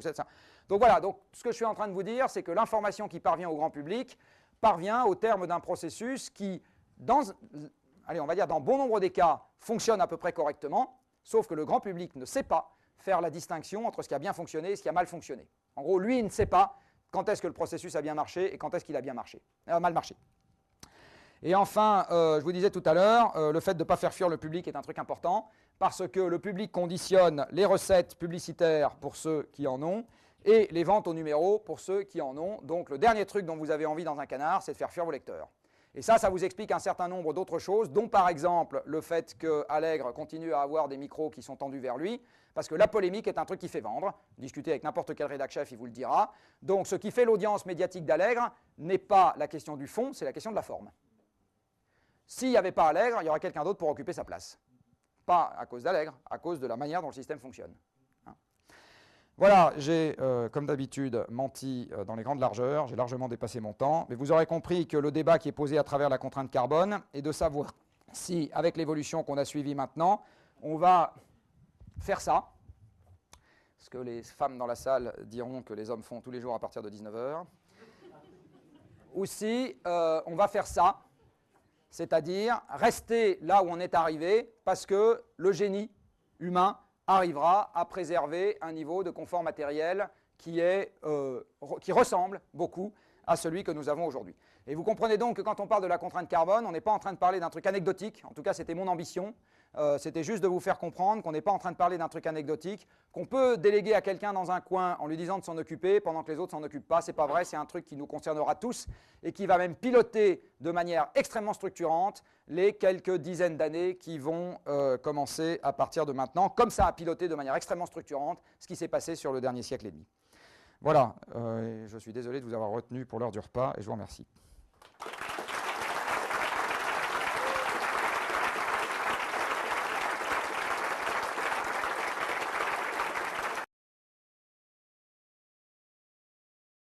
A: Donc voilà, donc, ce que je suis en train de vous dire, c'est que l'information qui parvient au grand public parvient au terme d'un processus qui, allez, on va dire dans bon nombre des cas, fonctionne à peu près correctement, sauf que le grand public ne sait pas faire la distinction entre ce qui a bien fonctionné et ce qui a mal fonctionné. En gros, lui, il ne sait pas quand est-ce que le processus a bien marché et quand est-ce qu'il a mal marché. Et enfin, je vous disais tout à l'heure, le fait de ne pas faire fuir le public est un truc important, parce que le public conditionne les recettes publicitaires pour ceux qui en ont, et les ventes au numéro pour ceux qui en ont. Donc le dernier truc dont vous avez envie dans un canard, c'est de faire fuir vos lecteurs. Et ça vous explique un certain nombre d'autres choses, dont par exemple le fait que Allègre continue à avoir des micros qui sont tendus vers lui, parce que la polémique est un truc qui fait vendre. Discutez avec n'importe quel rédac chef, il vous le dira. Donc ce qui fait l'audience médiatique d'Allègre n'est pas la question du fond, c'est la question de la forme. S'il n'y avait pas Allègre, il y aurait quelqu'un d'autre pour occuper sa place. Pas à cause d'Allègre, à cause de la manière dont le système fonctionne. Voilà, j'ai, comme d'habitude, menti dans les grandes largeurs, j'ai largement dépassé mon temps, mais vous aurez compris que le débat qui est posé à travers la contrainte carbone est de savoir si, avec l'évolution qu'on a suivie maintenant, on va faire ça, ce que les femmes dans la salle diront que les hommes font tous les jours à partir de 19h, ou si on va faire ça, c'est-à-dire rester là où on est arrivé, parce que le génie humain arrivera à préserver un niveau de confort matériel qui ressemble beaucoup à celui que nous avons aujourd'hui. Et vous comprenez donc que quand on parle de la contrainte carbone, on n'est pas en train de parler d'un truc anecdotique, en tout cas c'était mon ambition, c'était juste de vous faire comprendre qu'on n'est pas en train de parler d'un truc anecdotique, qu'on peut déléguer à quelqu'un dans un coin en lui disant de s'en occuper pendant que les autres ne s'en occupent pas, c'est pas vrai, c'est un truc qui nous concernera tous et qui va même piloter de manière extrêmement structurante les quelques dizaines d'années qui vont commencer à partir de maintenant, comme ça a piloté de manière extrêmement structurante ce qui s'est passé sur le dernier siècle et demi. Voilà, je suis désolé de vous avoir retenu pour l'heure du repas et je vous remercie.